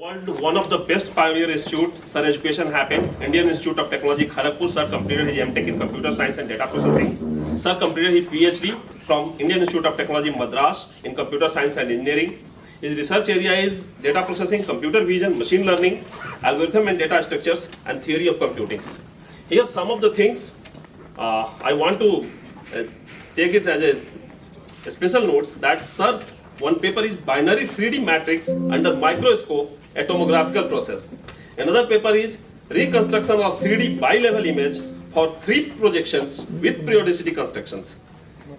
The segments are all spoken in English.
World, one of the best pioneer institute, Sir Education happened. Indian Institute of Technology, Kharagpur. Sir completed his M.Tech in Computer Science and Data Processing. Sir completed his PhD from Indian Institute of Technology, Madras in Computer Science and Engineering. His research area is data processing, computer vision, machine learning, algorithm and data structures, and theory of computing. Here some of the things I want to take it as a special notes that Sir, one paper is binary 3D matrix under microscope a tomographical process. Another paper is reconstruction of 3D bi-level image for 3 projections with periodicity constructions.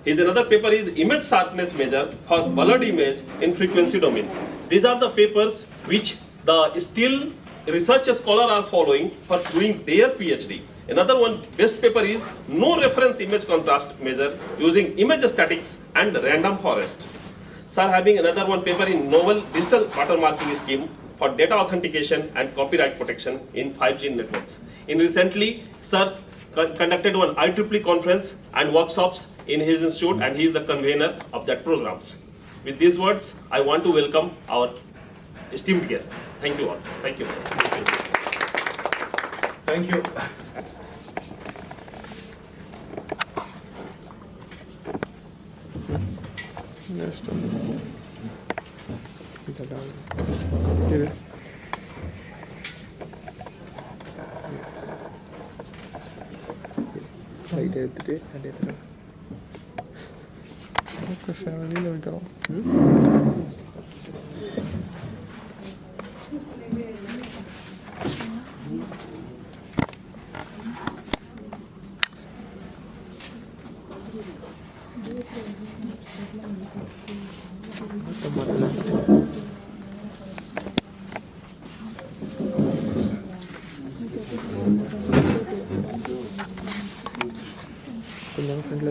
His another paper is image sharpness measure for blurred image in frequency domain. These are the papers which the still research scholar are following for doing their PhD. Another one best paper is no reference image contrast measure using image statics and random forest. Sir having another one paper in novel digital watermarking scheme for data authentication and copyright protection in 5G networks. In recently, Sir conducted one IEEE conference and workshops in his institute, and he is the convener of that programs. With these words, I want to welcome our esteemed guest. Thank you all. Thank you. Thank you. Light എടുത്തിട്ട് അതിൻ്റെ ഷാനിയിൽ വെക്കണം. கொஞ்சம் ஃப்ரெண்டில்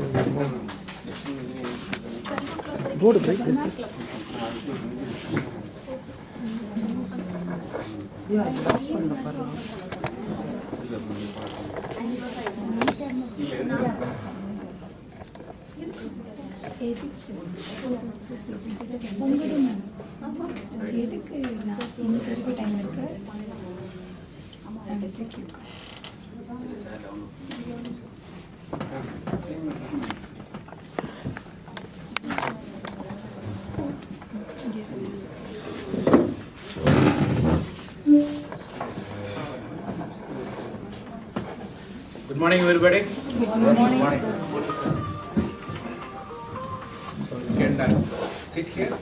board break பேசு. எதுக்கு நான் இன்னும் வரைக்கும் time இருக்கு. Good morning, everybody. Good morning. So you can sit here.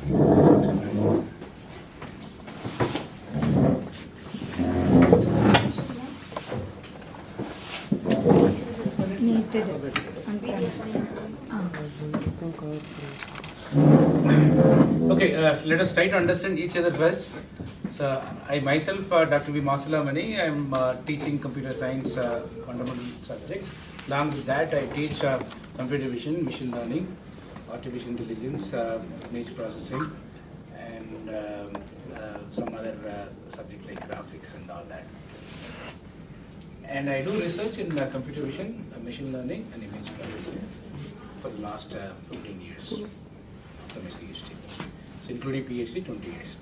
Okay, let us try to understand each other first. So, I myself, Dr. V. Masilamani, I am teaching computer science fundamental subjects. Along with that, I teach computer vision, machine learning, artificial intelligence, image processing, and some other subject like graphics and all that. And I do research in computer vision, machine learning, and image processing for the last 15 years for my PhD. So including PhD, 20 years.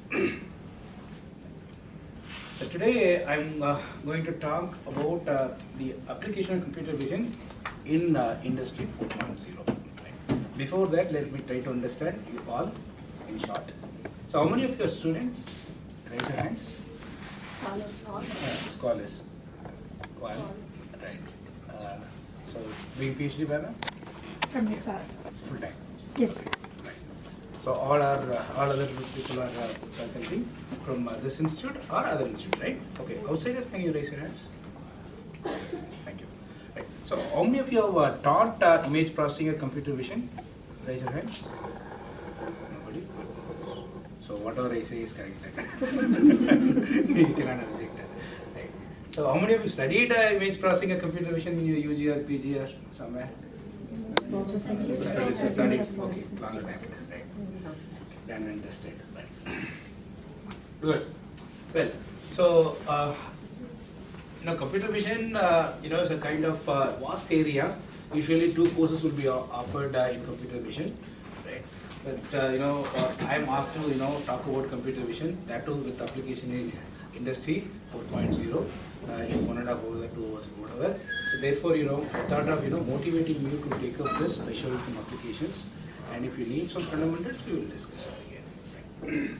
So today I'm going to talk about the application of computer vision in Industry 4.0. Right? Before that, let me try to understand you all in short. So how many of your students? Raise your hands. Scholars. One. Right. So being PhD by now? From your sir. Full time. Yes. Right. So all other people are faculty from this institute or other institute, right? Okay. Outsiders, can you raise your hands? Thank you. Right. So how many of you have taught image processing or computer vision? Raise your hands. Nobody. So whatever I say is correct. You cannot reject that. Right. So how many of you studied image processing or computer vision in your UG or PG or somewhere? Studied. Okay. Long time. Right. Done and dusted. Right. Good. Well, so computer vision, is a kind of vast area. Usually, 2 courses will be offered in computer vision, right? But I'm asked to talk about computer vision, that too with application in industry 4.0 in 1.5 hours or 2 hours or whatever. So therefore, I thought of motivating you to take up this by showing some applications, and if you need some fundamentals, we will discuss it again.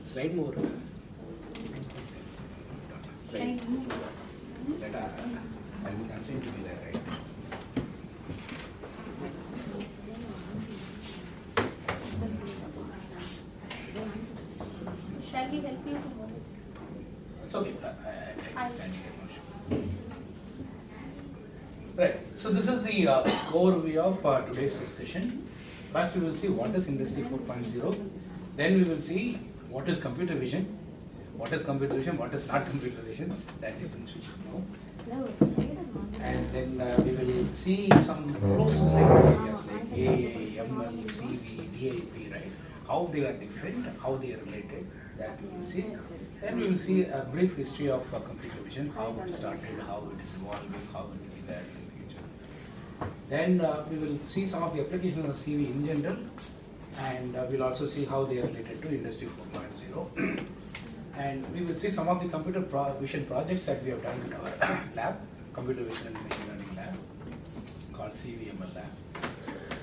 Slide more. Slide. That I'll be consigned to be there, right? Shall we help you? It's okay. I can stand here. Right. So this is the overview of today's discussion. First, we will see what is Industry 4.0. Then we will see what is computer vision. What is computer vision? What is not computer vision? That difference we should know. And then we will see some close related areas like AI, ML, CV, DIP, right? How they are different, how they are related. That we will see. Then we will see a brief history of computer vision, how it started, how it is evolving, how it will be there in the future. Then we will see some of the applications of CV in general, and we'll also see how they are related to Industry 4.0. And we will see some of the computer vision projects that we have done in our lab, computer vision and machine learning lab, called CVML lab.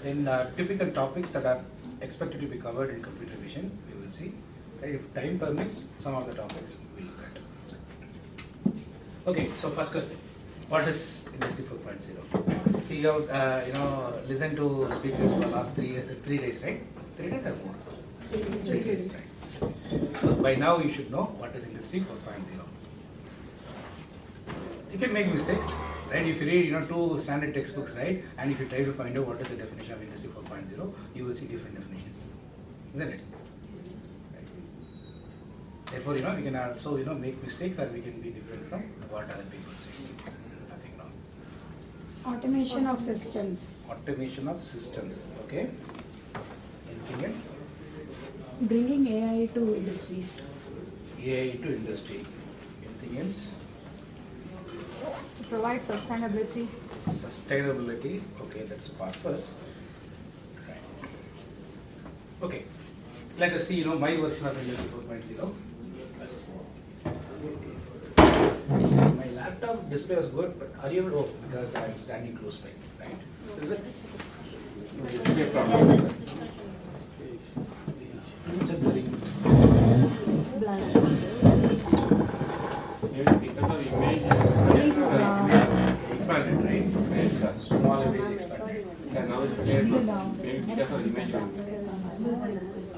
Then typical topics that are expected to be covered in computer vision, we will see. Right, if time permits, some of the topics we'll look at. Okay, so first question, what is Industry 4.0? So you have listened to speakers for the last 3 days, right? 3 days or more? 3 days, right? So by now you should know what is Industry 4.0. You can make mistakes, right? If you read 2 standard textbooks, right, and if you try to find out what is the definition of Industry 4.0, you will see different definitions, isn't it? Right. Therefore, we can also make mistakes, or we can be different from what other people say. Nothing wrong. Automation of systems. Automation of systems. Okay. Anything else? Bringing AI to industries. AI to industry. Anything else? To provide sustainability. Sustainability. Okay, that's a part first. Right. Okay. Let us see, my version of Industry 4.0. My laptop display was good, but are you able? Oh, because I am standing close by, right? Is it? Display problem. Is it blurring? Expanded, right? Yes, small image expanded. Yeah, now it's clear. Maybe because of image only.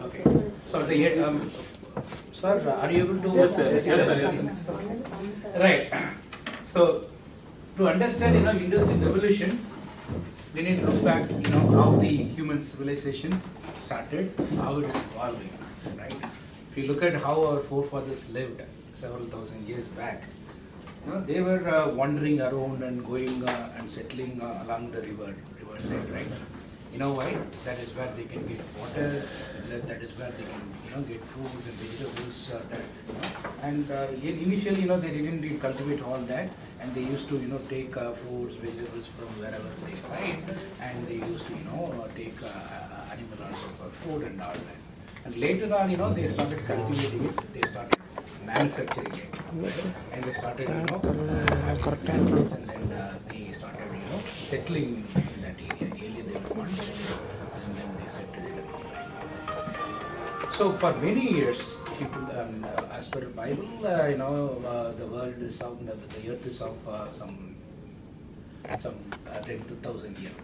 Okay. So the sir, are you able to? Yes, sir. Yes, sir. Yes, sir. Right. So to understand industry's evolution, we need to look back how the human civilization started, how it is evolving, right? If you look at how our forefathers lived several thousand years back, they were wandering around and going and settling along the riverside, right? You know why? That is where they can get water. That is where they can get fruits and vegetables. And initially they didn't cultivate all that, and they used to take fruits, vegetables from wherever they find, and they used to take animal also for food and all that. And later on they started cultivating it. They started manufacturing it, right? And they started having factories, and then they started settling in that area. Earlier they were not settling, and then they settled. So for many years, people, as per the Bible, the world is of the earth is of some 10,000 years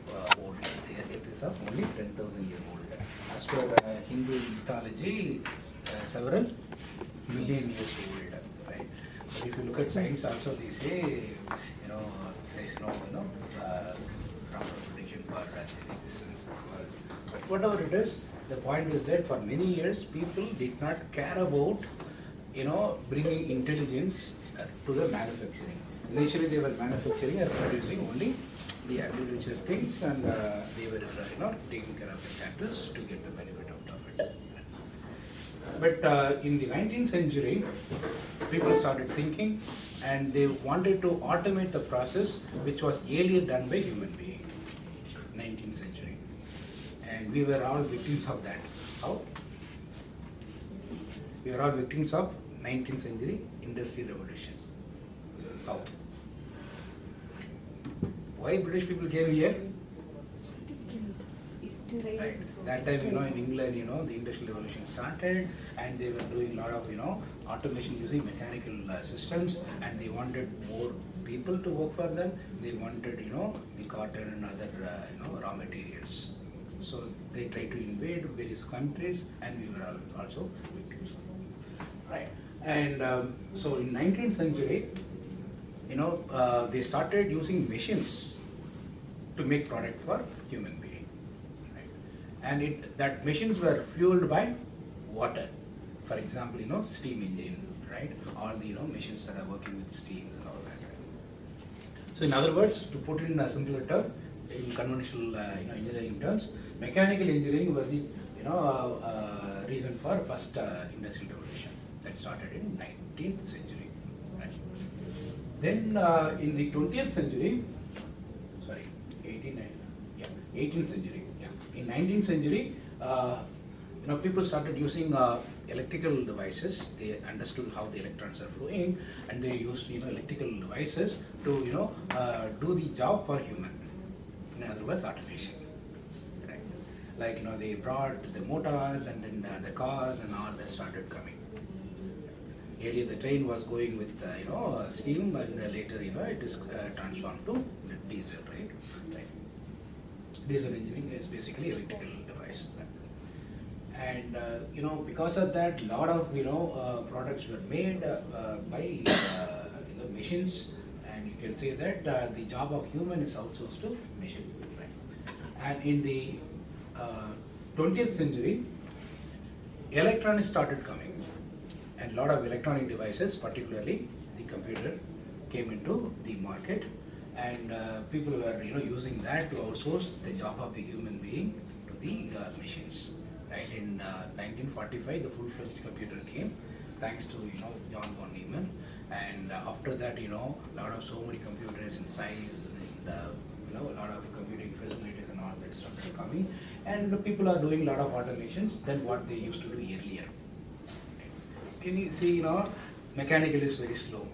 old. The earth is of only 10,000 years old. As per Hindu mythology, several million years old, right? But if you look at science, also they say there is no proper prediction for the existence of the world. But whatever it is, the point is that for many years people did not care about bringing intelligence to the manufacturing. Initially they were manufacturing and producing only the agricultural things, and they were taking care of the cattle to get the benefit out of it. But in the 19th century, people started thinking, and they wanted to automate the process which was earlier done by human being. 19th century. And And we were all victims of that. How? We were all victims of 19th century industrial revolution. How? Why British people came here? Right. That time, in England, the industrial revolution started, and they were doing a lot of, automation using mechanical systems, and they wanted more people to work for them. They wanted, the cotton and other, raw materials. So they tried to invade various countries, and we were also victims. Right. And so in 19th century, they started using machines to make product for human being. And that machines were fueled by water. For example, steam engine, right? All the machines that are working with steam and all that. Right? So in other words, to put it in a simpler term, in conventional engineering terms, mechanical engineering was the reason for first industrial revolution that started in 19th century. Right? Then in the 20th century, 18th century. In 19th century, people started using electrical devices. They understood how the electrons are flowing, and they used electrical devices to do the job for human. In other words, automation. Right? Like they brought the motors, and then the cars and all that started coming. Earlier the train was going with steam, and later it is transformed to diesel. Right? Diesel engineering is basically electrical device. And because of that, a lot of products were made by machines, and you can say that the job of human is outsourced to machine. Right? And in the 20th century, electronics started coming, and a lot of electronic devices, particularly the computer, came into the market. And people were using that to outsource the job of the human being to the machines. Right? In 1945, the full-fledged computer came, thanks to John von Neumann. And after that, so many computers in size, and a lot of computing facilities and all that started coming. And people are doing a lot of automations than what they used to do earlier. Can you see, mechanical is very slow.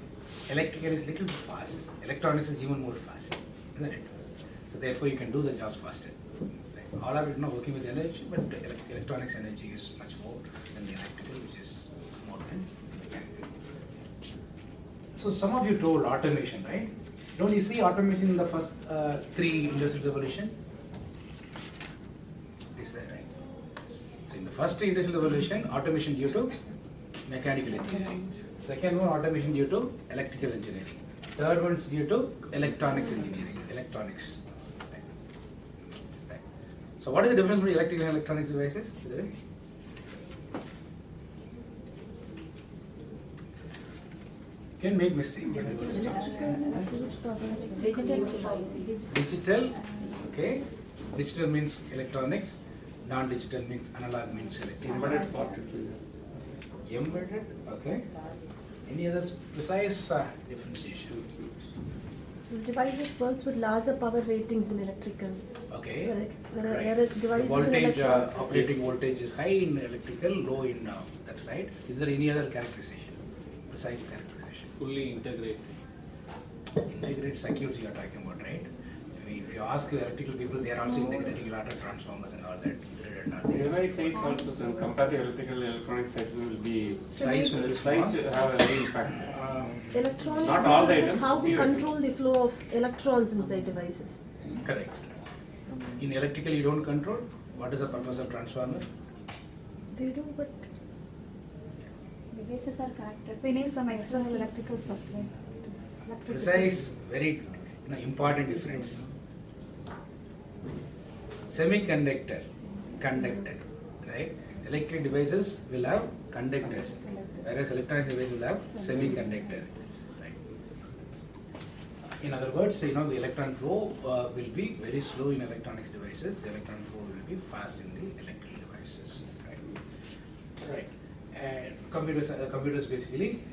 Electrical is little bit fast. Electronics is even more fast, isn't it? So therefore, you can do the jobs faster. Right? All are working with energy, but electronics energy is much more than the electrical, which is more than mechanical. So some of you told automation, right? Don't you see automation in the first three industrial revolution? Is that right? So in the first industrial revolution, automation due to mechanical engineering. Second one, automation due to electrical engineering. Third one is due to electronics engineering. Electronics. Right. So what is the difference between electrical and electronics devices? Can make mistake. Digital, okay. Digital means electronics. Non-digital means analog means electronics. Embedded, okay. Any other precise differentiation? So devices works with larger power ratings in electrical. Okay. Whereas devices voltage, in electronics. operating voltage is high in electrical, low in that's right. Is there any other characterization? Precise characterization? Fully integrated. Integrated circuits you are talking about, right? If you ask electrical people, they are also integrating a lot of transformers and all that. Device size also, so compared to electrical, electronic size will be Size will be size small. have a very impact. Electronics Not all the is items, how we few control the flow of electrons inside devices. Correct. In electrical, you don't control. What is the purpose of transformer? They do, but Devices are connected. We need some external electrical supply. Precise, very important difference. Semiconductor, conductor, right? Electric devices will have conductors, whereas electronic devices will have semiconductor. Right? In other words, the electron flow will be very slow in electronics devices. The electron flow will be fast in the electrical devices. Right? Right. And computers basically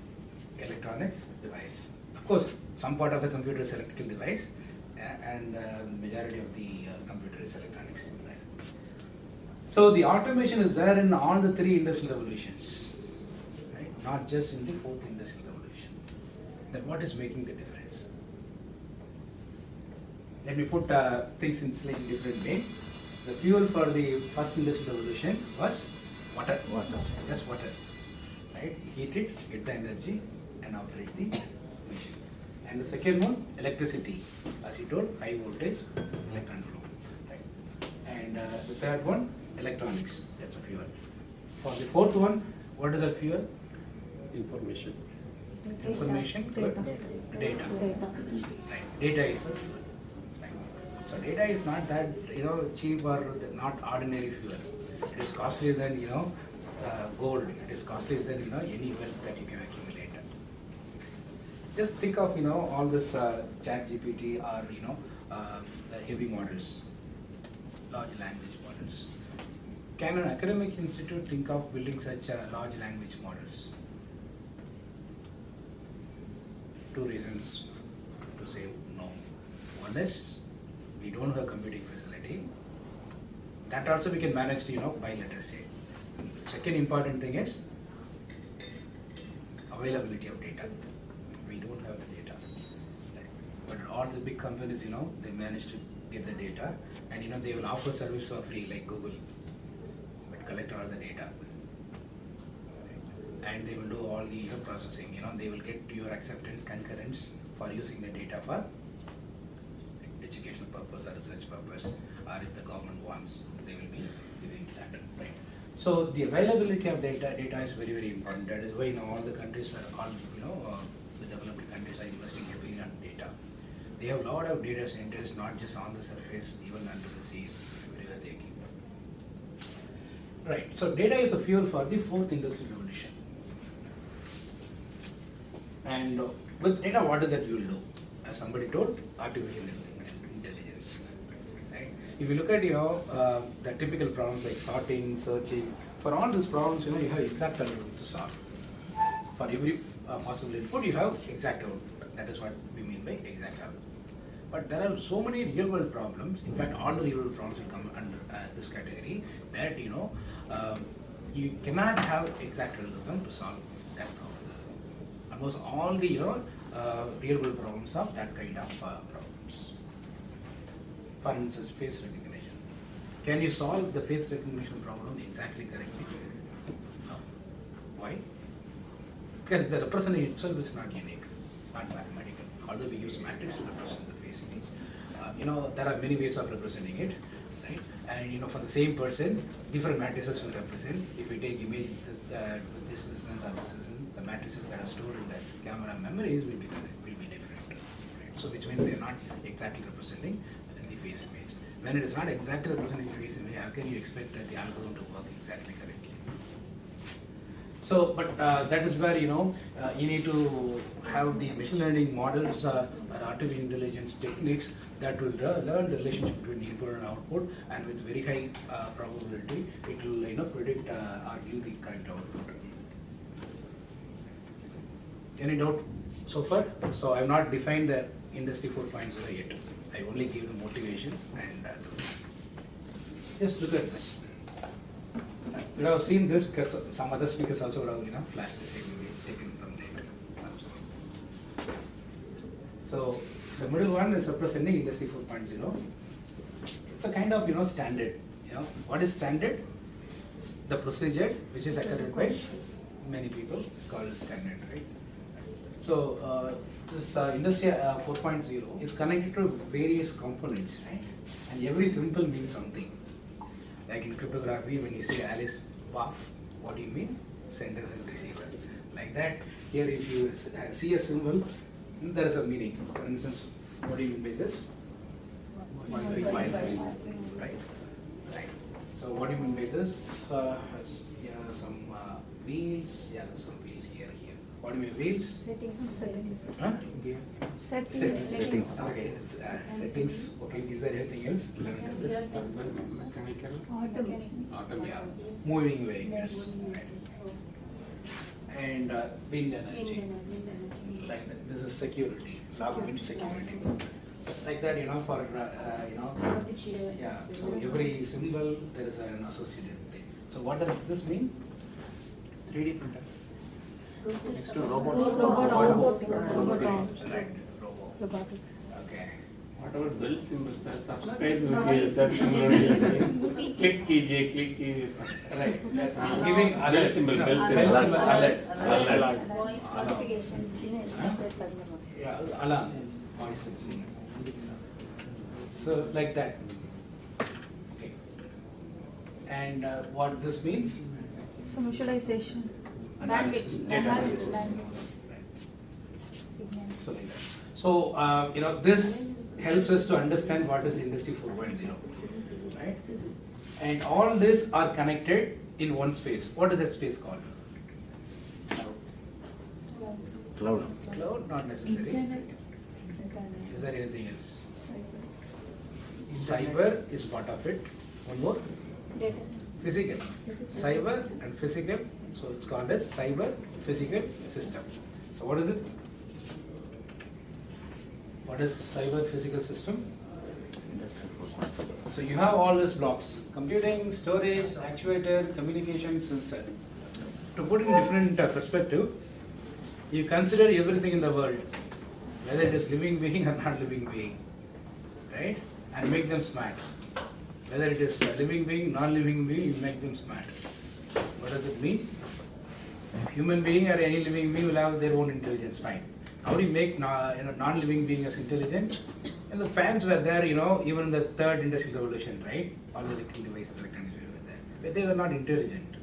electronics device. Of course, some part of the computer is electrical device, and majority of the computer is electronics device. So the automation is there in all the three industrial revolutions, right? Not just in the fourth industrial revolution. Then what is making the difference? Let me put things in slightly different way. The fuel for the first industrial revolution was water. Just water. Right? Heat it, get the energy, and operate the machine. And the second one, electricity. As you told, high voltage, electron flow. Right? And the third one, electronics. That's a fuel. For the fourth one, what is the fuel? Information. Information. Good. Data. Right. Data is the fuel. Right. So data is not that cheap or not ordinary fuel. It is costlier than gold. It is costlier than any wealth that you can accumulate. Just think of all this chat GPT or the heavy models, large language models. Can an academic institute think of building such large language models? Two reasons to say no. One is we don't have computing facility. That also we can manage to buy, let us say. Second important thing is availability of data. We don't have the data. Right? But all the big companies, they manage to get the data, and they will offer service for free like Google, but collect all the data. Right? And they will do all the processing. They will get your acceptance, concurrence for using the data for educational purpose or research purpose, or if the government wants, they will be doing that. Right? So the availability of data is very, very important. That is why all the countries are all the developed countries are investing heavily on data. They have a lot of data centers, not just on the surface, even under the seas, everywhere they keep. Right. So data is the fuel for the fourth industrial revolution. And with data, what is that you will do? As somebody told, artificial intelligence. Right? If you look at the typical problems like sorting, searching, for all these problems, you have exact algorithm to solve. For every possible input, you have exact output. That is what we mean by exact algorithm. But there are so many real world problems. In fact, all the real world problems will come under this category. That you cannot have exact algorithm to solve that problem. Almost all the real world problems are that kind of problems. For instance, face recognition. Can you solve the face recognition problem exactly correctly? No. Why? Because the representation itself is not unique, not mathematical. Although we use matrix to represent the face image, there are many ways of representing it, right? And for the same person, different matrices will represent. If we take image this distance or this distance, the matrices that are stored in the camera memories will be different. Right? So which means they are not exactly representing the face image. When it is not exactly representing the face image, how can you expect the algorithm to work exactly correctly? So, but that is where you need to have the machine learning models or artificial intelligence techniques that will learn the relationship between input and output, and with very high probability, it will predict or give the correct output. Any doubt so far? So I have not defined the Industry 4.0 yet. I only gave the motivation and just look at this. You have seen this because some other speakers also would have flashed the same image taken from some source. So the middle one is representing Industry 4.0. It's a kind of standard. What is standard? The procedure which is accepted by many people is called a standard, right? So this Industry 4.0 is connected to various components, right? And every symbol means something. Like in cryptography, when you say Alice Bob, what do you mean? Sender and receiver. Like that, here if you see a symbol, there is a meaning. For instance, what do you mean by this? Wi-Fi, right? Right. So what do you mean by this? Some wheels. Yeah, there's some wheels here. What do you mean wheels? Settings. Huh? Settings. Okay. Settings. Okay. Is there anything else? This? Mechanical. Automation. Yeah. Moving vehicles. Right. And wind energy. Like that. This is security. Wind security. Like that, for yeah. So every symbol there is an associated thing. So what does this mean? 3D printer. Next to robot. Robotic. Right. Robo. Robotics. Okay. What about bell symbols? Subscribe with that symbol. Click key, click key. Right. Yes. Ah. Giving Bell alert. symbol, No, bell bell symbol. symbol, alert. Alert. Yeah, alarm. Voice. So like that. Okay. And what this means? Some visualization. Analysis. Data analysis. Right. So like that. So this helps us to understand what is Industry 4.0, right? And all this are connected in one space. What is that space called? Cloud. Cloud, not necessary. Internet. Is there anything else? Cyber is part of it. One more? Data. Physical. Cyber and physical. So it's called as cyber physical system. So what is it? What is cyber physical system? So you have all these blocks: computing, storage, actuator, communication, sensor. To put in different perspective, you consider everything in the world, whether it is living being or not living being, right? And make them smart. Whether it is living being, non-living being, you make them smart. What does it mean? Human being or any living being will have their own intelligence, fine. How do you make non-living being as intelligent? And the fans were there, even in the third industrial revolution, right? All the electrical devices, electronics were there. But they were not intelligent.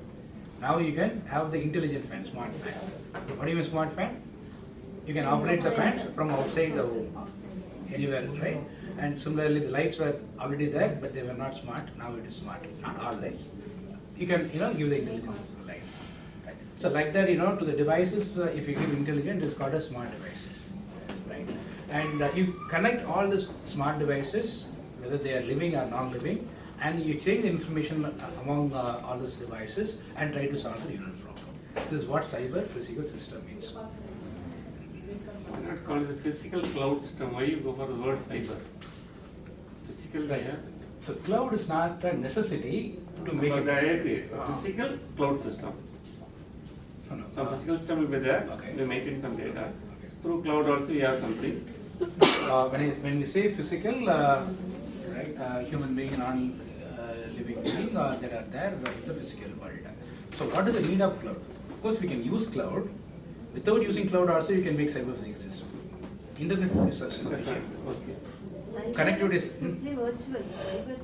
Now you can have the intelligent fan, smart fan. What do you mean smart fan? You can operate the fan from outside the home, anywhere, right? And similarly, the lights were already there, but they were not smart. Now it is smart. Not all lights. You can, give the intelligence to the lights. Right? So like that, to the devices, if you give intelligent, it's called as smart devices, right? And you connect all these smart devices, whether they are living or non-living, and you exchange the information among all these devices and try to solve the unit problem. This is what cyber physical system means. Why not call it a physical cloud system? Why you go for the word cyber? Physical, Right. yeah. So cloud is not a necessity to make But it. I agree. A physical cloud system. No. Some physical system will be there. Okay. We maintain some data. Through cloud also we have something. When we say physical, right, human being, non-living being that are there in the physical world. So what is the need of cloud? Of course, we can use cloud. Without using cloud also, you can make cyber physical system. Internet is sufficient. Okay. Connectivity is Simply virtual. Cyber.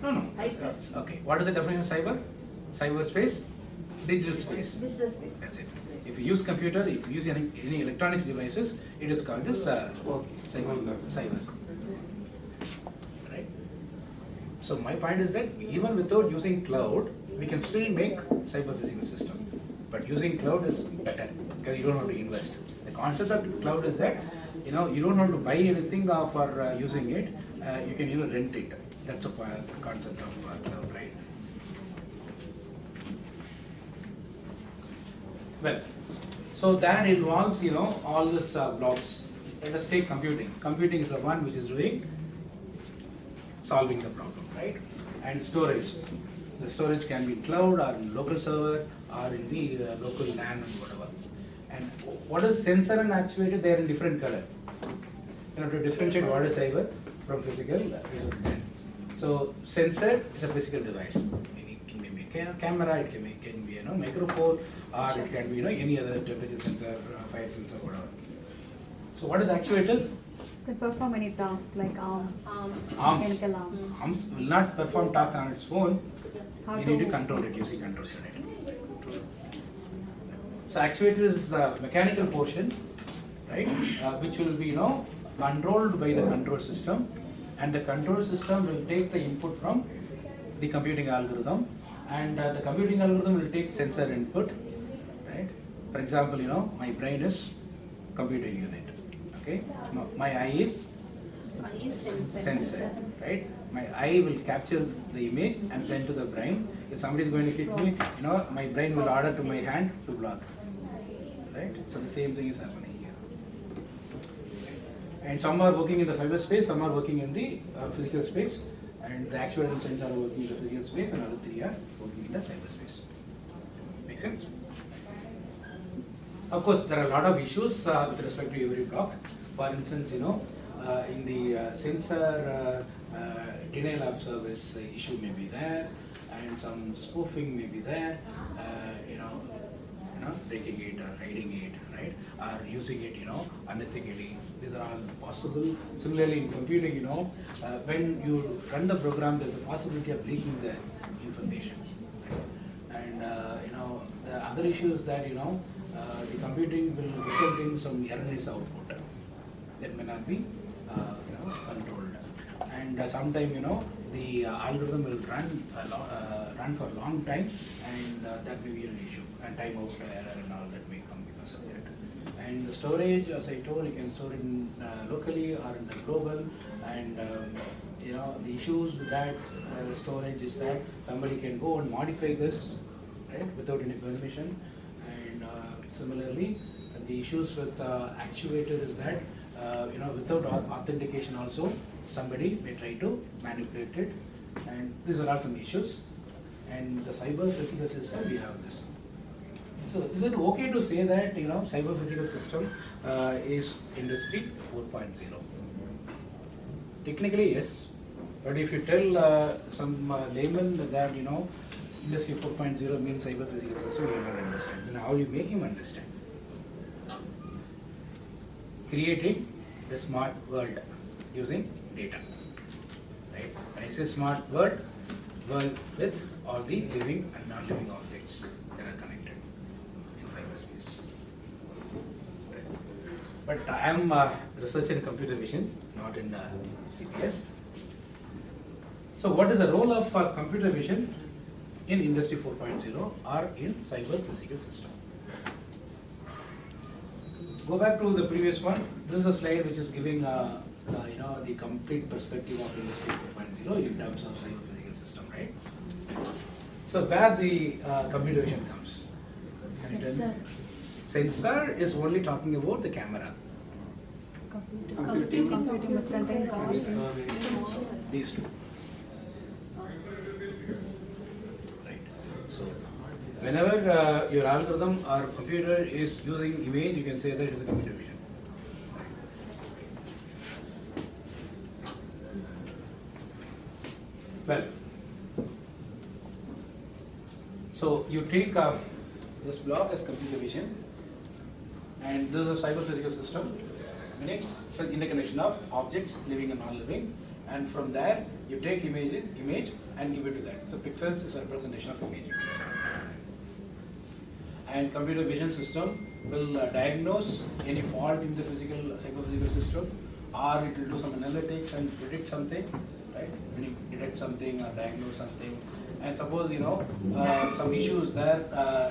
no. Hyper. Okay. What is the definition of cyber? Cyberspace, digital space. Digital space. That's it. If you use computer, if you use any electronics devices, it is called as cyber. Right? So my point is that even without using cloud, we can still make cyber physical system. But using cloud is better because you don't have to invest. The concept of cloud is that you don't have to buy anything for using it. You can rent it. That's a concept of cloud, right? Well, so that involves all these blocks. Let us take computing. Computing is the one which is doing solving the problem, right? And storage. The storage can be in cloud or in local server or in the local LAN and whatever. And what is sensor and actuator? They are in different color. To differentiate what is cyber from physical. So sensor is a physical device. It can be a camera, it can be microphone, or it can be any other temperature sensor, fire sensor, whatever. So what is actuator? Can perform any task like arms. Arms. Arms. Mechanical arms. Arms will not perform task on its own. How You need to- to control it using control unit. So actuator is the mechanical portion, right? Which will be controlled by the control system, and the control system will take the input from the computing algorithm, and the computing algorithm will take sensor input, right? For example, my brain is computing unit, okay? My eye is sensor, right? My eye will capture the image and send to the brain. If somebody is going to hit me, my brain will order to my hand to block, right? So the same thing is happening here. And some are working in the cyberspace, some are working in the physical space, and the actuator and sensor are working in the physical space, and other three are working in the cyberspace. Make sense? Of course, there are a lot of issues with respect to every block. For instance, in the sensor denial of service issue may be there, and some spoofing may be there. Breaking it or hiding it, right? Or using it, unethically. These are all possible. Similarly, in computing, when you run the program, there's a possibility of leaking the information. Right? And the other issue is that the computing will result in some erroneous output that may not be controlled. And sometimes the algorithm will run for a long time, and that may be an issue. And timeout error and all that may come because of that. And the storage, as I told, you can store it locally or in the global. And the issues with that storage is that somebody can go and modify this, right, without any permission. And similarly, the issues with actuator is that without authentication also, somebody may try to manipulate it. And these are all some issues. And the cyber physical system, we have this. So is it okay to say that cyber physical system is industry 4.0? Technically yes, but if you tell some layman that industry 4.0 means cyber physical system, he will not understand. Then how do you make him understand? Creating the smart world using data, right? When I say smart world with all the living and non-living objects that are connected in cyberspace. Right. But I am a researcher in computer vision, not in CPS. So what is the role of computer vision in Industry 4.0 or in cyber physical system? Go back to the previous one. This is a slide which is giving the complete perspective of Industry 4.0 in terms of cyber physical system, right? So where the computer vision comes? Sensor. Sensor is only talking about the camera. Computing must contain cost. These two. Right. So whenever your algorithm or computer is using image, you can say that it is a computer vision. Well, so you take this block as computer vision, and this is a cyber physical system, meaning it's an interconnection of objects living and non-living, and from there you take image and give it to that. So pixels is a representation of image. And computer vision system will diagnose any fault in the cyber physical system, or it will do some analytics and predict something, right? When you detect something or diagnose something, and suppose some issues there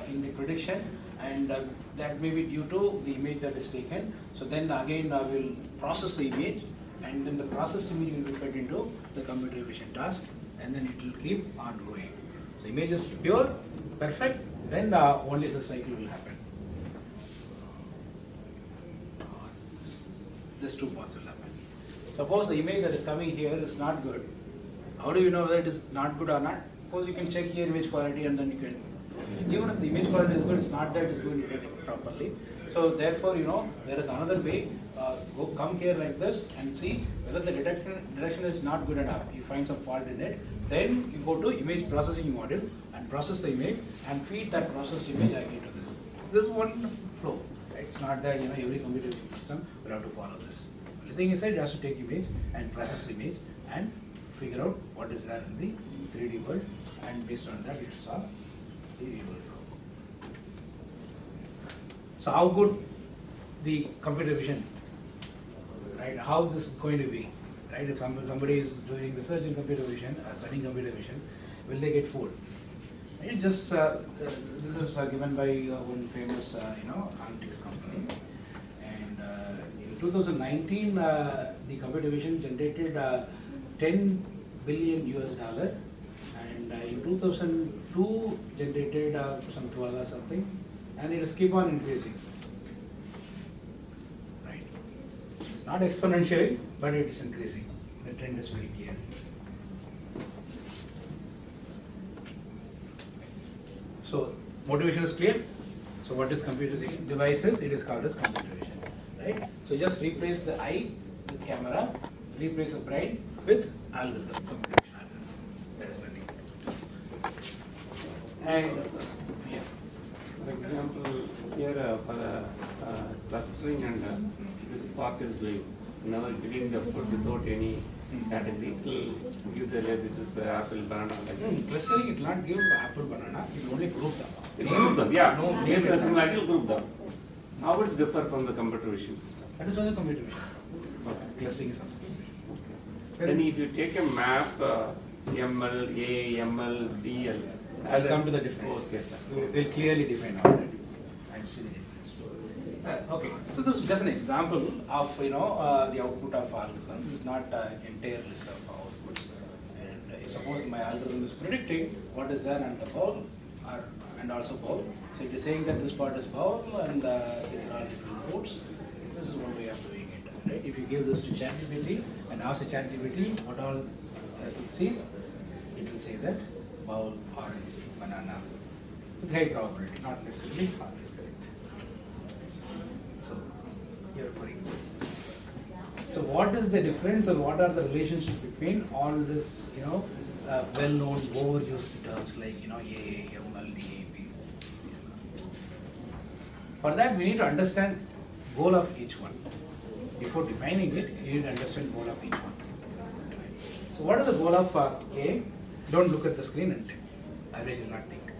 in the prediction, and that may be due to the image that is taken. So then again we'll process the image, and then the processed image will be fed into the computer vision task, and then it will keep on going. So image is pure, perfect, then only the cycle will happen. These two parts will happen. Suppose the image that is coming here is not good. How do you know whether it is not good or not? Of course, you can check here image quality, and then you can, even if the image quality is good, it's not that it's going to get properly. So therefore, there is another way. Come here like this and see whether the detection is not good enough. You find some fault in it. Then you go to image processing module and process the image and feed that processed image again to this. This is one flow. Right? It's not that every computer system will have to follow this. The thing is that it has to take image and process the image and figure out what is there in the 3D world, and based on that it should solve the real world problem. So how good the computer vision, right? How this is going to be, right? If somebody is doing research in computer vision, studying computer vision, will they get fooled? It just this is given by one famous analytics company, and in 2019 the computer vision generated $10 billion, and in 2002 generated some 12 or something, and it has keep on increasing. Right? It's Not exponentially, but it is increasing. The trend is very clear. So motivation is clear. So what is computer vision devices? It is called as computer vision, right? So just replace the eye with camera, replace the brain with algorithm, computer vision algorithm. That is learning. And yeah. For example, here for the clustering and this part is doing, now giving the food without any category, it will give the this is apple, banana, like that. Clustering, it will not give apple, banana, it will only group them. It group them, yeah. No, Names and similarity will group them. How it's differ from the computer vision system? That is also computer vision. Clustering is also computer vision. Then if you take a map, ML, A, ML, DL. I'll come to the difference. Okay, sir. We'll clearly define already. I'm seeing the difference. Okay, so this is just an example of the output of algorithm. This is not an entire list of outputs. And if suppose my algorithm is predicting what is there and the bowl, and also bowl. So it is saying that this part is bowl and these are all different fruits. This is one way of doing it. Right? If you give this to ChatGPT and ask the ChatGPT what all it sees, it will say that bowl, orange, banana, with high probability, not necessarily always correct. So, you're correct. So, what is the difference or what are the relationships between all this, well-known, overused terms like, AA, ML, DAP? For that, we need to understand goal of each one. Before defining it, you need to understand goal of each one. So, what is the goal of A? Don't look at the screen and think. Otherwise, you will not think.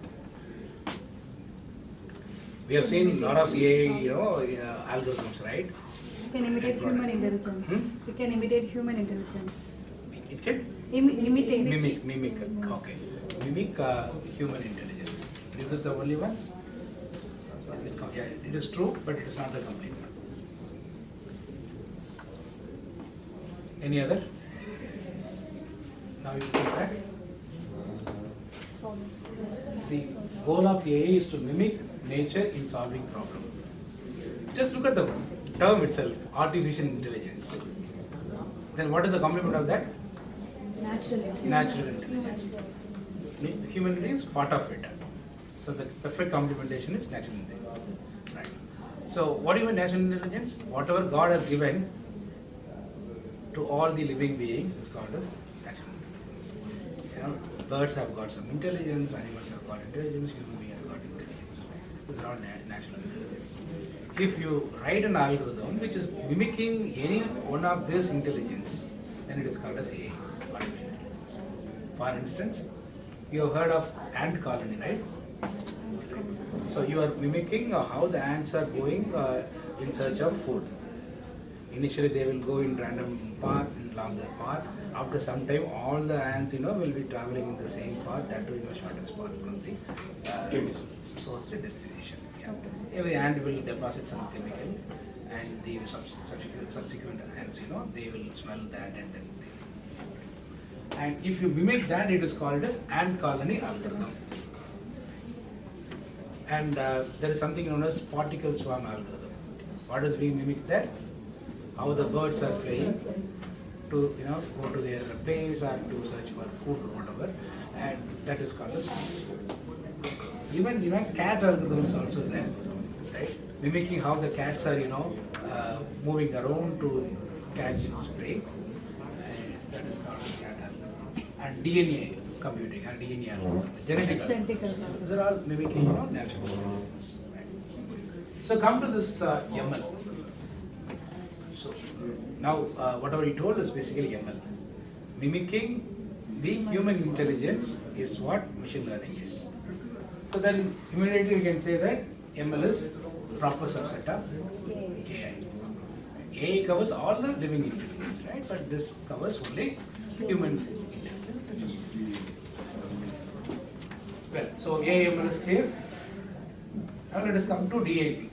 We have seen a lot of AI, algorithms, right? You can imitate human intelligence. You can imitate human intelligence. It can Imitate. mimic. Okay, mimic human intelligence. Is it the only one? Is it? Yeah, it is true, but it is not the complete one. Any other? Now you come back. The goal of AI is to mimic nature in solving problem. Just look at the term itself, artificial intelligence. Then what is the complement of that? Natural intelligence. Human intelligence is part of it. So the perfect complementation is natural intelligence. Right. So what do you mean natural intelligence? Whatever God has given to all the living beings is called as natural intelligence. Birds have got some intelligence, animals have got intelligence, human beings have got intelligence. These are all natural intelligence. If you write an algorithm which is mimicking any one of this intelligence, then it is called as AI, artificial intelligence. For instance, you have heard of ant colony, right? So you are mimicking how the ants are going in search of food. Initially they will go in random path, longer path. After some time, all the ants, will be traveling in the same path, that too in the shortest path from the source to destination. Yeah. Every ant will deposit some chemical, and the subsequent ants, they will smell that and then. And if you mimic that, it is called as ant colony algorithm. And there is something known as particle swarm algorithm. What does we mimic that? How the birds are flying to go to their place or to search for food or whatever, and that is called as even cat algorithm is also there, right? Mimicking how the cats are moving around to catch its prey, and that is called as cat algorithm. And DNA computing and DNA algorithm, genetic algorithm. These are all mimicking natural algorithms. Right? So come to this ML. So now whatever he told is basically ML. Mimicking the human intelligence is what machine learning is. So then immediately we can say that ML is proper subset of AI. AI covers all the living intelligence, right? But this covers only human intelligence. Well, so AI ML is clear. Now let us come to DIP.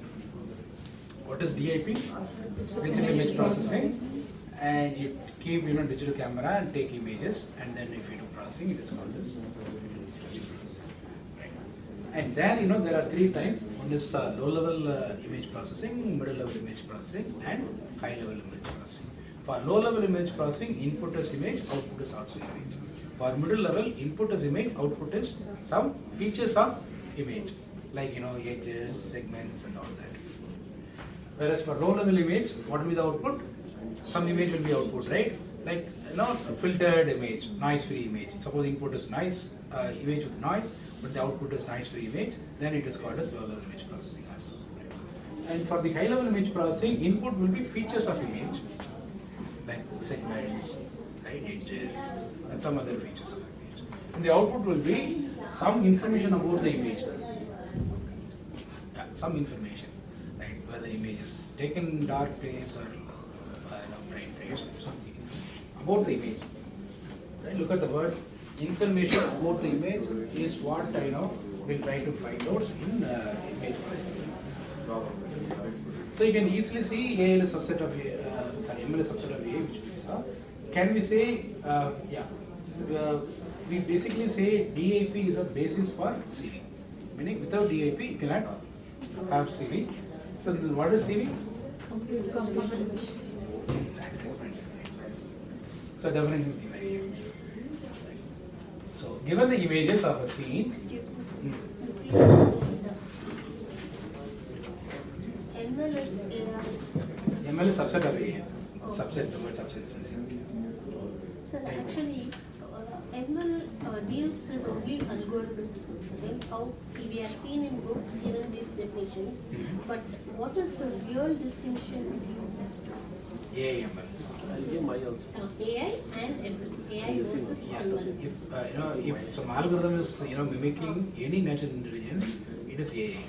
What is DIP? Digital image processing, and you keep digital camera and take images, and then if you do processing, it is called as digital processing. Right. And then, there are 3 types. One is low-level image processing, middle-level image processing, and high-level image processing. For low-level image processing, input is image, output is also image. For middle-level, input is image, output is some features of image, like edges, segments, and all that. Whereas for low-level image, what will be the output? Some image will be output, right? Like filtered image, noise-free image. Suppose input is noise, image with noise, but the output is noise-free image, then it is called as low-level image processing. And for the high-level image processing, input will be features of image, like segments, right, edges, and some other features of image. And the output will be some information about the image. Yeah, some information, right? Whether image is taken in dark place or bright place, something about the image. Right? Look at the word information about the image is what we'll try to find out in image processing. So you can easily see AL is subset of ML is subset of A, which we saw. Can we say, we basically say DIP is a basis for CV. Meaning without DIP you cannot have CV. So what is CV? So definition is given here. So given the images of a scene. ML is subset of A. Subset, the word subset is missing. Sir, actually, ML deals with only algorithms. Then how, see, we have seen in books given these definitions, but what is the real distinction between these two? AI ML. AI and ML. AI versus ML. If some algorithm is mimicking any natural intelligence, it is AI.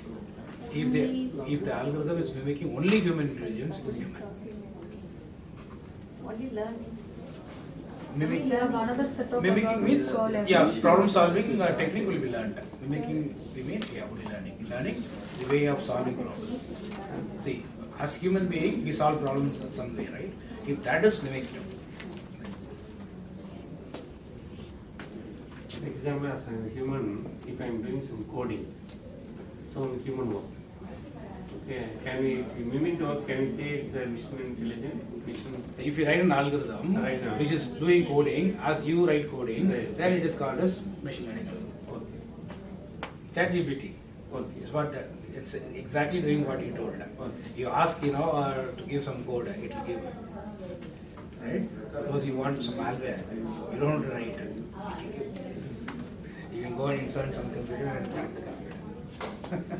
If the algorithm is mimicking only human intelligence, it is ML. Only learning. Mimicking, We have another set of mimicking means, solve problem solving technique will be learned. Mimicking, we mean, only learning. Learning the way of solving problems. See, as human being, we solve problems in some way, right? If that is mimicked. Example, as a human, if I am doing some coding, some human work, okay, can we, if we mimic the work, can we say it's machine intelligence? If you write an algorithm which is doing coding, as you write coding, then it is called as machine learning. ChatGPT is what it's exactly doing what you told. You ask, to give some code, it will give. Right? Suppose you want some malware, you don't want to write. You can go and insert some computer and crack the computer.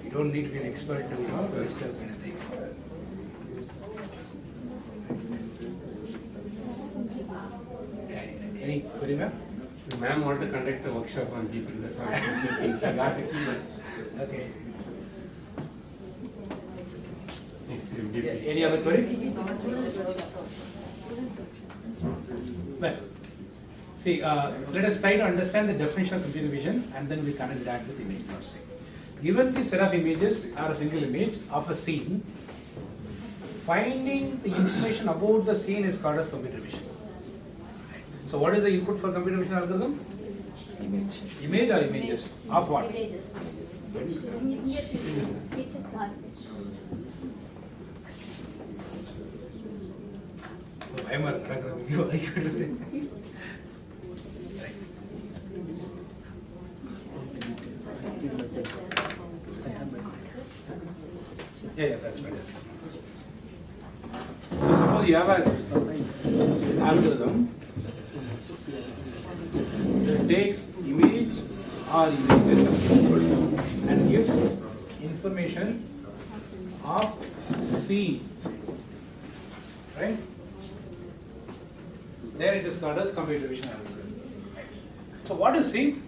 You don't need to be an expert to disturb anything. Any query, ma'am? Ma'am want to conduct a workshop on GPT, that's why I'm thinking she got it. Okay. Next year, Any other query? Well, see, let us try to understand the definition of computer vision and then we connect that with image processing. Given the set of images or a single image of a scene, finding the information about the scene is called as computer vision. So what is the input for computer vision algorithm? Image. Image or images? Of what? Images. Yeah, that's better. So suppose you have an algorithm that takes image or images as input and gives information of scene, right? There it is called as computer vision algorithm. So what is scene?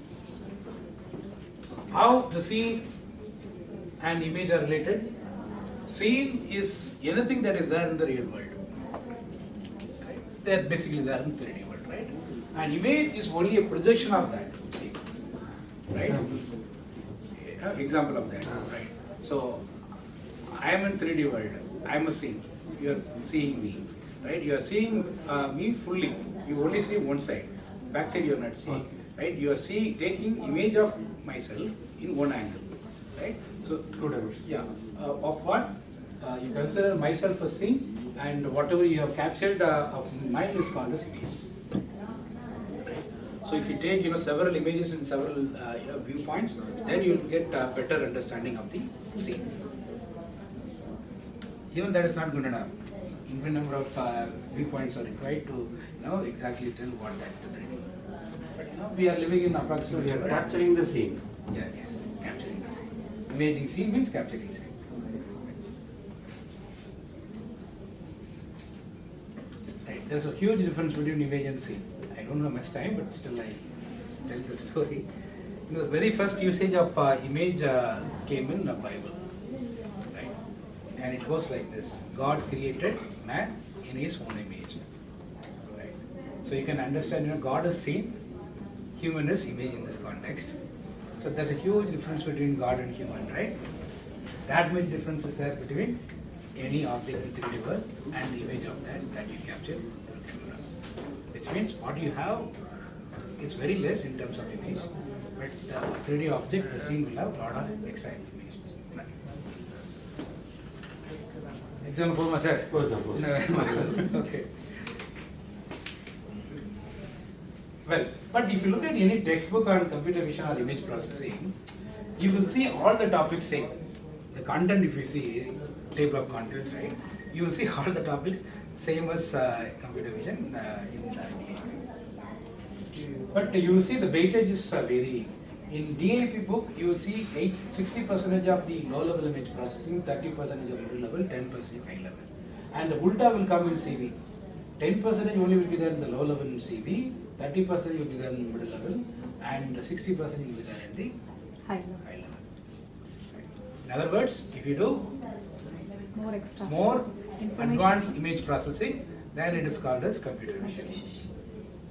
How the scene and image are related? Scene is anything that is there in the real world. Right? They are basically there in the 3D world, right? And image is only a projection of that scene, right? Example of that, right? So I am in 3D world. I am a scene. You are seeing me, right? You are seeing me fully. You only see one side. Back side you are not seeing. right? You are taking image of myself in one angle, right? So, Two dimensions. yeah, of what you consider myself as scene, and whatever you have captured of mine is called as image. Right? So if you take several images in several viewpoints, then you will get a better understanding of the scene. Even that is not good enough. Infinite number of viewpoints are required to exactly tell what that is. But we are living in approximately. We are capturing the scene. Yeah, yes, capturing the scene. Imaging scene means capturing scene. Right. There's a huge difference between image and scene. I don't have much time, but still I tell the story. The very first usage of image came in the Bible, right? And it goes like this: God created man in His own image. Right. So you can understand, God is scene, human is image in this context. So there's a huge difference between God and human, right? That much difference is there between any object in 3D world and the image of that you capture through camera. Which means what you have is very less in terms of image, but the 3D object, the scene will have a lot of extra information. Right. Example, sir. Okay. Well, but if you look at any textbook on computer vision or image processing, you will see all the topics same. The content, if you see table of contents, right, you will see all the topics same as computer vision in DAP. But you will see the weightages are varying. In DAP book, you will see 60% of the low-level image processing, 30% of middle level, 10% high level. And the ulta will come in CV. 10% only will be there in the low level in CV, 30% will be there in the middle level, and 60% will be there in the High level. high level. In other words, if you do More extra. more Information. advanced image processing, then it is called as computer vision,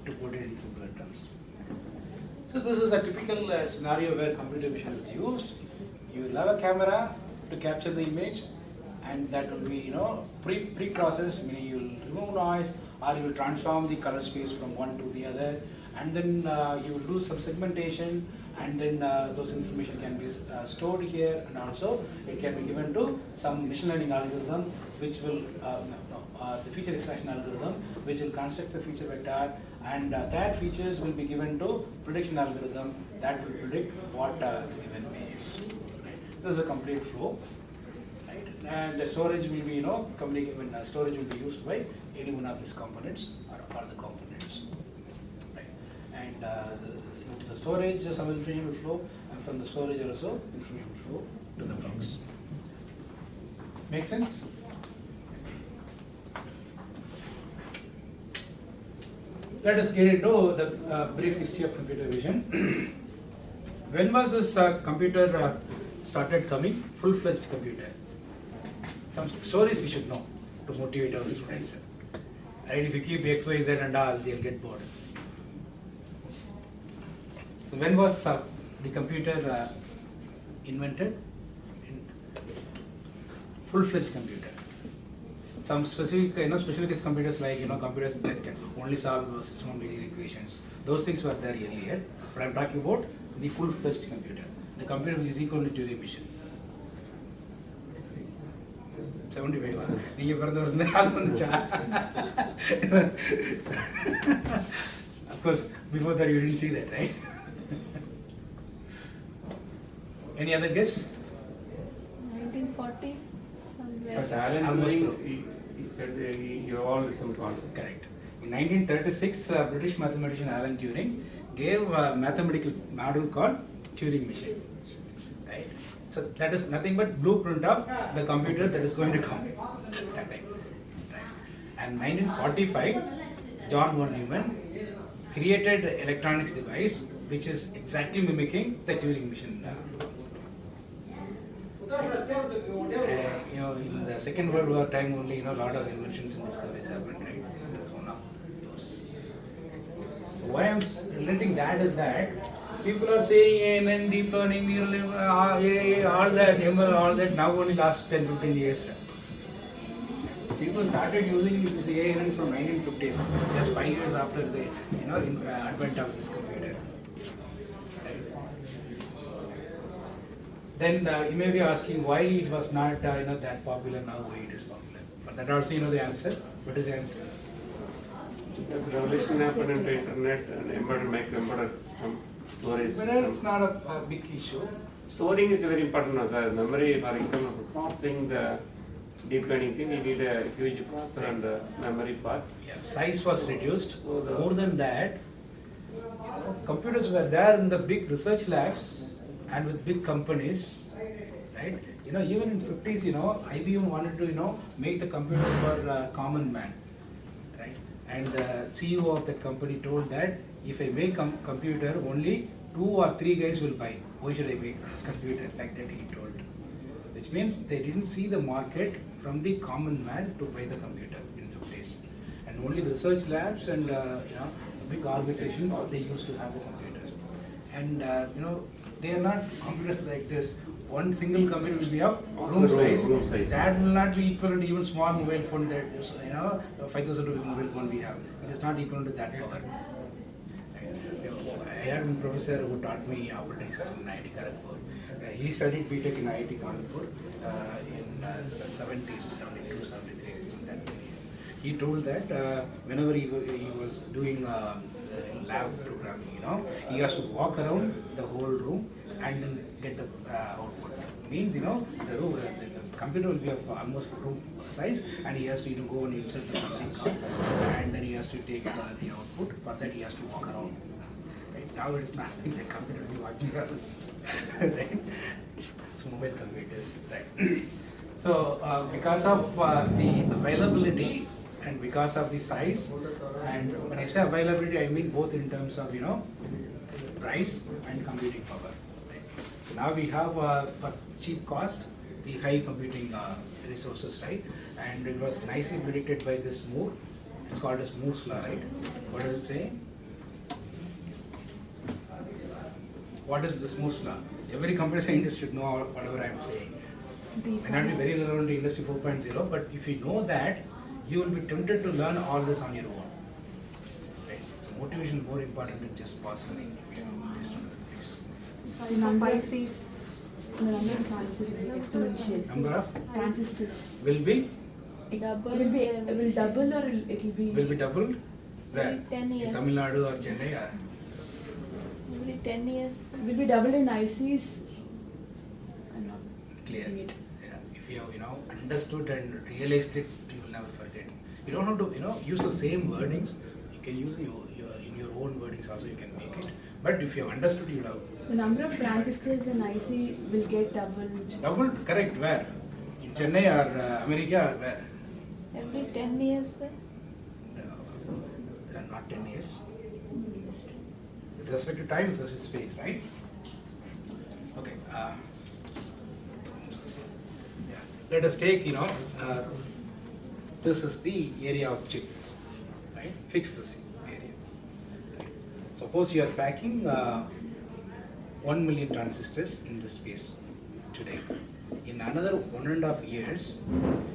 to put it in simpler terms. So this is a typical scenario where computer vision is used. You will have a camera to capture the image, and that will be pre-processed, meaning you will remove noise, or you will transform the color space from one to the other, and then you will do some segmentation, and then those information can be stored here, and also it can be given to some machine learning algorithm, which will the feature extraction algorithm, which will construct the feature vector, and that features will be given to prediction algorithm that will predict what the given image is. Right? This is a complete flow. Right? And the storage will be, storage will be used by any one of these components or all the components. Right? And into the storage, some information will flow, and from the storage also, information will flow to the blocks. Make sense? Let us get into the brief history of computer vision. When was this computer started coming? Full-fledged computer. Some stories we should know to motivate our students. Right? If you keep X, Y, Z and all, they'll get bored. So when was the computer invented? Full-fledged computer. Some specific, special case computers like computers that can only solve system of linear equations. Those things were there earlier. But I'm talking about the full-fledged computer, the computer which is equal to Turing machine. 75. You Of course, before that you didn't see that, right? Any other guess? 1940 somewhere. But Alan Almost Turing, true. he said he evolved some concept. Correct. In 1936, British mathematician Alan Turing gave a mathematical model called Turing machine. Right? So that is nothing but blueprint of the computer that is going to come that time. Right? And 1945, John von Neumann created an electronics device which is exactly mimicking the Turing machine. In the Second World War time only, a lot of inventions and discoveries happened, right? This is one of those. So why I'm relating that is that people are saying ANN, deep learning, neural AI, all that, ML, all that, now only last 10-15 years. People started using this ANN from 1950s, just 5 years after the advent of this computer. then you may be asking why it was not that popular, now why it is popular. For that also you know the answer. What is the answer? Because the revolution happened in the internet and embedded system, storage But system. it's not a big issue. Storing is very important, no, sir. Memory, for example, for processing the deep learning thing, you need a huge processor and memory part. Yeah, size was reduced. So the- More than that, computers were there in the big research labs and with big companies, right? Even in 50s, IBM wanted to, make the computers for common man, right? And the CEO of that company told that if I make computer, only 2 or 3 guys will buy. Why should I make computer? Like that he told. Which means they didn't see the market from the common man to buy the computer in 50s. And only the research labs and big organizations they used to have the computers. And they are not computers like this. One single computer will be of room size. That will not be equivalent to even small mobile phone that is, 5,000 rupees mobile phone we have. It is not equivalent to that power. I had a professor who taught me operating system in IIT Kharagpur. He studied BTech in IIT Kanpur in 70s, 72, 73, in that period. He told that whenever he was doing lab programming, he has to walk around the whole room and then get the output. Means, the computer will be of almost room size, and he has to go and insert the punching card, and then he has to take the output. For that, he has to walk around. Right? Now it is not the computer will be walking around. Right? It's mobile computers. Right? So because of the availability and because of the size, and when I say availability, I mean both in terms of price and computing power. Right? So now we have for cheap cost the high computing resources, right? And it was nicely predicted by this Moore. It's called as Moore's law, right? What does it say? What is this Moore's law? Every computer scientist should know whatever I am saying. May not be very relevant to Industry 4.0, but if you know that, you will be tempted to learn all this on your own. Right? So motivation is more important than just passing The number of transistors will be exponential. Number of Transistors. will be Double. Will double or it'll be doubled. Where? Every 10 years. In Tamil Nadu or Chennai or Every 10 years. will be doubled in ICs. I'm not clear. getting it. Yeah. If you have understood and realized it, you will never forget. You don't have to use the same wordings. You can use in your own wordings also. You can make it. But if you have understood, you have The number of transistors in IC will get doubled. doubled. Correct. Where? In Chennai or America or where? Every 10 years, sir. Not 10 years. With respect to time versus space, right? Okay. Yeah. Let us take, this is the area of chip, right? Fix this area. Suppose you are packing 1 million transistors in this space today. In another 1.5 years,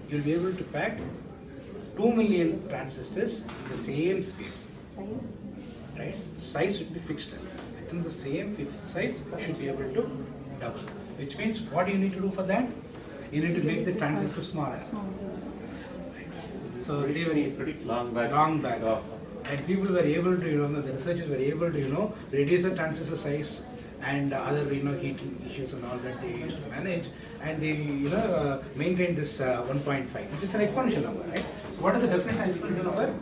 you will be able to pack 2 million transistors in the same space. Right? Size should be fixed. Within the same fixed size, you should be able to double. Which means what you need to do for that? You need to make the transistor smaller. Right? So Pretty long back. long back. And people were able to, the researchers were able to, reduce the transistor size and other, heating issues and all that they used to manage. And they, maintained this 1.5, which is an exponential number, right? So what is the definition of exponential number?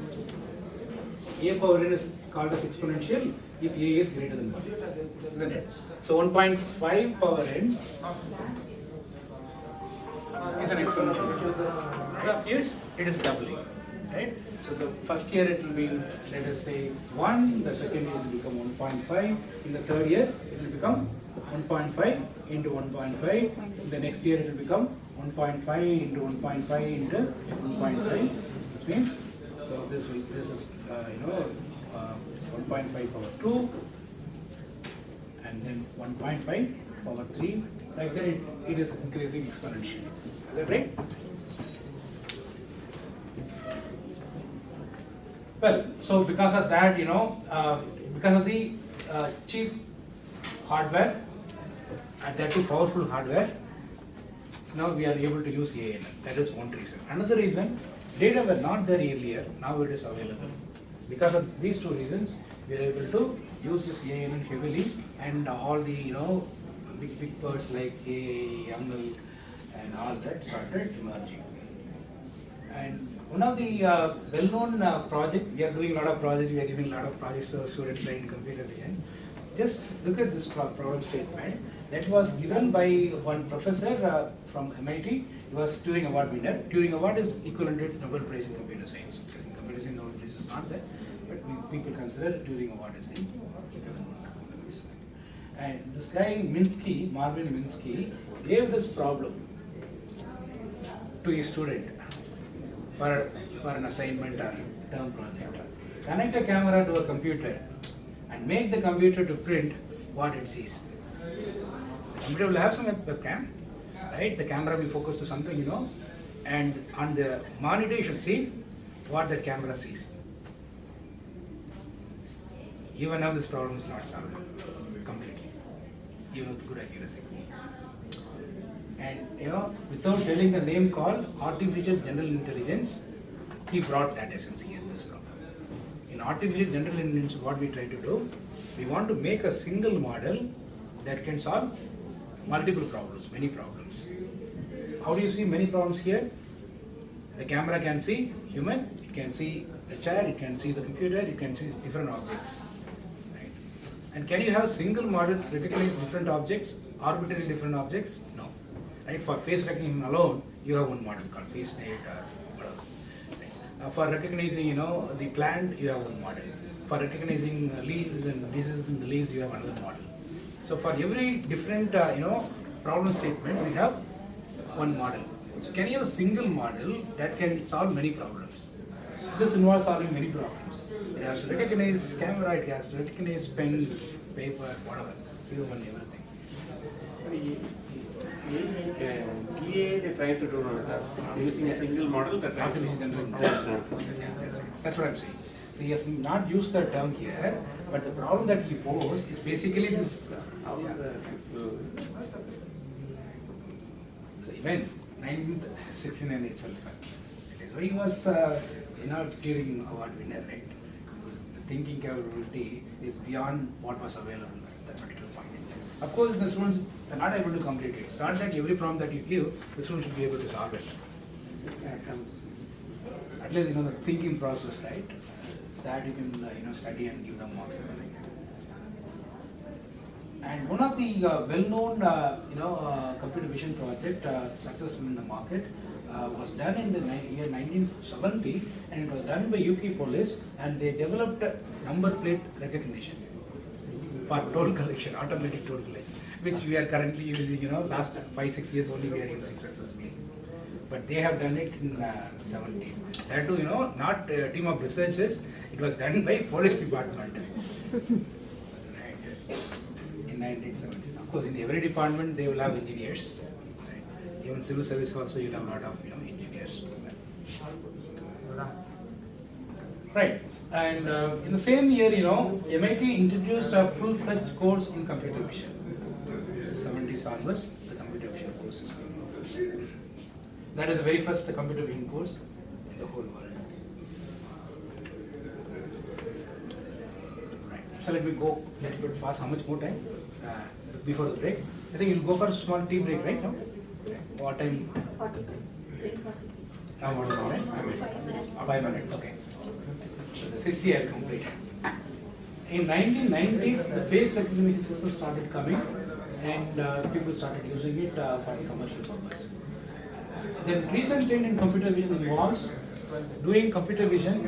A power n is called as exponential if A is greater than 1, isn't it? So 1.5 power n is an exponential number. Yes, it is doubling, right? So the first year it will be, let us say 1, the second year it will become 1.5, in the third year it will become 1.5 into 1.5, the next year it will become 1.5 into 1.5 into 1.5, which means, so this is 1.5 power 2, and then 1.5 power 3, like that it is increasing exponentially. Is that right? Well, so because of that, because of the cheap hardware, and that too powerful hardware, now we are able to use ANN. That is one reason. Another reason, data were not there earlier, now it is available. Because of these two reasons, we are able to use this ANN heavily, and all the big words like A, YAML, and all that started emerging. And one of the well-known project, we are doing a lot of projects, we are giving a lot of projects to students in computer vision. Just look at this problem statement that was given by one professor from MIT. He was Turing Award winner. Turing Award is equivalent to Nobel Prize in Computer Science. In computer science, Nobel Prize is not there, but people consider Turing Award as the equivalent. And this guy Minsky, Marvin Minsky, gave this problem to a student for an assignment or term project. Connect a camera to a computer and make the computer to print what it sees. The computer will have some webcam, right? The camera will focus to something, and on the monitor you should see what the camera sees. Even now this problem is not solved completely, even with good accuracy. And without telling the name called artificial general intelligence, he brought that essence here in this problem. In artificial general intelligence, what we try to do, we want to make a single model that can solve multiple problems, many problems. How do you see many problems here? The camera can see human, it can see the chair, it can see the computer, it can see different objects. Right? And can you have a single model to recognize different objects, arbitrarily different objects? No. Right? For face recognition alone, you have one model called FaceNet or whatever. Right? For recognizing, the plant, you have one model. For recognizing leaves and diseases in the leaves, you have another model. So for every different, problem statement, we have one model. So can you have a single model that can solve many problems? This involves solving many problems. It has to recognize camera, it has to recognize pen, paper, whatever, human, everything. GA they try to do now, sir. Using a single model, they're trying to do. That's what I'm saying. So he has not used the term here, but the problem that he posed is basically this. How the people. So even 1969 itself, it is why he was, Turing Award winner, right? The thinking capability is beyond what was available at that particular point in time. Of course, the students are not able to complete it. It's not that every problem that you give, the student should be able to solve it. At least, the thinking process, right? That you can, study and give them marks. And one of the well-known, computer vision project successful in the market was done in the year 1970, and it was done by UK police, and they developed number plate recognition for toll collection, automatic toll collection, which we are currently using. Last 5-6 years only we are using successfully. But they have done it in 70. That too, not a team of researchers. It was done by police department. Right. In 1970. Of course, in every department they will have engineers. Right. Even civil service also you will have a lot of engineers. Right. And in the same year, MIT introduced a full-fledged course in computer vision. 70s onwards, the computer vision course is being. That is the very first computer vision course in the whole world. Right. So let me go a little bit fast. How much more time before the break? I think you'll go for a small tea break, right now? What time? 40. Now what is it, right? 5 minutes. 5 minutes, okay. So the 60 I have completed. In 1990s, the face recognition system started coming, and people started using it for commercial purpose. The recent trend in computer vision involves doing computer vision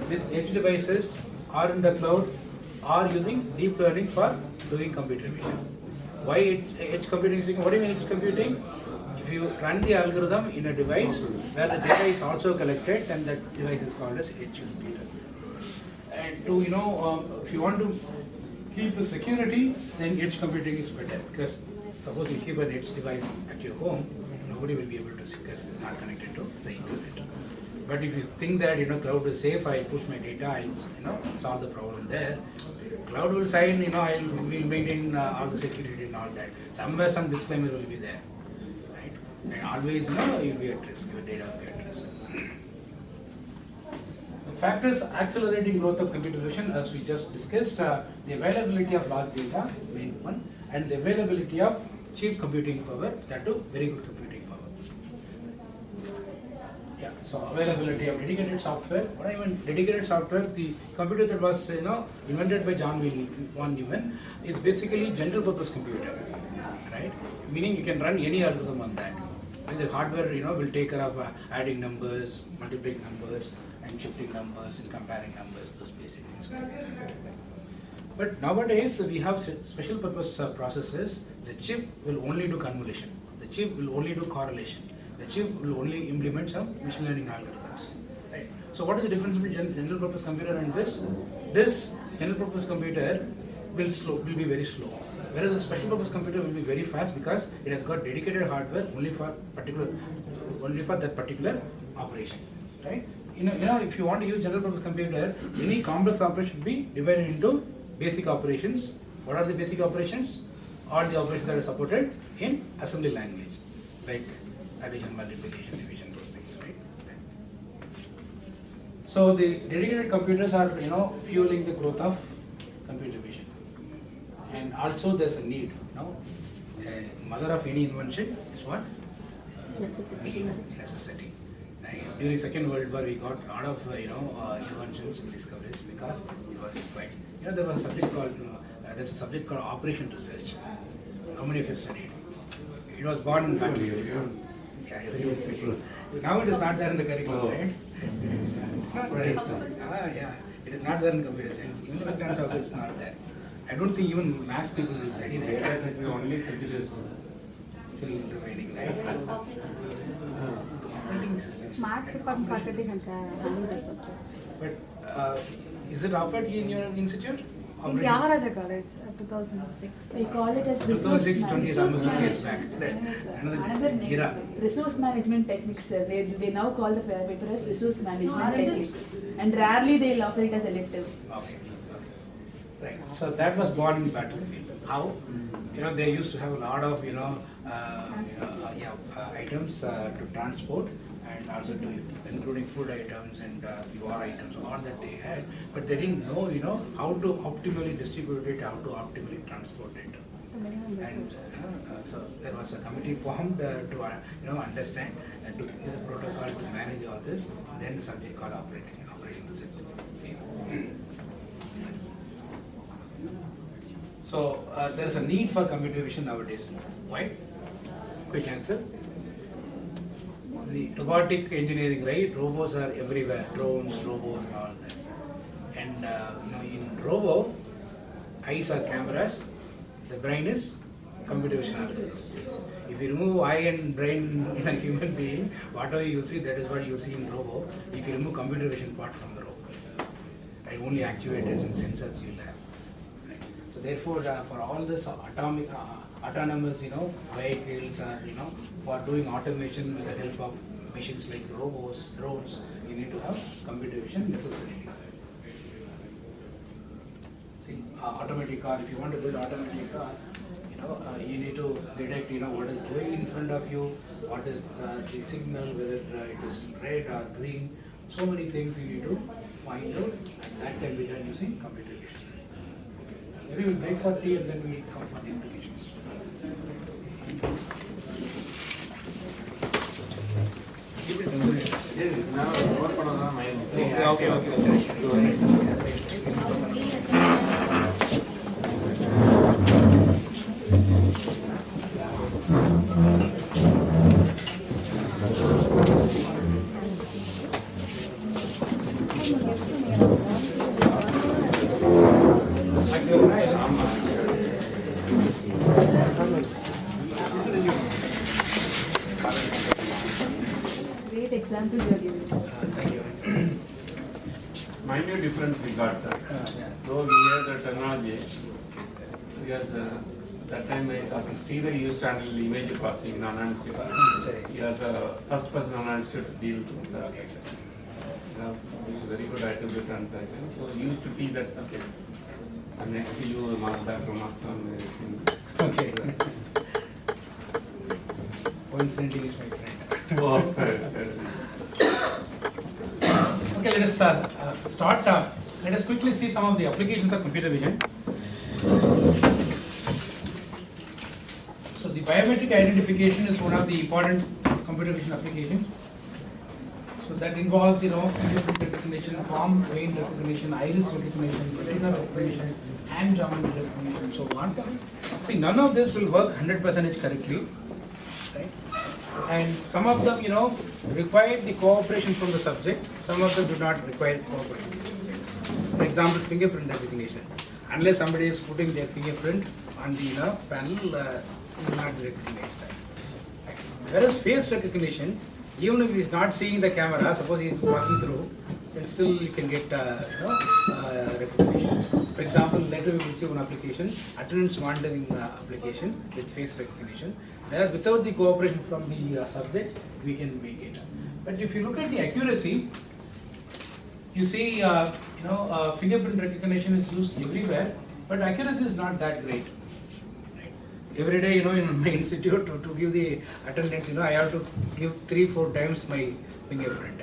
with edge devices or in the cloud or using deep learning for doing computer vision. Why edge computing? What do you mean edge computing? If you run the algorithm in a device where the data is also collected, then that device is called as edge computer. And to, if you want to keep the security, then edge computing is better, because suppose you keep an edge device at your home, nobody will be able to see because it's not connected to the internet. But if you think that cloud is safe, I'll push my data, I'll solve the problem there, cloud will sign, we'll maintain all the security and all that. Somewhere some disclaimer will be there, right? And always, you'll be at risk, your data will be at risk. The factors accelerating growth of computer vision, as we just discussed, the availability of large data, main one, and the availability of cheap computing power, that too, very good computing power. Yeah, so availability of dedicated software. What I mean, dedicated software, the computer that was invented by John von Neumann is basically general purpose computer, right? Meaning you can run any algorithm on that. And the hardware, will take care of adding numbers, multiplying numbers, and shifting numbers, and comparing numbers, those basic things. But nowadays we have special purpose processors. The chip will only do convolution. The chip will only do correlation. The chip will only implement some machine learning algorithms. Right? So what is the difference between general purpose computer and this? This general purpose computer will be very slow. Whereas a special purpose computer will be very fast because it has got dedicated hardware only for that particular operation. Right? If you want to use general purpose computer, any complex operation should be divided into basic operations. What are the basic operations? All the operations that are supported in assembly language, like addition, multiplication, division, those things, right? So the dedicated computers are, fueling the growth of computer vision. And also there's a need, mother of any invention is what? Necessity. Necessity. Right? During Second World War, we got a lot of, inventions and discoveries because it was required. There was a subject called operation research. How many of you studied? It was born in battlefield. Yeah, now it is not there in the curriculum, right? It's not there. Yeah, it is not there in computer science. Even electronics also it's not there. I don't think even math people will study that. Data science is only subject. Still remaining, right? Operating systems. Maths department faculty handle the subject. But is it offered in your institute? In Tyagaraja College, 2006. We call it as resource 2006, 20 almost 20 years back. Another Another name. era. Resource management techniques, sir. They now call the paper as resource management techniques. And rarely they'll offer it as elective. Okay. Right. So that was born in battlefield. How? They used to have a lot of items to transport, and also to including food items and war items, all that they had, but they didn't know, how to optimally distribute it, how to optimally transport it. And so there was a committee formed to understand and to give the protocol to manage all this. Then the subject called operation system. So there is a need for computer vision nowadays. Why? Quick answer. The robotic engineering, right? Robots are everywhere. Drones, robots, and all that. And in robo, eyes are cameras. The brain is computer vision algorithm. If you remove eye and brain in a human being, whatever you see, that is what you see in robo. If you remove computer vision part from the robo, right? Only actuators and sensors you will have. Right? So therefore, for all this autonomous, vehicles, or for doing automation with the help of machines like robots, drones, you need to have computer vision necessarily. See, automatic car. If you want to build automatic car, you need to detect, what is going in front of you, what is the signal, whether it is red or green. So many things you need to find out, and that can be done using computer vision. Maybe we'll break for tea and then we'll come for the applications. Great examples you are giving. Thank you. Minor difference we got, sir. Though we have the technology, because that time Dr. Sridhar used to handle image processing, non-analytic. He was the first person non-analytic to deal with very good attribute transaction. So he used to teach that subject. So next to you, Dr. Masan. Okay. Coincidentally, he's my friend. Oh. Okay, let us start. Let us quickly see some of the applications of computer vision. So the biometric identification is one of the important computer vision applications. So that involves, fingerprint recognition, palm vein recognition, iris recognition, retina recognition, hand geometry recognition, and so on. See, none of this will work 100% correctly, right? And some of them, require the cooperation from the subject. Some of them do not require cooperation. For example, fingerprint recognition. Unless somebody is putting their fingerprint on the panel, it will not be recognized. Whereas face recognition, even if he is not seeing the camera, suppose he is walking through, then still you can get recognition. For example, later we will see one application, attendance monitoring application with face recognition. There, without the cooperation from the subject, we can make it. But if you look at the accuracy, you see, fingerprint recognition is used everywhere, but accuracy is not that great. Every day, in my institute, to give the attendance, I have to give 3-4 times my fingerprint.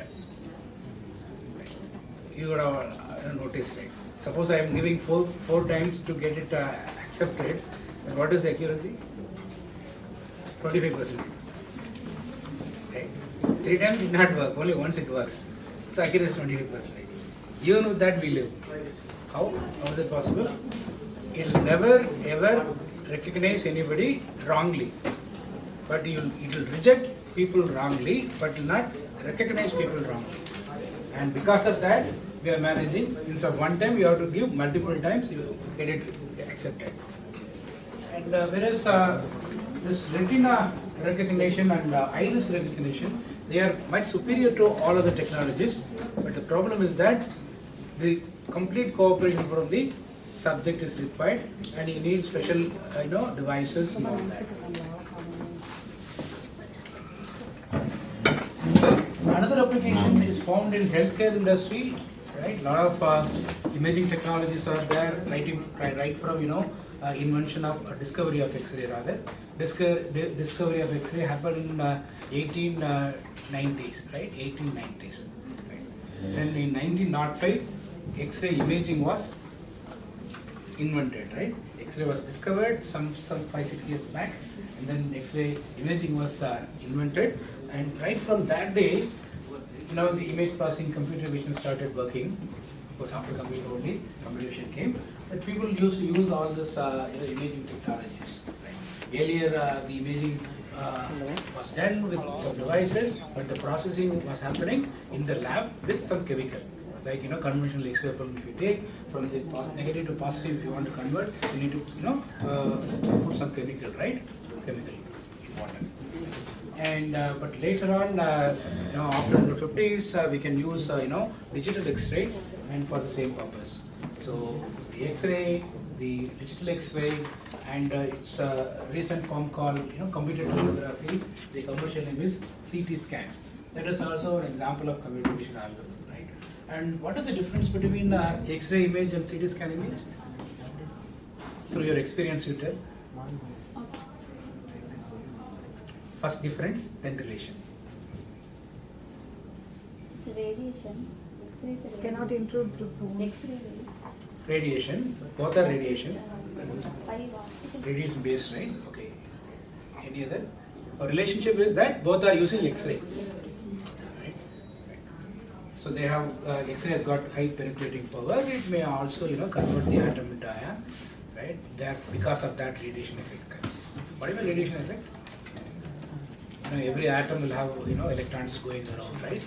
You would have noticed, right? Suppose I am giving four times to get it accepted, and what is the accuracy? 25%. Right? 3 times did not work, only once it works. So accuracy is 25%. Even with that we live. How is it possible? It will never ever recognize anybody wrongly, but it will reject people wrongly, but will not recognize people wrongly. And because of that, we are managing. Instead of one time, you have to give multiple times, you get it accepted. And whereas this retina recognition and iris recognition, they are much superior to all other technologies. But the problem is that the complete cooperation from the subject is required, and you need special, devices and all that. Another application is found in healthcare industry, right? A lot of imaging technologies are there, right from invention of discovery of X-ray rather. Discovery of X-ray happened in 1890s, right? 1890s. Right? Then in 1905, X-ray imaging was invented, right? X-ray was discovered some 5-6 years back, and then X-ray imaging was invented, and right from that day, the image processing computer vision started working. Of course, after computer only, computer vision came, but people used to use all this imaging technologies. Right? Earlier, the imaging was done with some devices, but the processing was happening in the lab with some chemical. Like conventional X-ray film, if you take from the negative to positive, if you want to convert, you need to put some chemical, right? Chemical in water. And but later on, after the 50s, we can use digital X-ray, and for the same purpose. So the X-ray, the digital X-ray, and its recent form called computed tomography. The commercial name is CT scan. That is also an example of computer vision algorithm. And what is the difference between X-ray image and CT scan image? Through your experience, you tell. First difference, then relation. It's radiation. X-ray is Cannot intrude through phone. X-ray. Radiation, both are radiation. 5 Radiation based, right? Okay. Any other? A relationship is that both are using X-ray. So they have X-ray has got high penetrating power. It may also convert the atom into ion, right? That because of that radiation effect comes. What is the radiation effect? Every atom will have electrons going around, right?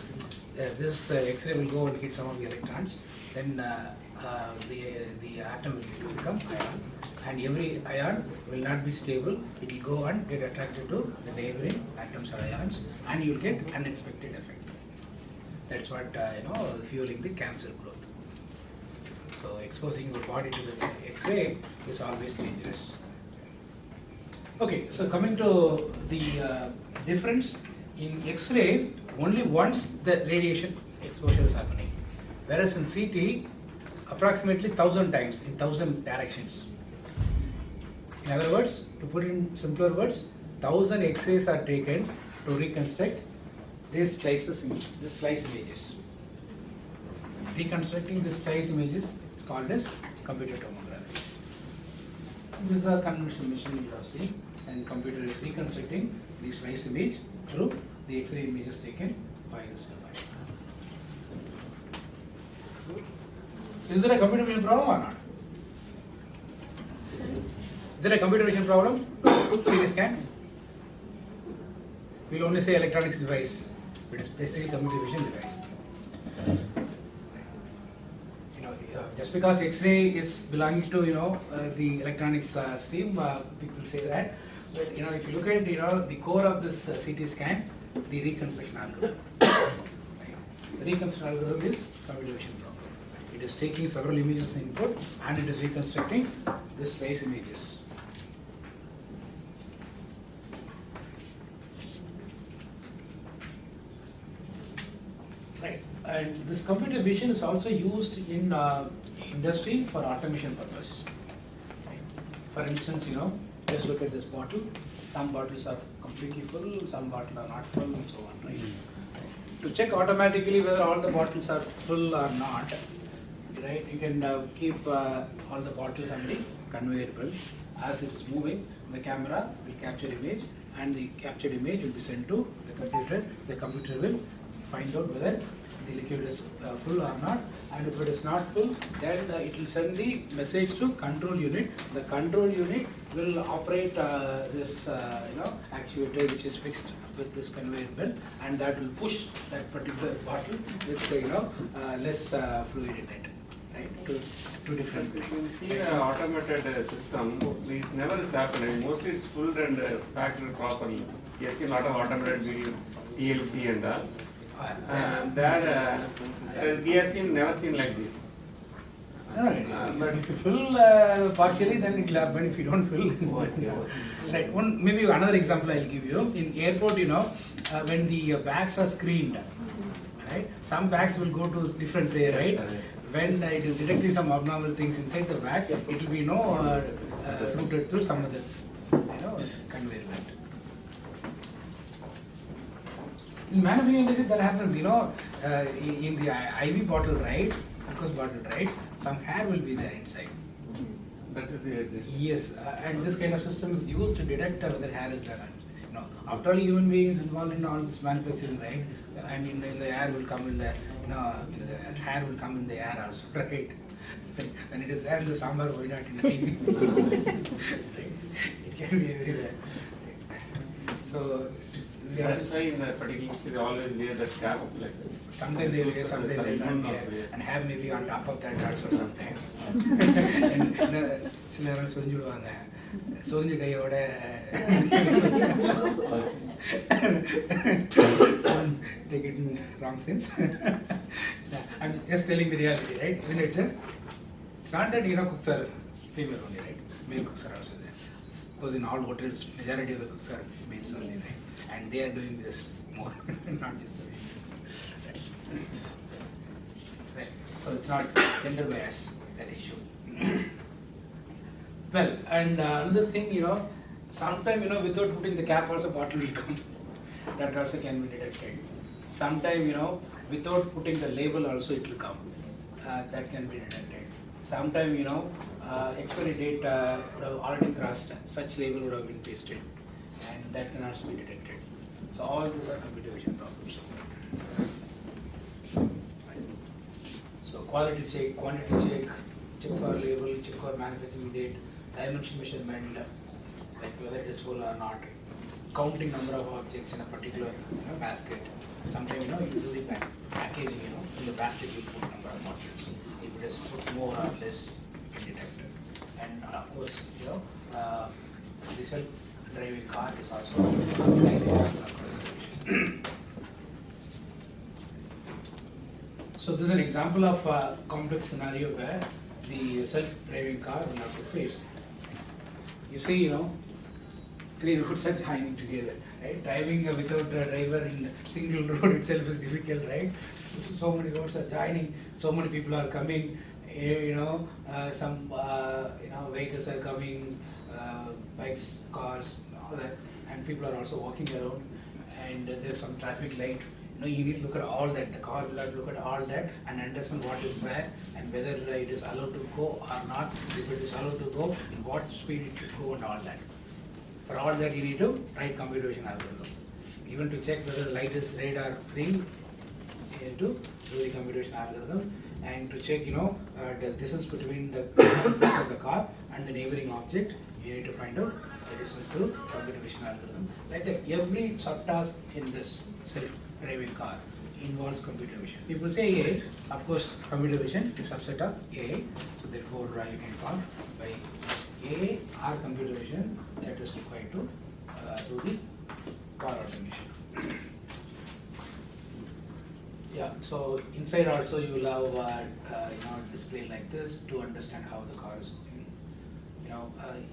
This X-ray will go and hit some of the electrons. Then the atom will become ion, and every ion will not be stable. It will go and get attracted to the neighboring atoms or ions, and you will get unexpected effect. That's what fueling the cancer growth. So exposing your body to the X-ray is always dangerous. Okay, so coming to the difference in X-ray, only once the radiation exposure is happening, whereas in CT, approximately 1,000 times in 1,000 directions. In other words, to put it in simpler words, 1,000 X-rays are taken to reconstruct these slice images. Reconstructing the slice images is called as computer tomography. This is a conventional machine you have seen, and computer is reconstructing the slice image through the X-ray images taken by this device. So is it a computer vision problem or not? Is it a computer vision problem? CT scan? We'll only say electronics device, but it's basically computer vision device. Just because X-ray is belonging to the electronics stream, people say that. But if you look at the core of this CT scan, the reconstruction algorithm. The reconstruction algorithm is computer vision problem. It is taking several images input and it is reconstructing this slice images. Right, and this computer vision is also used in industry for automation purpose. Right. For instance, just look at this bottle. Some bottles are completely full, some bottles are not full, and so on. Right. To check automatically whether all the bottles are full or not, right? You can keep all the bottles on the conveyor belt. As it's moving, the camera will capture image, and the captured image will be sent to the computer. The computer will find out whether the liquid is full or not, and if it is not full, then it will send the message to control unit. The control unit will operate this actuator which is fixed with this conveyor belt, and that will push that particular bottle with less fluid in it, right? To different. You can see the automated system is never is happening. Mostly it's full and packed properly. You see a lot of automated video, PLC and all. We have never seen like this. But if you fill partially, then it will happen. If you don't fill, right. Maybe another example I'll give you. In airport, when the bags are screened, right? Some bags will go to different tray, right? Yes. When it is detecting some abnormal things inside the bag, it will be routed through some other conveyor belt. In manufacturing industry, that happens, in the IV bottle, right? Glucose bottle, right? Some hair will be there inside. That is the Yes, and this kind of system is used to detect whether hair is done. After all, human beings involved in all this manufacturing, right? I mean, the air will come in the, the hair will come in the air also, right? When it is there in the sambar, why not in the It can be everywhere. So, that's why in the particular city always wear that cap like that. sometimes they wear, sometimes they don't wear, and hair may be on top of that also sometimes. சில நேரம் சொரிஞ்சுடுவாங்க சொரிஞ்சு கையோட take it in wrong sense. I'm just telling the reality, right? It's not that cooks are female only, right? Male cooks are also there. Because in all hotels, majority of the cooks are males only, right? And they are doing this more, not just the females. Right. So it's not gender bias, that issue. Well, and another thing, sometime, without putting the cap also bottle will come. That also can be detected. Sometime, without putting the label also it will come. That can be detected. Sometime, expiry date would have already crossed, such label would have been pasted, and that can also be detected. So all these are computer vision problems. So quality check, quantity check, check for label, check for manufacturing date, dimension measurement, like whether it is full or not, counting number of objects in a particular basket. Sometimes you do the packaging, in the basket you put number of objects. If it is put more or less, you can detect it. And of course, the self-driving car is also So this is an example of a complex scenario where the self-driving car will have to face. You see, three roads are joining together, right? Driving without a driver in single road itself is difficult, right? So many roads are joining, so many people are coming. some vehicles are coming, bikes, cars, all that, and people are also walking around, and there's some traffic light. You need to look at all that. The car will have to look at all that and understand what is where and whether it is allowed to go or not. If it is allowed to go, in what speed it should go and all that. For all that, you need to write computer vision algorithm. Even to check whether the light is red or green, you need to do the computer vision algorithm. And to check, the distance between the of the car and the neighboring object, you need to find out the distance through computer vision algorithm. Like that, every subtask in this self-driving car involves computer vision. People say AI, of course, computer vision is subset of AI. So therefore, you can call by AI or computer vision that is required to do the car automation. Yeah, so inside also you will have display like this to understand how the car is moving.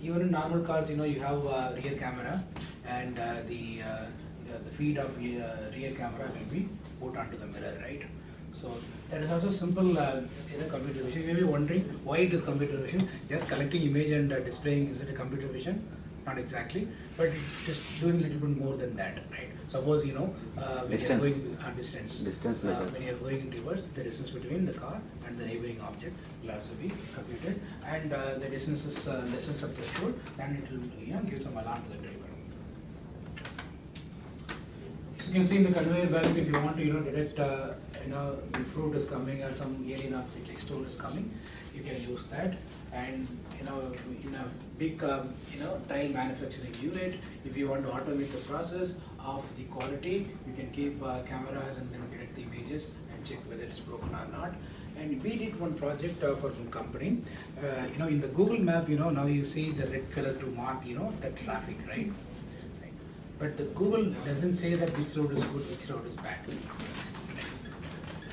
Even in normal cars, you have rear camera, and the feed of rear camera will be put onto the mirror, right? So that is also simple computer vision. You may be wondering why it is computer vision. Just collecting image and displaying, is it a computer vision? Not exactly, but it's just doing a little bit more than that, right? Suppose when Distance. you're going distance Measures. when you're going in reverse, the distance between the car and the neighboring object will also be computed, and the distance is less than some threshold, and it will give some alarm to the driver. So you can see in the conveyor belt, if you want to detect the fruit is coming or some alien object like stone is coming, you can use that. And in a big tile manufacturing unit, if you want to automate the process of the quality, you can keep cameras and then detect the images and check whether it's broken or not. And we did one project for one company. In the Google map, now you see the red color to mark the traffic, right? But the Google doesn't say that which road is good, which road is bad.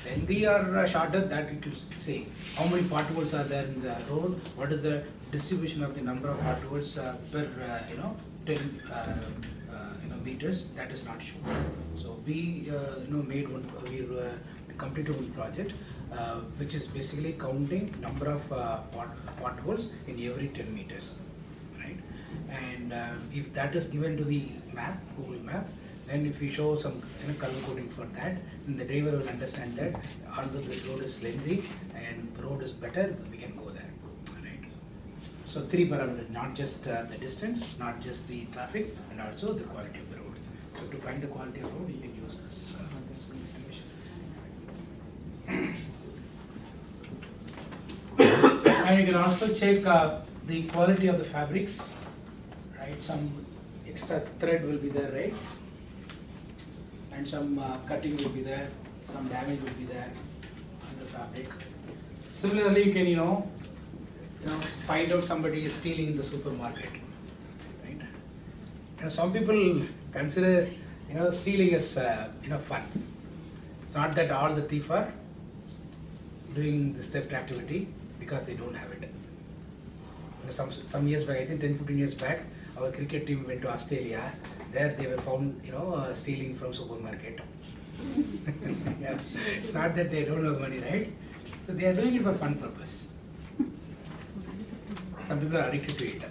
When we are shorter, that it will say how many potholes are there in the road, what is the distribution of the number of potholes per 10 meters. That is not shown. So we completed one project which is basically counting number of potholes in every 10 meters, right? And if that is given to the map, Google map, then if we show some color coding for that, then the driver will understand that although this road is lengthy and the road is better, we can go there, right? So 3 parameters, not just the distance, not just the traffic, and also the quality of the road. So to find the quality of the road, you can use this information. And you can also check the quality of the fabrics, right? Some extra thread will be there, right? And some cutting will be there, some damage will be there on the fabric. Similarly, you can find out somebody is stealing in the supermarket, right? Some people consider stealing as fun. It's not that all the thieves are doing this theft activity because they don't have it. Some years back, I think 10-15 years back, our cricket team went to Australia. There they were found, stealing from supermarket. Yeah. It's not that they don't have money, right? So they are doing it for fun purpose. Some people are addicted to it.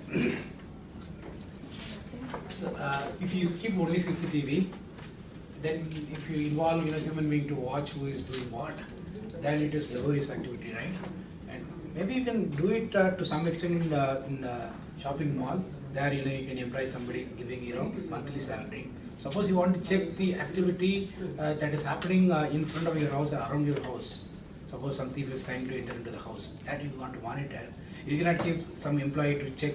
So if you keep only CCTV, then if you involve human being to watch who is doing what, then it is laborious activity, right? And maybe you can do it to some extent in the shopping mall. There you can employ somebody giving monthly salary. Suppose you want to check the activity that is happening in front of your house or around your house. Suppose some thief is trying to enter into the house, that you want to monitor. You cannot keep some employee to check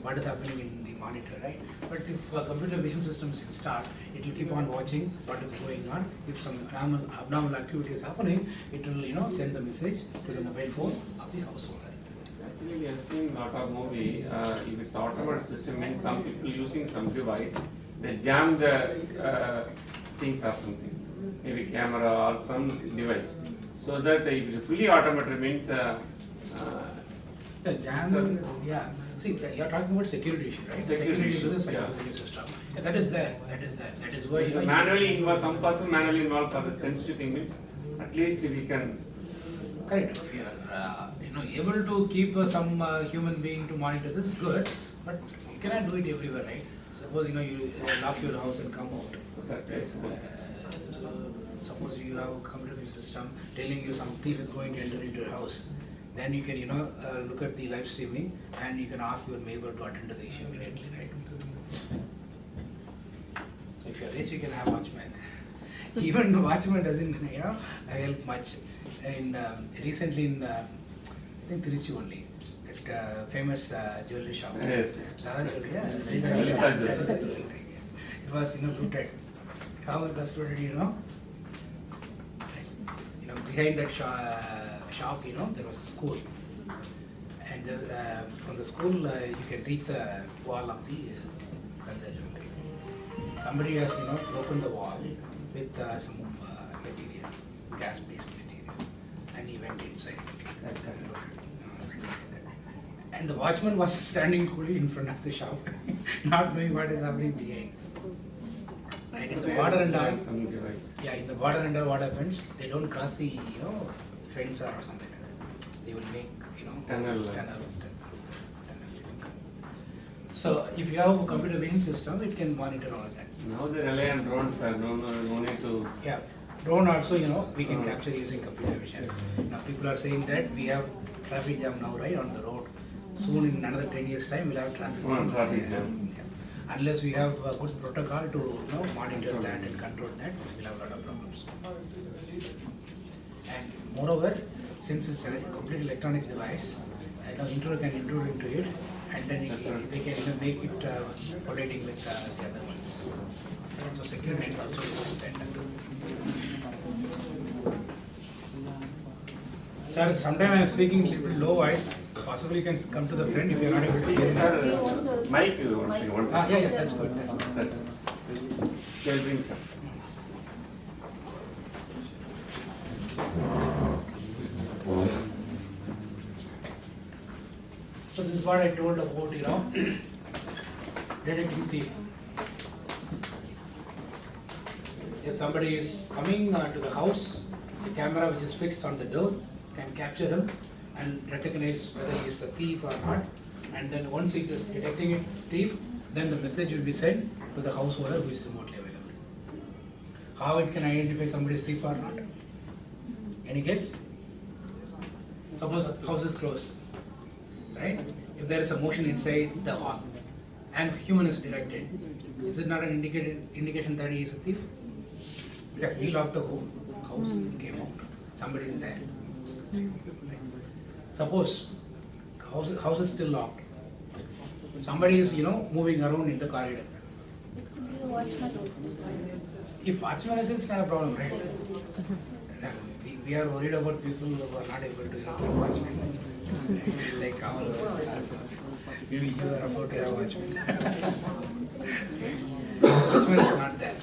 what is happening in the monitor, right? But if a computer vision system is installed, it will keep on watching what is going on. If some abnormal activity is happening, it will send the message to the mobile phone of the household. Actually, we have seen a lot of movie. If it's automated system, means some people using some device, they jam the things or something, maybe camera or some device. So that if it's fully automated means. The jam, yeah. See, you're talking about security issue, right? Security issue, to the yeah. security system. Yeah, that is there. That is why. Manually involved, some person manually involved for the sensitive thing means at least we can Correct. If you are, able to keep some human being to monitor this is good, but you cannot do it everywhere, right? Suppose you lock your house and come out. That is good. So suppose you have a computer system telling you some thief is going to enter into your house, then you can look at the live streaming and you can ask your neighbor to attend to the issue immediately, right? So if you're rich, you can have watchman. Even the watchman doesn't help much. And recently in I think Trichy only, that famous jewelry shop. Yes. Lalitha Jewelry. It was looted. How it was looted, behind that shop, there was a school, and from the school you can reach the wall of the Lalitha Jewelry. Somebody has broken the wall with some material, gas-based material, and he went inside. And the watchman was standing coolly in front of the shop, not knowing what is happening behind. And in the border and all, Some device. yeah, in the border and all, what happens? They don't cross the fence or something. They will make Tunnel. So if you have a computer vision system, it can monitor all that. Now they rely on drones, no need to. Yeah, drone also, we can capture using computer vision. Now people are saying that we have traffic jam now, right, on the road. Soon in another 10 years time, we'll have traffic jam. Traffic jam. Yeah. Unless we have a good protocol to monitor that and control that, we'll have a lot of problems. And moreover, since it's a complete electronic device, intruder can intrude into it, and then they can make it collating with the other ones. So security also is important. Sir, sometimes I am speaking a little low voice. Possibly you can come to the front if you are not able to hear. Sir, mic you one second. Yeah, that's good. That's good. That's good. They'll bring some. So this is what I told about, detecting thief. If somebody is coming to the house, the camera which is fixed on the door can capture him and recognize whether he is a thief or not. And then once it is detecting a thief, then the message will be sent to the house owner who is remotely available. How it can identify somebody is thief or not? Any guess? Suppose the house is closed, right? If there is a motion inside the hall and human is detected, is it not an indication that he is a thief? Because we locked the house and came out. Somebody is there. Suppose house is still locked. Somebody is moving around in the corridor. If watchman is, it's not a problem, right? We are worried about people who are not able to watchmen. Like our assassin's. Maybe you are about to have watchmen. Watchman is not there.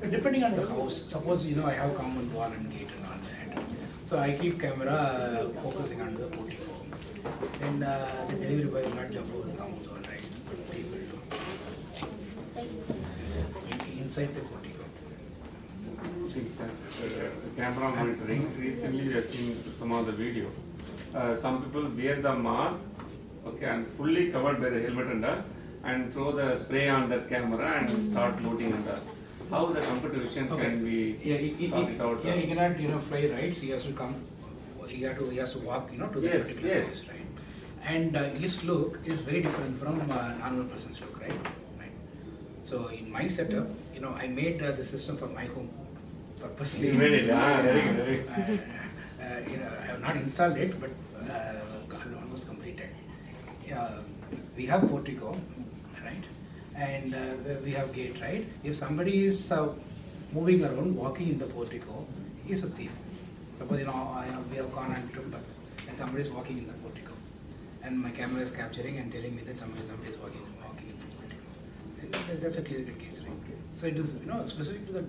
Depending on the house, suppose I have common wall and gate and all that. So I keep camera focusing on the portico. Then the delivery boy will not jump over the common wall, right? People do. Inside the portico. Camera monitoring. Recently, we have seen some of the video. Some people wear the mask, okay, and fully covered by the helmet and throw the spray on that camera and start looting how the computer vision can be sorted out. Yeah, he cannot fly right. So he has to come. He has to walk to the particular place, right? And his look is very different from normal person's look, right? So in my setup, I made the system for my home purposely. You made it, very good. I have not installed it, but almost completed. We have portico, right? And we have gate, right? If somebody is moving around, walking in the portico, he is a thief. Suppose we have gone and tripped up, and somebody is walking in the portico, and my camera is capturing and telling me that somebody is walking in the portico. That's a clear case, right? So it is specific to the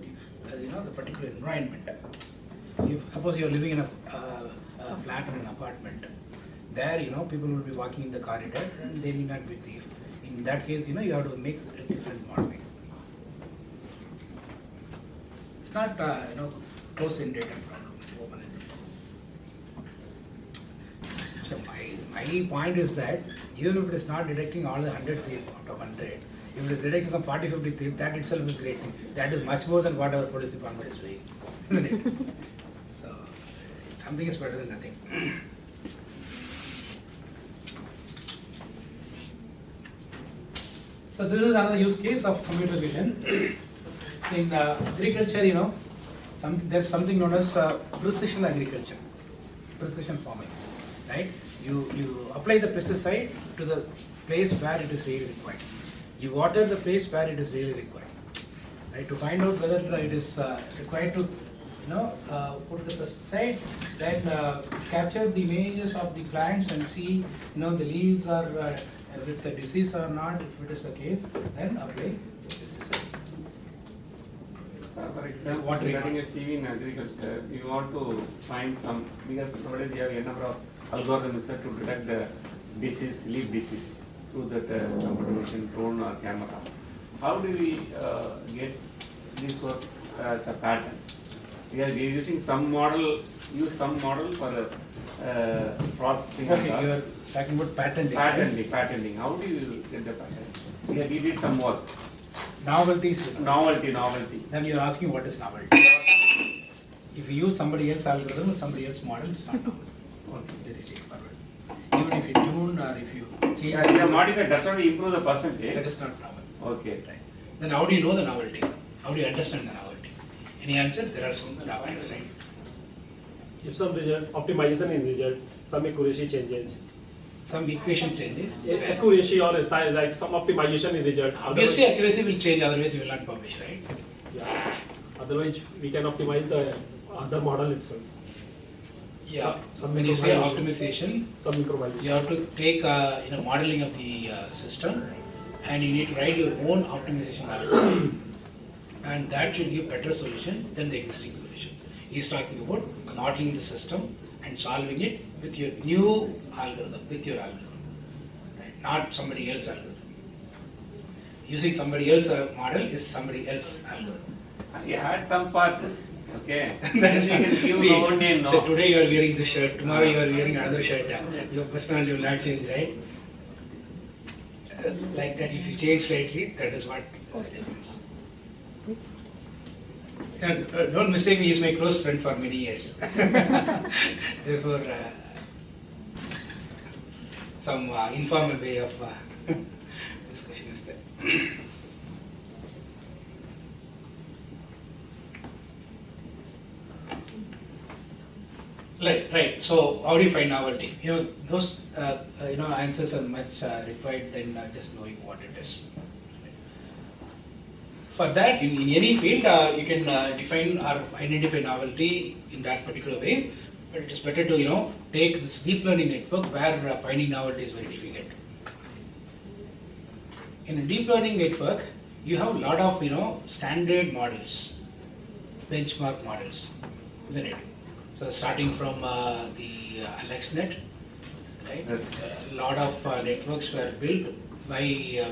the particular environment. If suppose you are living in a flat or an apartment, there people will be walking in the corridor and they will not be thief. In that case, you have to make a different modeling. It's not close in data problems. Open it. So my point is that even if it is not detecting all the 100 feet out of 100, if it is detecting some 40-50 feet, that itself is great. That is much more than what our police department is doing, isn't it? So something is better than nothing. So this is another use case of computer vision. So in agriculture, there's something known as precision agriculture, precision farming, right? You apply the pesticide to the place where it is really required. You water the place where it is really required, right? To find out whether it is required to, put the pesticide, then capture the images of the plants and see, the leaves are with the disease or not. If it is the case, then apply the pesticide. For example, What regarding a regards? CV in agriculture, you want to find some, because nowadays we have a number of algorithms that to detect the disease, leaf disease through that computer vision, drone or camera. How do we get this work as a pattern? Because we are using some model, for processing. and Okay, all. you are talking about patenting. right? Patenting. How do you get the pattern? Yeah, we did some work. Novelties. Novelty. Then you are asking what is novelty. If you use somebody else's algorithm or somebody else's model, it's not novel. Okay. Very straightforward. Even if you tune or if you change, Yeah, we have modified, that's why we improve the that percentage. is not novel. Okay. Right. Then how do you know the novelty? How do you understand the novelty? Any answer? There are some novelties, right? If some result, optimization in result, some accuracy changes. Some equation changes. Accuracy or a size, like some optimization in result. Obviously, accuracy will change, otherwise you will not publish, right? Yeah. Otherwise, we can optimize the other model itself. Yeah. Some When you say improvisation. optimization, Some improvisation. you have to take modeling of the system, and you need to write your own optimization algorithm, and that should give better solution than the existing solution. He's talking about modeling the system and solving it with your new algorithm, right? Not somebody else's algorithm. Using somebody else's model is somebody else's algorithm. You add some part, okay? That is You can give see, your own name, no? so today you are wearing this shirt, tomorrow you are wearing another shirt. Your personality will not change, right? Like that, if you change slightly, that is what is the difference. And don't mistake me, he is my close friend for many years. Therefore, some informal way of discussion is there. Right. So how do you find novelty? Those answers are much required than just knowing what it is. For that, in any field, you can define or identify novelty in that particular way. But it is better to take this deep learning network where finding novelty is very difficult. In a deep learning network, you have a lot of standard models, benchmark models, isn't it? So starting from the AlexNet, right? Yes. A lot of networks were built by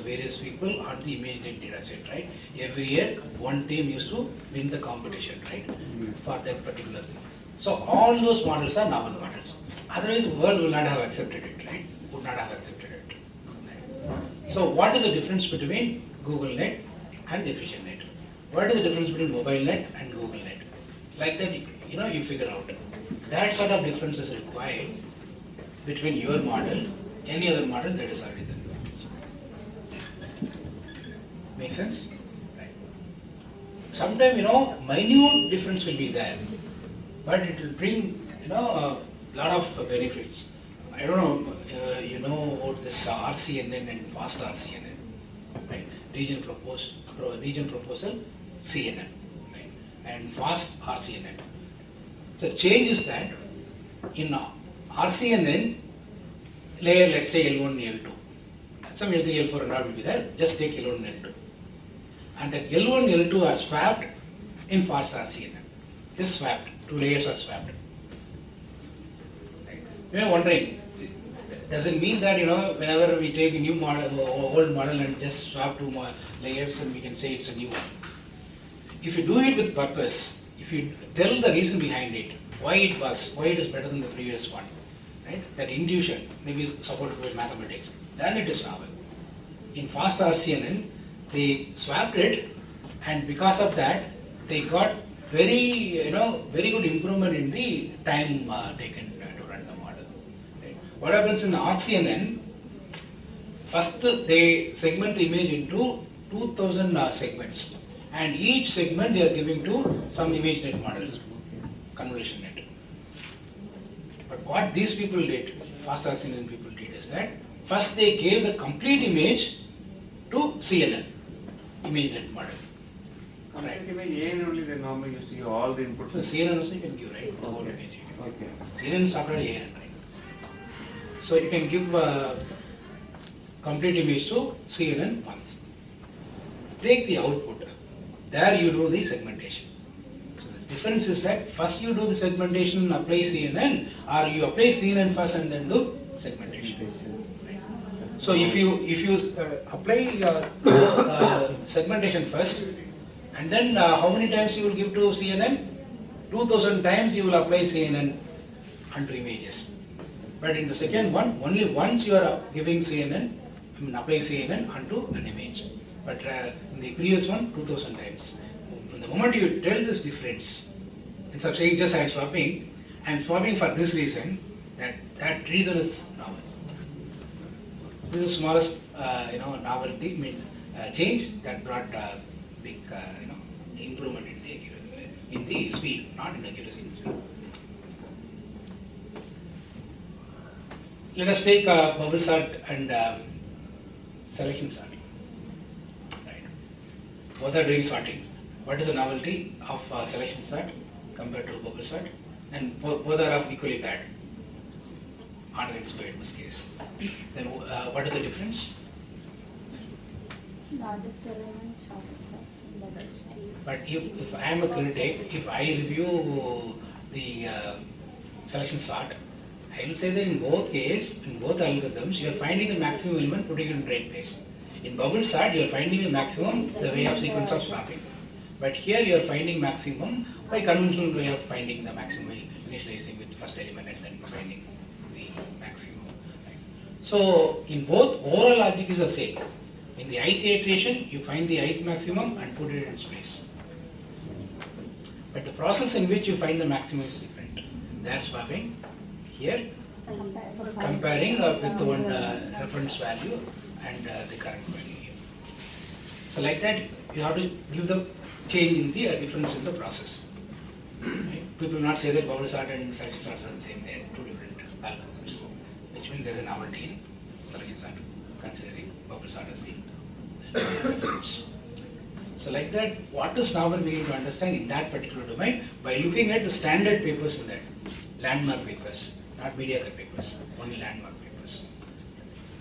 various people on the ImageNet data set, right? Every year, one team used to win the competition, right? Yes. For that particular thing. So all those models are novel models. Otherwise, the world will not have accepted it, right? Would not have accepted it. Right? So what is the difference between GoogleNet and EfficientNet? What is the difference between MobileNet and GoogleNet? Like that, you figure out. That sort of difference is required between your model, any other model that is already there. Make sense? Right. Sometimes, minute difference will be there, but it will bring, a lot of benefits. I don't know, about this RCNN and fast RCNN, right? Region proposal CNN, right? And fast RCNN. So change is that in RCNN layer, let's say L1, L2. Some L3, L4 and all will be there. Just take L1 and L2. And the L1, L2 are swapped in fast RCNN. Just swapped. 2 layers are swapped. Right. You are wondering, does it mean that whenever we take a new model, old model and just swap 2 more layers and we can say it's a new one? If you do it with purpose, if you tell the reason behind it, why it works, why it is better than the previous one, right? That intuition, maybe supported by mathematics, then it is novel. In fast RCNN, they swapped it, and because of that, they got very good improvement in the time taken to run the model. Right? What happens in RCNN? First, they segment the image into 2000 segments, and each segment they are giving to some ImageNet model, convolution net. But what these people did, fast RCNN people did, is that first they gave the complete image to CNN, ImageNet model. Complete image, AN only they normally used to give all the inputs. So CNN also you can give, right? The whole Okay. image. Okay. CNN is after AN, right? So you can give complete image to CNN once. Take the output. There you do the segmentation. So the difference is that first you do the segmentation and apply CNN, or you apply CNN first and then do segmentation. So if you apply segmentation first, and then how many times you will give to CNN? 2000 times you will apply CNN onto images. But in the second one, only once you are giving CNN, applying CNN onto an image. But in the previous one, 2000 times. From the moment you tell this difference, instead of saying just I am swapping for this reason, that reason is novel. This is the smallest novelty, change that brought big improvement in the accuracy, in the speed, not in accuracy, in speed. Let us take bubble sort and selection sorting. Right. Both are doing sorting. What is the novelty of selection sort compared to bubble sort? And both are of equally bad. Order squared in this case. Then what is the difference? Largest element, shortest. But if I am a critic, if I review the selection sort, I will say that in both cases, in both algorithms, you are finding the maximum element putting it in right place. In bubble sort, you are finding the maximum the way of sequence of swapping. But here you are finding maximum by conventional way of finding the maximum, initializing with first element and then finding the maximum. Right? So in both, overall logic is the same. In the ith iteration, you find the ith maximum and put it in space. But the process in which you find the maximum is different. That's swapping. Here, comparing with one reference value and the current value here. So like that, you have to give the change in the difference in the process. Right? People will not say that bubble sort and selection sort are the same. They are two different algorithms, which means there is a novelty in selection sort, considering bubble sort as the difference. So like that, what is novel we need to understand in that particular domain by looking at the standard papers in that, landmark papers, not mediocre papers, only landmark papers.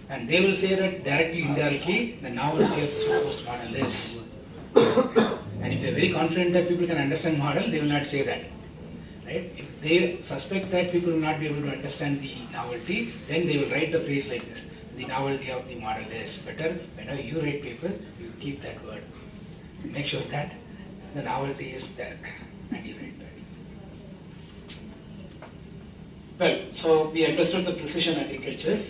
And they will say that directly, indirectly, the novelty of the supposed model is. And if they are very confident that people can understand model, they will not say that. Right? If they suspect that people will not be able to understand the novelty, then they will write the phrase like this. The novelty of the model is better. Whenever you write paper, you keep that word. Make sure that the novelty is there and you write that. Well, so we understood the precision agriculture,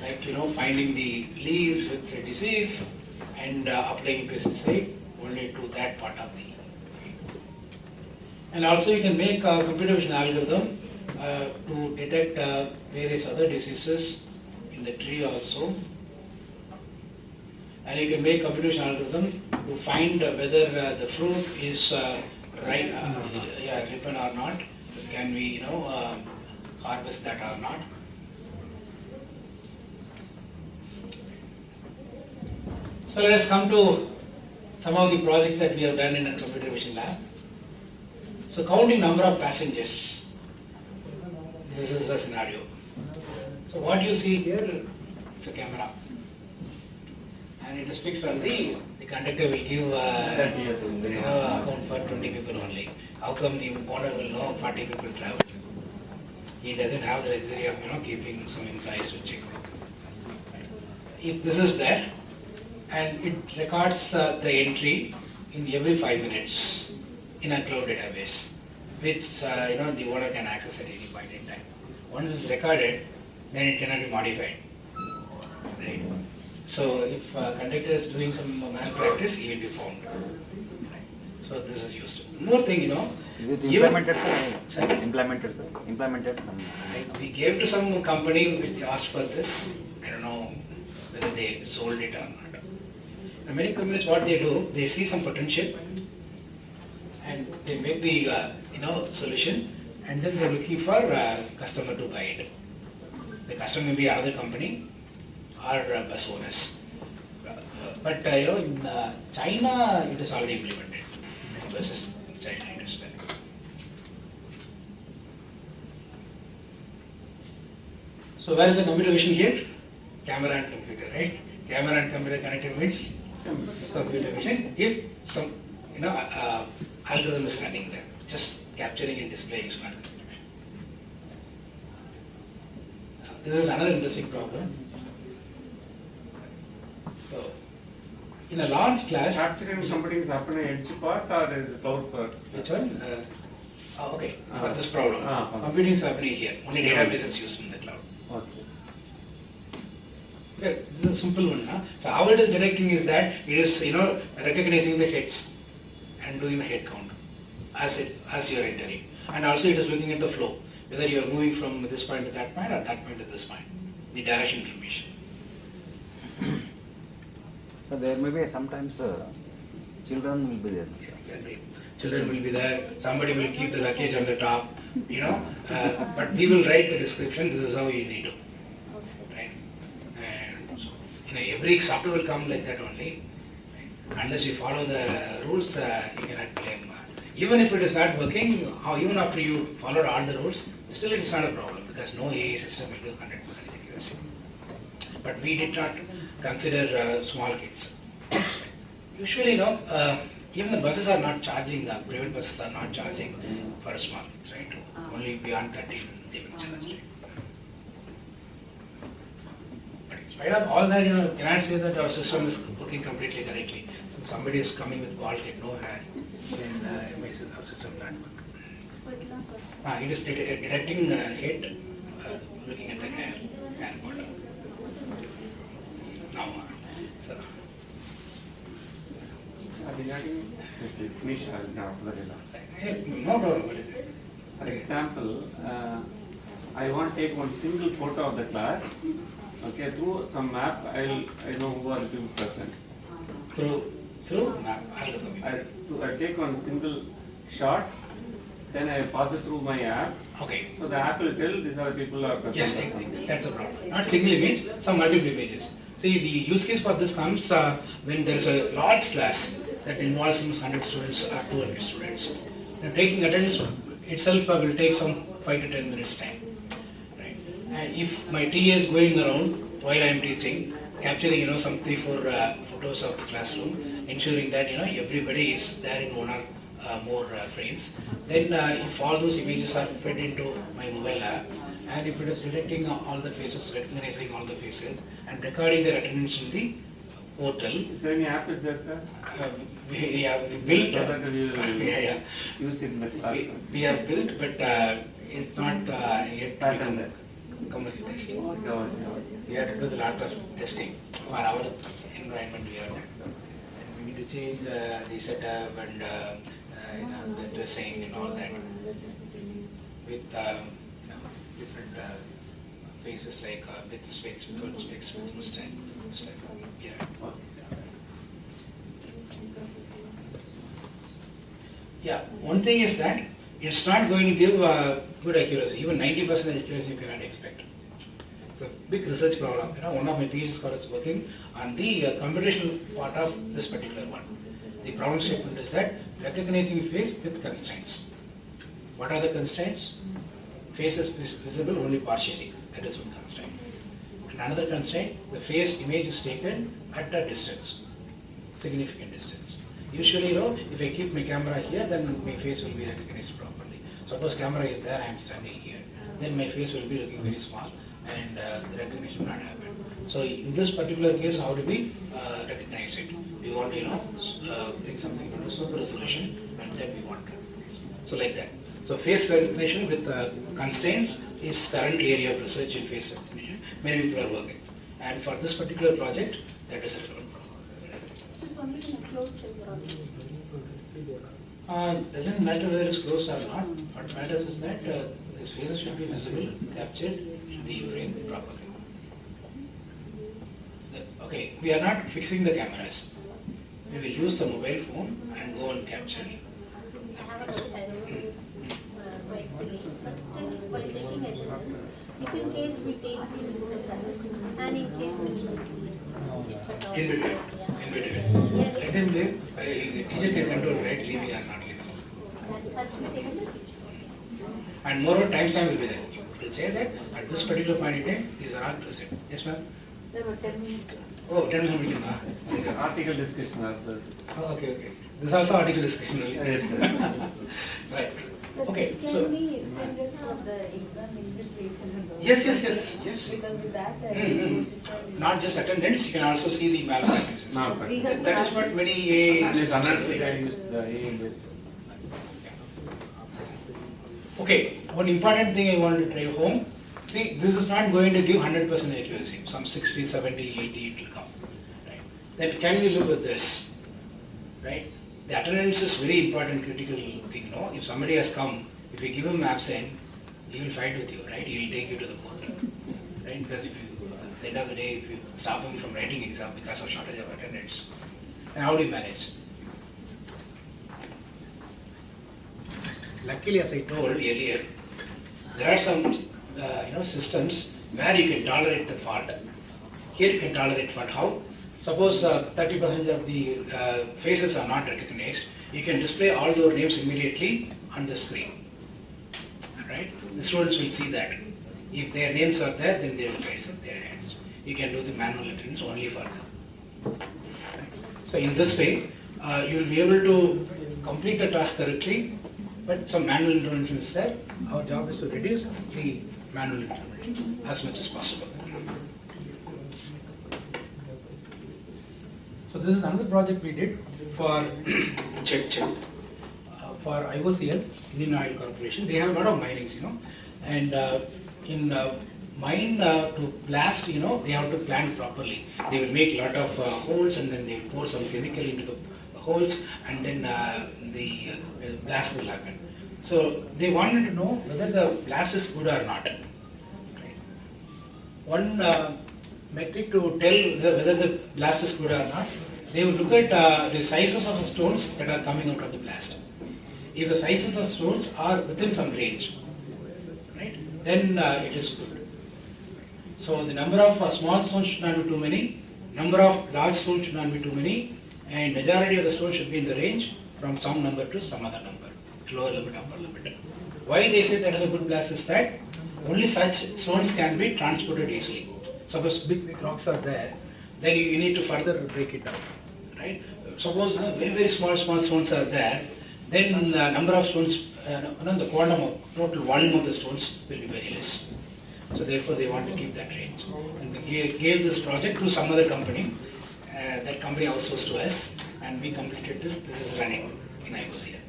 like finding the leaves with the disease and applying pesticide only to that part of the field. And also you can make a computer vision algorithm to detect various other diseases in the tree also. And you can make computer vision algorithm to find whether the fruit is ripen or not. Can we harvest that or not? So let us come to some of the projects that we have done in a computer vision lab. So counting number of passengers. This is the scenario. So what you see here, it's a camera. And it is fixed on the conductor will give account for 20 people only. How come the owner will know 40 people travel? He doesn't have the luxury of keeping some employees to check. If this is there, and it records the entry in every 5 minutes. in a cloud database, which the owner can access at any point in time. Once it's recorded, then it cannot be modified. Right? So if conductor is doing some malpractice, he will be found. Right? So this is used. More thing, Is it even- implemented, sir? Sorry? Implemented, sir? Implemented some. We gave to some company which asked for this. I don't know whether they sold it or not. And many companies, what they do, they see some potential and they make the solution, and then they're looking for customer to buy it. The customer may be another company or bus owners. But in China, it is already implemented. Many buses in China, it is there. So where is the computer vision here? Camera and computer, right? Camera and computer connected means computer vision. If some algorithm is running there, just capturing and displaying is not computer vision. This is another interesting problem. So, in a large class, Capturing somebody is happening edge part or is it cloud part? which one? Okay, for this problem, Okay. computing is happening here. Only database is used in the cloud. Okay. Okay, this is a simple one. So how it is detecting is that it is recognizing the heads and doing the head count as you are entering, and also it is looking at the flow, whether you are moving from this point to that point or that point to this point, the direction information. So there may be sometimes children will be there. Children will be there. Somebody will keep the luggage on the top. But we will write the description. This is how you need to. Right? And so, every software will come like that only. Right? Unless you follow the rules, you cannot claim. Even if it is not working, even after you followed all the rules, still it is not a problem because no AI system will give 100% accuracy. But we did not consider small kids. Usually, even the buses are not charging, private buses are not charging for small kids, right? Only beyond 13 they will charge. But in spite of all that, you cannot say that our system is working completely correctly. Since somebody is coming with bald head, no hair, then our system will not work. It is detecting head, looking at the hair and bottom. Now, so. Finish now. No problem. What is it? For example, I want to take one single photo of the class. Okay, through some map, I know who are the people present. Through map algorithm. I take one single shot, then I pass it through my app. Okay. So the app will tell these are the people who are present. Yes, exactly. That's the problem. Not single image, some multiple images. See, the use case for this comes when there is a large class that involves 100 students or 200 students. Now, taking attendance itself will take some 5 to 10 minutes time. Right? And if my TA is going around while I am teaching, capturing some 3-4 photos of the classroom, ensuring that everybody is there in one or more frames. Then if all those images are fed into my mobile app, and if it is detecting all the faces, recognizing all the faces, and recording their attendance in the portal. Is there any app is there, sir? We have built. So that we will Yeah. use it in the class. We have built, but it's not yet Patented. commercialized. Okay. We have to do a lot of testing for our environment. We have done. And we need to change the setup and the dressing and all that with different faces like with specs, without specs, with mustache. Yeah. Yeah, one thing is that it's not going to give good accuracy. Even 90% accuracy you cannot expect. It's a big research problem. One of my PhD scholars is working on the computational part of this particular one. The problem statement is that recognizing face with constraints. What are the constraints? Face is visible only partially. That is one constraint. And another constraint, the face image is taken at a distance, significant distance. Usually, if I keep my camera here, then my face will be recognized properly. Suppose camera is there, I am standing here, then my face will be looking very small, and the recognition will not happen. So in this particular case, how do we recognize it? We want to, bring something into super resolution, and then we want to. So like that. So face recognition with constraints is current area of research in face recognition. Many people are working. And for this particular project, that is a problem. This is only in a closed environment. Doesn't matter whether it's closed or not. What matters is that these faces should be visible, captured in the frame properly. Okay, we are not fixing the cameras. We will use the mobile phone and go and capture. I have a doubt, I don't know if it's quite silly, but still, while taking attendance, if in case we take these photographs, and in case the student leaves, if at all. In between. Yeah. In between. Yeah, Let him leave. Teacher can control, right? Leaving or not leaving. that has to be taken into future. And moreover, timestamp will be there. We'll say that at this particular point in time, these are all present. Yes, ma'am? Sir, about 10 minutes. Oh, 10 minutes meeting. It's an article discussion after. Oh, okay. This is also article discussion. Yes, sir. Right. Sir, Okay, this so. can be extended for the exam invigilation and all. Yes. Because with that, Not just attendance, you can also see the malpractices. Malpractice. That is what many AA. And it's unnecessary to use the AA base. Okay, one important thing I want to drive home. See, this is not going to give 100% accuracy. Some 60, 70, 80 it will come. Right? Then can we live with this? Right? The attendance is very important, critical thing. No, if somebody has come, if you give him absent, he will fight with you, right? He will take you to the court, right? Because if you, at the end of the day, if you stop him from writing exam because of shortage of attendance, then how do you manage? Luckily, as I told earlier, there are some systems where you can tolerate the fault. Here you can tolerate fault. How? Suppose 30% of the faces are not recognized. You can display all those names immediately on the screen. Right? The students will see that. If their names are there, then they will raise up their hands. You can do the manual attendance only for them. So in this way, you will be able to complete the task correctly, but some manual intervention is there. Our job is to reduce the manual intervention as much as possible. So this is another project we did for check. For IOCL, Indian Oil Corporation. They have a lot of minings, and in mine to blast, they have to plan properly. They will make a lot of holes, and then they will pour some chemical into the holes, and then the blast will happen. So they wanted to know whether the blast is good or not. One metric to tell whether the blast is good or not, they will look at the sizes of the stones that are coming out of the blast. If the sizes of stones are within some range, right, then it is good. So the number of small stones should not be too many, number of large stones should not be too many, and majority of the stones should be in the range from some number to some other number, lower limit, upper limit. Why they say that is a good blast is that only such stones can be transported easily. Suppose big rocks are there, then you need to further break it down, right? Suppose very small stones are there, then the number of stones, the quantum of total volume of the stones will be very less. So therefore they want to keep that range. And they gave this project to some other company. That company outsourced to us, and we completed this. This is running in IOCL.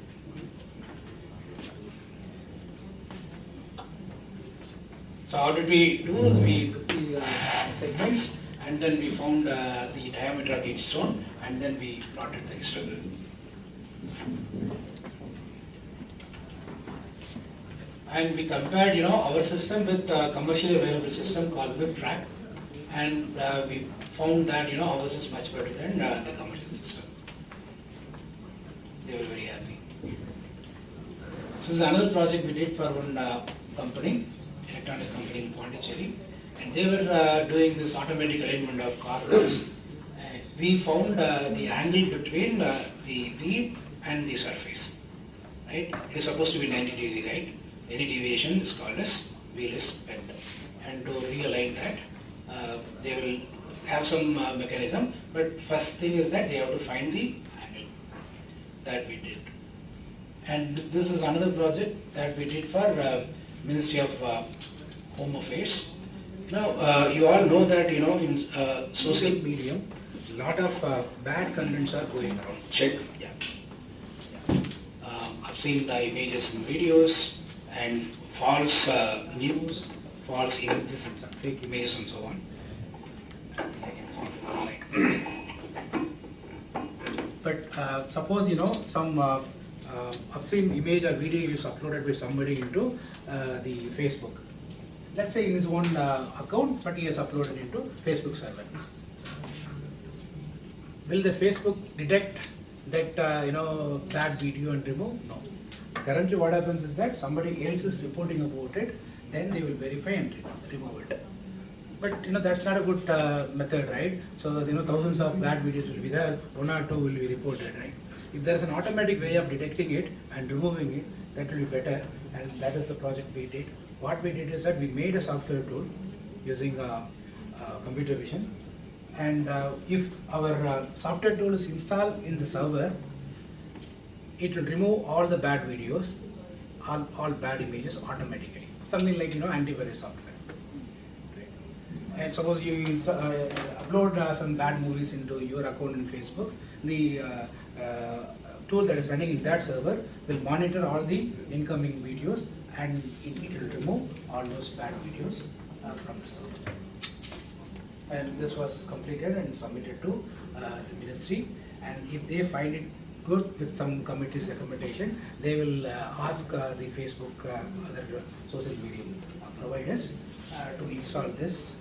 So how did we do? We took the segments, and then we found the diameter of each stone, and then we plotted the histogram. And we compared, our system with a commercially available system called WebTrack, and we found that, ours is much better than the commercial system. They were very happy. This is another project we did for one company, electronics company in Pondicherry, and they were doing this automatic alignment of car doors. We found the angle between the wheel and the surface, right? It is supposed to be 90 degree, right? Any deviation is called as wheel is bent. And to realign that, they will have some mechanism, but first thing is that they have to find the angle. That we did. And this is another project that we did for Ministry of Home Affairs. Now, you all know that, you know, in social media, a lot of bad contents are going around. Check. Yeah. I've seen the images and videos and false news, false images and some fake images and so on. But suppose, you know, some obscene image or video is uploaded by somebody into the Facebook. Let's say in his own account, but he has uploaded into Facebook server. Will the Facebook detect that, you know, bad video and remove? No. Currently what happens is that somebody else is reporting about it, then they will verify and remove it. But, you know, that's not a good method, right? So, you know, thousands of bad videos will be there, one or two will be reported, right? If there's an automatic way of detecting it and removing it, that will be better, and that is the project we did. What we did is that we made a software tool using computer vision, and if our software tool is installed in the server, it will remove all the bad videos, all bad images automatically. Something like, you know, antivirus software. And suppose you upload some bad movies into your account in Facebook, the tool that is running in that server will monitor all the incoming videos, and it will remove all those bad videos from the server. And this was completed and submitted to the ministry, and if they find it good with some committee's recommendation, they will ask the Facebook other social media providers to install this.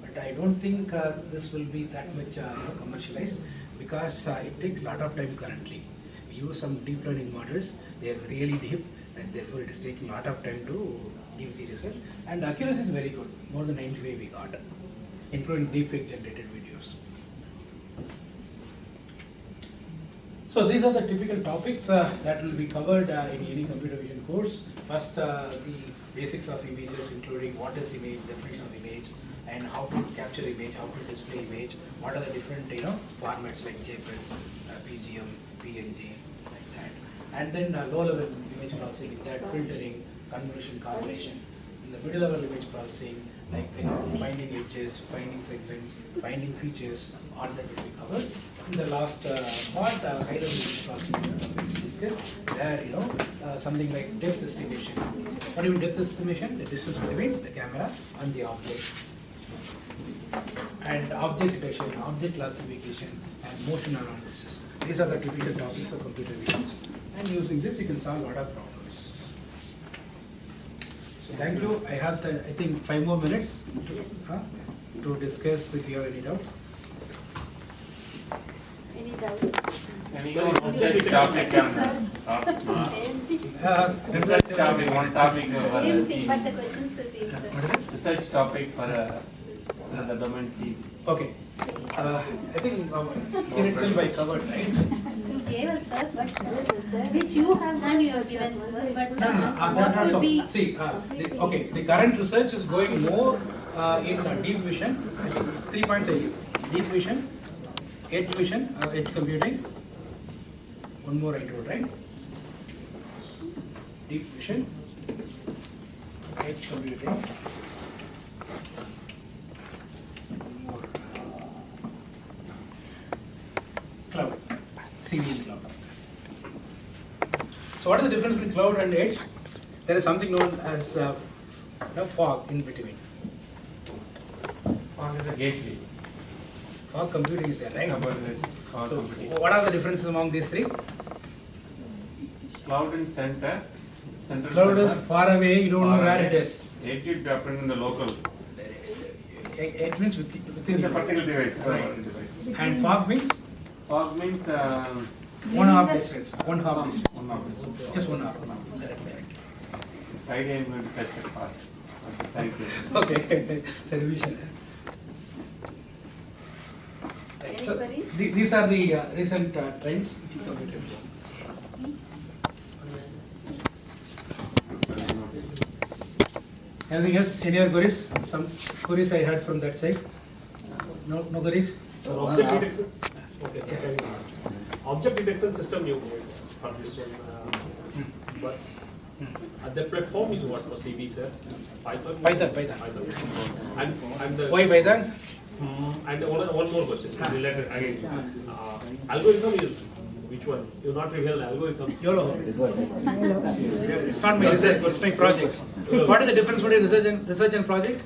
But I don't think this will be that much commercialized, because it takes a lot of time currently. We use some deep learning models, they are really deep, and therefore it is taking a lot of time to give the result. And accuracy is very good, more than 95 we got, including deepfake generated videos. So these are the typical topics that will be covered in any computer vision course. First, the basics of images, including what is image, definition of image, and how to capture image, how to display image, what are the different, you know, formats like JPEG, PGM, PNG, like that. And then low-level image processing, that filtering, convolution, correlation. In the middle-level image processing, like, you know, finding edges, finding segments, finding features, all that will be covered. In the last part, high-level image processing we discussed. There, you know, something like depth estimation. What do you mean depth estimation? The distance between the camera and the object. And object detection, object classification, and motion analysis. These are the typical topics of computer vision. And using this, you can solve a lot of problems. So thank you. I have, I think, 5 more minutes to discuss if you have any doubt. Any doubts? Any research topic research topic, one topic Anything, but the questions are same, sir. research topic for the domain C. Okay. I think in itself I covered, right? You gave us, sir, but which you have done, you have given, sir, but That what also, would be? see, the current research is going more in deep vision. I think 3 points I give. Deep vision, edge computing. One more I told, right? Deep vision, edge computing. One more. Cloud, CV cloud. So what is the difference between cloud and edge? There is something known as fog in between. Fog is a gateway. Fog computing is there, right? Fog So computing. what are the differences among these three? Cloud in center. Central Cloud is server. far away, you don't know Far where away. it is. Edge will happen in the local. Edge means In within the you. particular device. Right. And fog means Fog means one half distance. One half distance. one of this. Just one half. Correct. Friday I'm going to touch that part. Okay, thank you. Okay, so revision. Any So, queries? these are the recent trends in computer vision. Anything else? Any other queries? Some queries I heard from that side. No queries? So object detection. Okay, carry on. Object detection system you made for this one bus. The platform is what for CV, sir? Python? Python. And the, Why Python? and one more question related again. Algorithm is which one? You not reveal algorithms. YOLO. It's not my research, it's my project. What is the difference between research and project?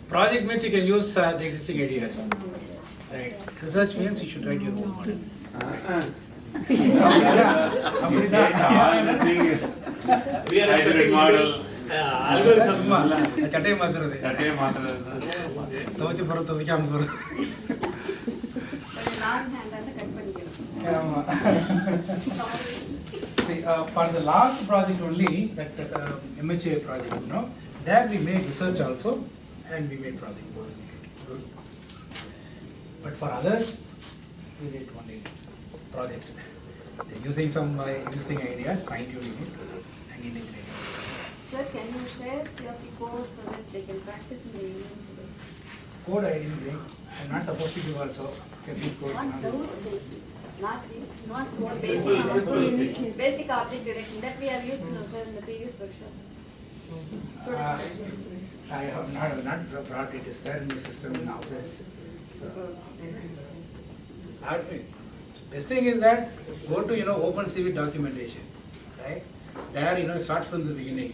Project means you can use the existing ideas. Right. Research means you should write your own model. Hybrid model. Algorithms. சட்டையை மாத்துறது That matter. துவச்சி போகிறது துவைக்காம போகிறது long ஹேண்டாக cut பண்ணிக்கணும். See, for the last project only, that MHA project, there we made research also and we made project both. But for others, we did only project. They're using some existing ideas, fine tuning it and integrating it. Sir, can you share your code so that they can practice in the evening today? Code I didn't bring. I'm not supposed to give also. Okay, these codes. Not those things, not this, not what Basic object direction that we have used, no, sir, in the previous workshop. I have not brought it. It's there in the system in office. So, best thing is that go to OpenCV documentation, right? There start from the beginning.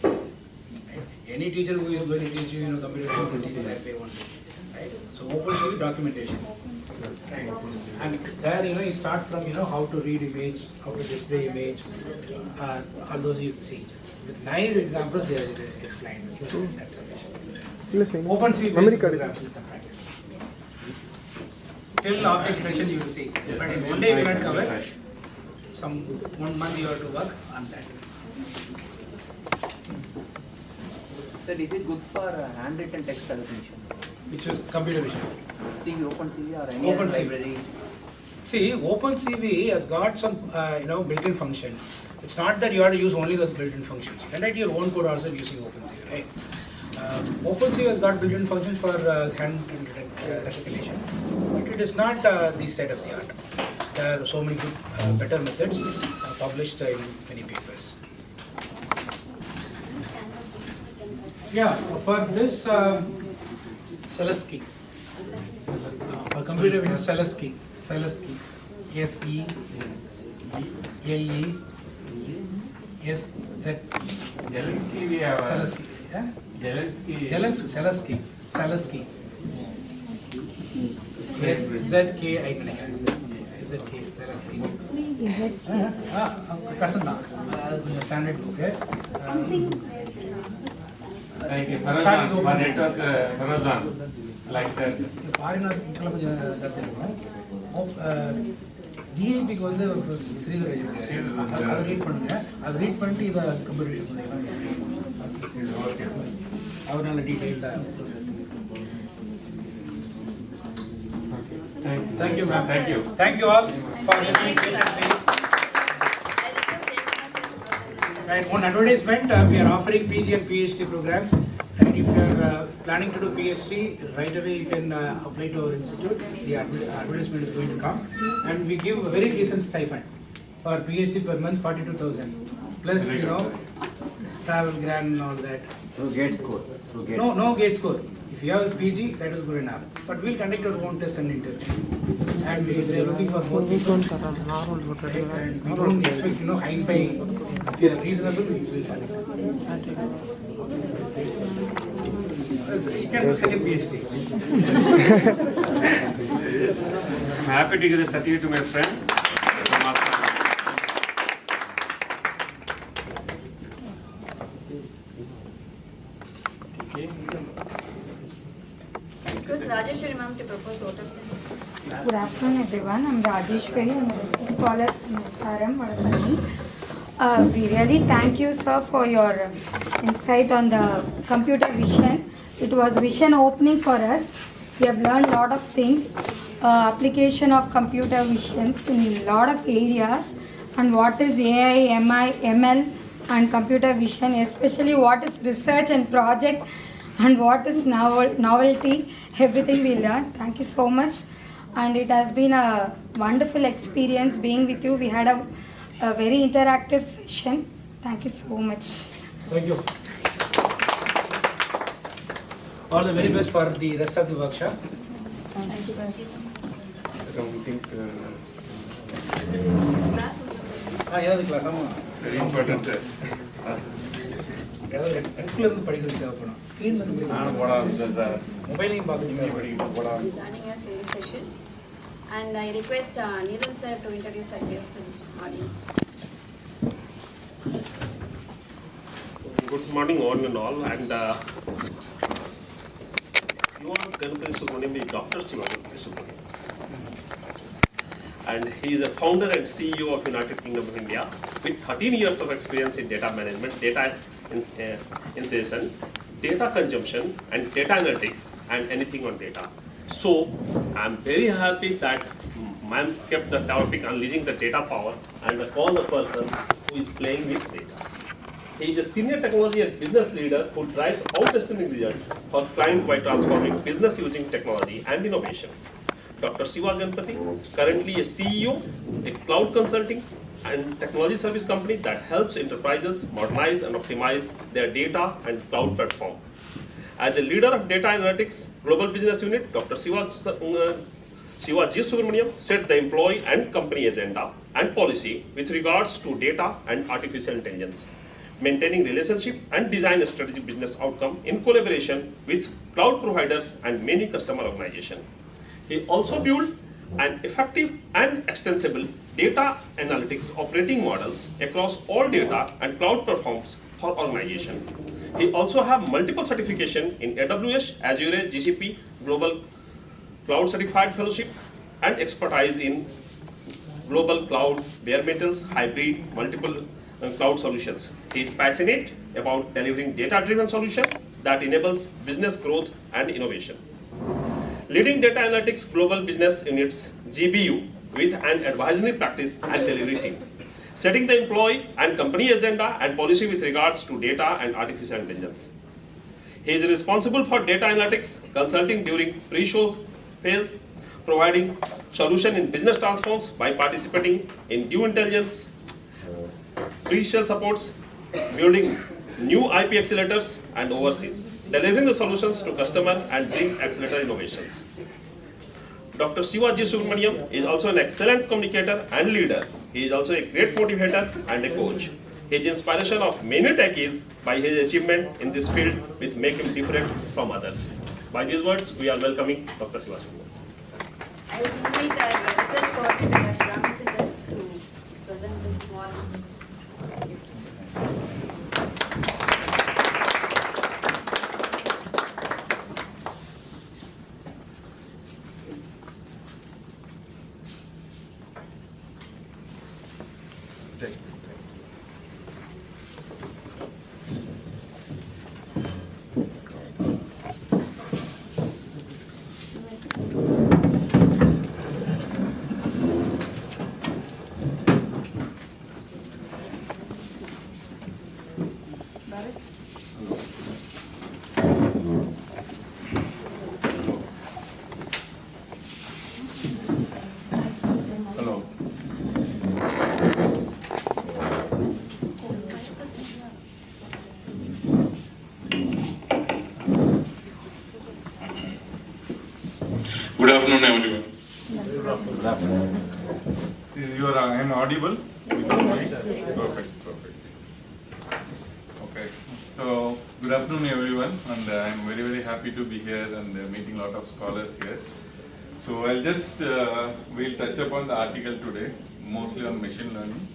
Right? Any teacher who is going to teach you computer science will teach you that way only, right? So OpenCV documentation, right? And there you start from how to read image, how to display image, all those you see. With nice examples they are explained. That's sufficient. இல்லை sir OpenCV memory based card programs will come back. Till object detection you will see, but in one day we can't cover. Some 1 month you have to work on that. Sir, is it good for handwritten text recognition? Which is computer vision. CV, OpenCV or any other OpenCV. library? See, OpenCV has got some built-in functions. It's not that you have to use only those built-in functions. You can write your own code also using OpenCV, right? OpenCV has got built-in functions for hand recognition, but it is not the state of the art. There are so many good, better methods published in many papers. Yeah, for this, Selesky. For computer vision, Selesky. S-E-L-E-S-Z. Zelensky, we have. Selesky. Yeah? Zelensky. Selesky. S-Z-K-I. Z-K, Selesky. Kasanda. Standard book. Like Farazan, for network Farazan, like that. Foreigner கொஞ்சம் இதாக இருக்கும் டிஐபிக்கு வந்து ஸ்ரீதர் எழுதியிருக்காரு அதை read பண்ணுங்க அதை read பண்ணிட்டு இதை கம்ப்யூட்டர் அவர் நல்ல டீட்டெயில்டாக thank you ma'am thank you all for listening patiently. Right, one advertisement, we are offering PG and PhD programs. And if you are planning to do PhD, right away you can apply to our institute. The advertisement is going to come. And we give a very decent stipend. For PhD per month, 42,000. Plus, travel grant and all that. No gate score. No gate score. If you have PG, that is good enough. But we'll conduct our own test and interview. And they are looking for more people. And we don't expect, high-fi. If you are reasonable, we will conduct. You can do second PhD. I'm happy to give the certificate to my friend. Request Rajeshwari ma'am to propose vote of thanks. Good afternoon, everyone. I'm Rajeshwari. I'm a scholar in SRM, Vadapalli. We really thank you, sir, for your insight on the computer vision. It was vision opening for us. We have learned a lot of things, application of computer vision in a lot of areas, and what is AI, MI, ML, and computer vision, especially what is research and project, and what is novelty. Everything we learned. Thank you so much. And it has been a wonderful experience being with you. We had a a very interactive session. Thank you so much. Thank you. All the very best for the rest of the workshop. Thank you. ஏதாவது class ஆமாம் Very important. ஏதாவது நெட்லேருந்து படிக்கிறது தேவைப்படும் ஸ்க்ரீன்லேருந்து நானும் போட ஆரம்பிச்சேன் sir. மொபைலையும் பார்த்து படிக்கிட்டு போட ஆரம்பிச்சேன். Running a sales session, and I request Neelam sir to introduce ideas to this audience. Good morning, one and all, and Siva Ganpati Subramaniam is Dr. Siva Ganpati Subramaniam. And he is a founder and CEO of United Kingdom of India with 13 years of experience in data management, data insertion, data consumption, and data analytics, and anything on data. So, I'm very happy that ma'am kept the topic unleashing the data power and call the person who is playing with data. He is a senior technology and business leader who drives outstanding results for clients by transforming business using technology and innovation. Dr. Siva Ganpati, currently a CEO, a cloud consulting and technology service company that helps enterprises modernize and optimize their data and cloud platform. As a leader of data analytics global business unit, Dr. Siva G. Subramaniam set the employee and company agenda and policy with regards to data and artificial intelligence, maintaining relationship and design a strategic business outcome in collaboration with cloud providers and many customer organizations. He also built an effective and extensible data analytics operating models across all data and cloud platforms for organization. He also have multiple certification in AWS, Azure, GCP, Global Cloud Certified Fellowship, and expertise in global cloud, bare metals, hybrid, multiple cloud solutions. He is passionate about delivering data-driven solution that enables business growth and innovation. Leading data analytics global business units GBU with an advisory practice and delivery team, setting the employee and company agenda and policy with regards to data and artificial intelligence. He is responsible for data analytics consulting during pre-show phase, providing solution in business transforms by participating in due intelligence, pre-sale supports, building new IP accelerators and overseas, delivering the solutions to customer and bring accelerator innovations. Dr. Siva G. Subramaniam is also an excellent communicator and leader. He is also a great motivator and a coach. His inspiration of many techies by his achievement in this field which make him different from others. By these words, we are welcoming Dr. Siva Subramaniam. I would invite our research coordinator Ramachandran to present this small gift. Hello. Good afternoon, everyone. I am audible? Perfect. Okay. So, good afternoon, everyone, and I am very happy to be here and meeting a lot of scholars here. So, I'll just we'll touch upon the article today, mostly on machine learning,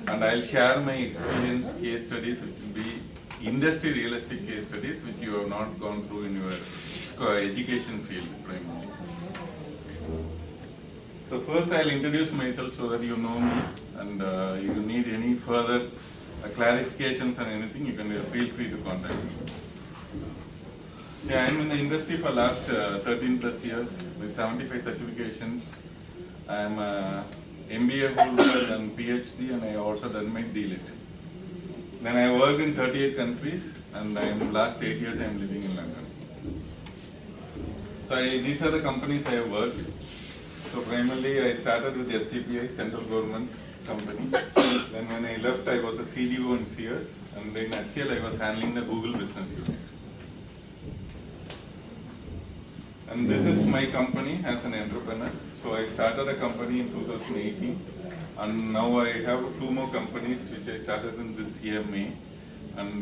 and I'll share my experience case studies, which will be industry realistic case studies, which you have not gone through in your education field primarily. So first I'll introduce myself so that you know me, and you need any further clarifications or anything, you can feel free to contact me. Yeah, I'm in the industry for last 13 plus years with 75 certifications. I'm a MBA holder and PhD, and I also done my DLIT. Then I worked in 38 countries, and last 8 years I'm living in London. So these are the companies I have worked. So primarily I started with STPI, central government, company. Then when I left, I was a CDO in Sears, and in HCL I was handling the Google business unit. And this is my company as an entrepreneur. So I started a company in 2018, and now I have 2 more companies which I started in this year, May. And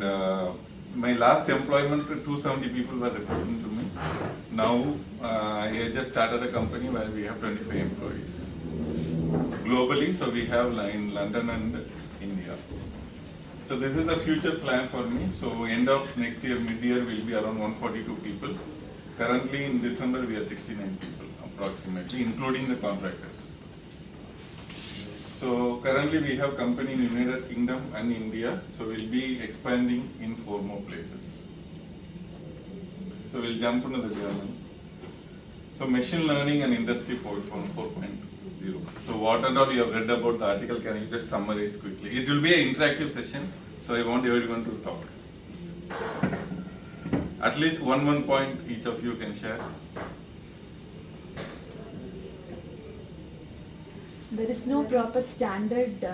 my last employment, 270 people were reporting to me. Now I just started a company where we have 25 employees. Globally, so we have in London and India. So this is the future plan for me. So end of next year, mid-year, will be around 142 people. Currently in December, we are 69 people approximately, including the contractors. So currently we have company in United Kingdom and India. So we'll be expanding in 4 more places. So we'll jump into the German. So machine learning and industry 4.0. So what and all you have read about the article, can you just summarize quickly? It will be an interactive session, so I want everyone to talk. At least one point each of you can share. There is no proper standard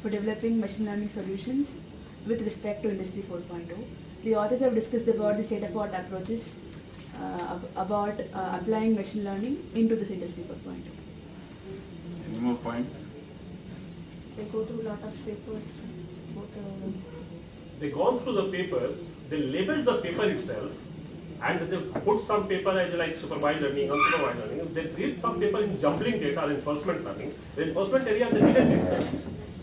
for developing machine learning solutions with respect to Industry 4.0. The authors have discussed about the state-of-art approaches about applying machine learning into this Industry 4.0. Any more points? They go through a lot of papers. They gone through the papers, they labeled the paper itself, and they put some paper as like supervised learning, unsupervised learning. They did some paper in jumbling data, reinforcement learning. The reinforcement area they didn't discuss.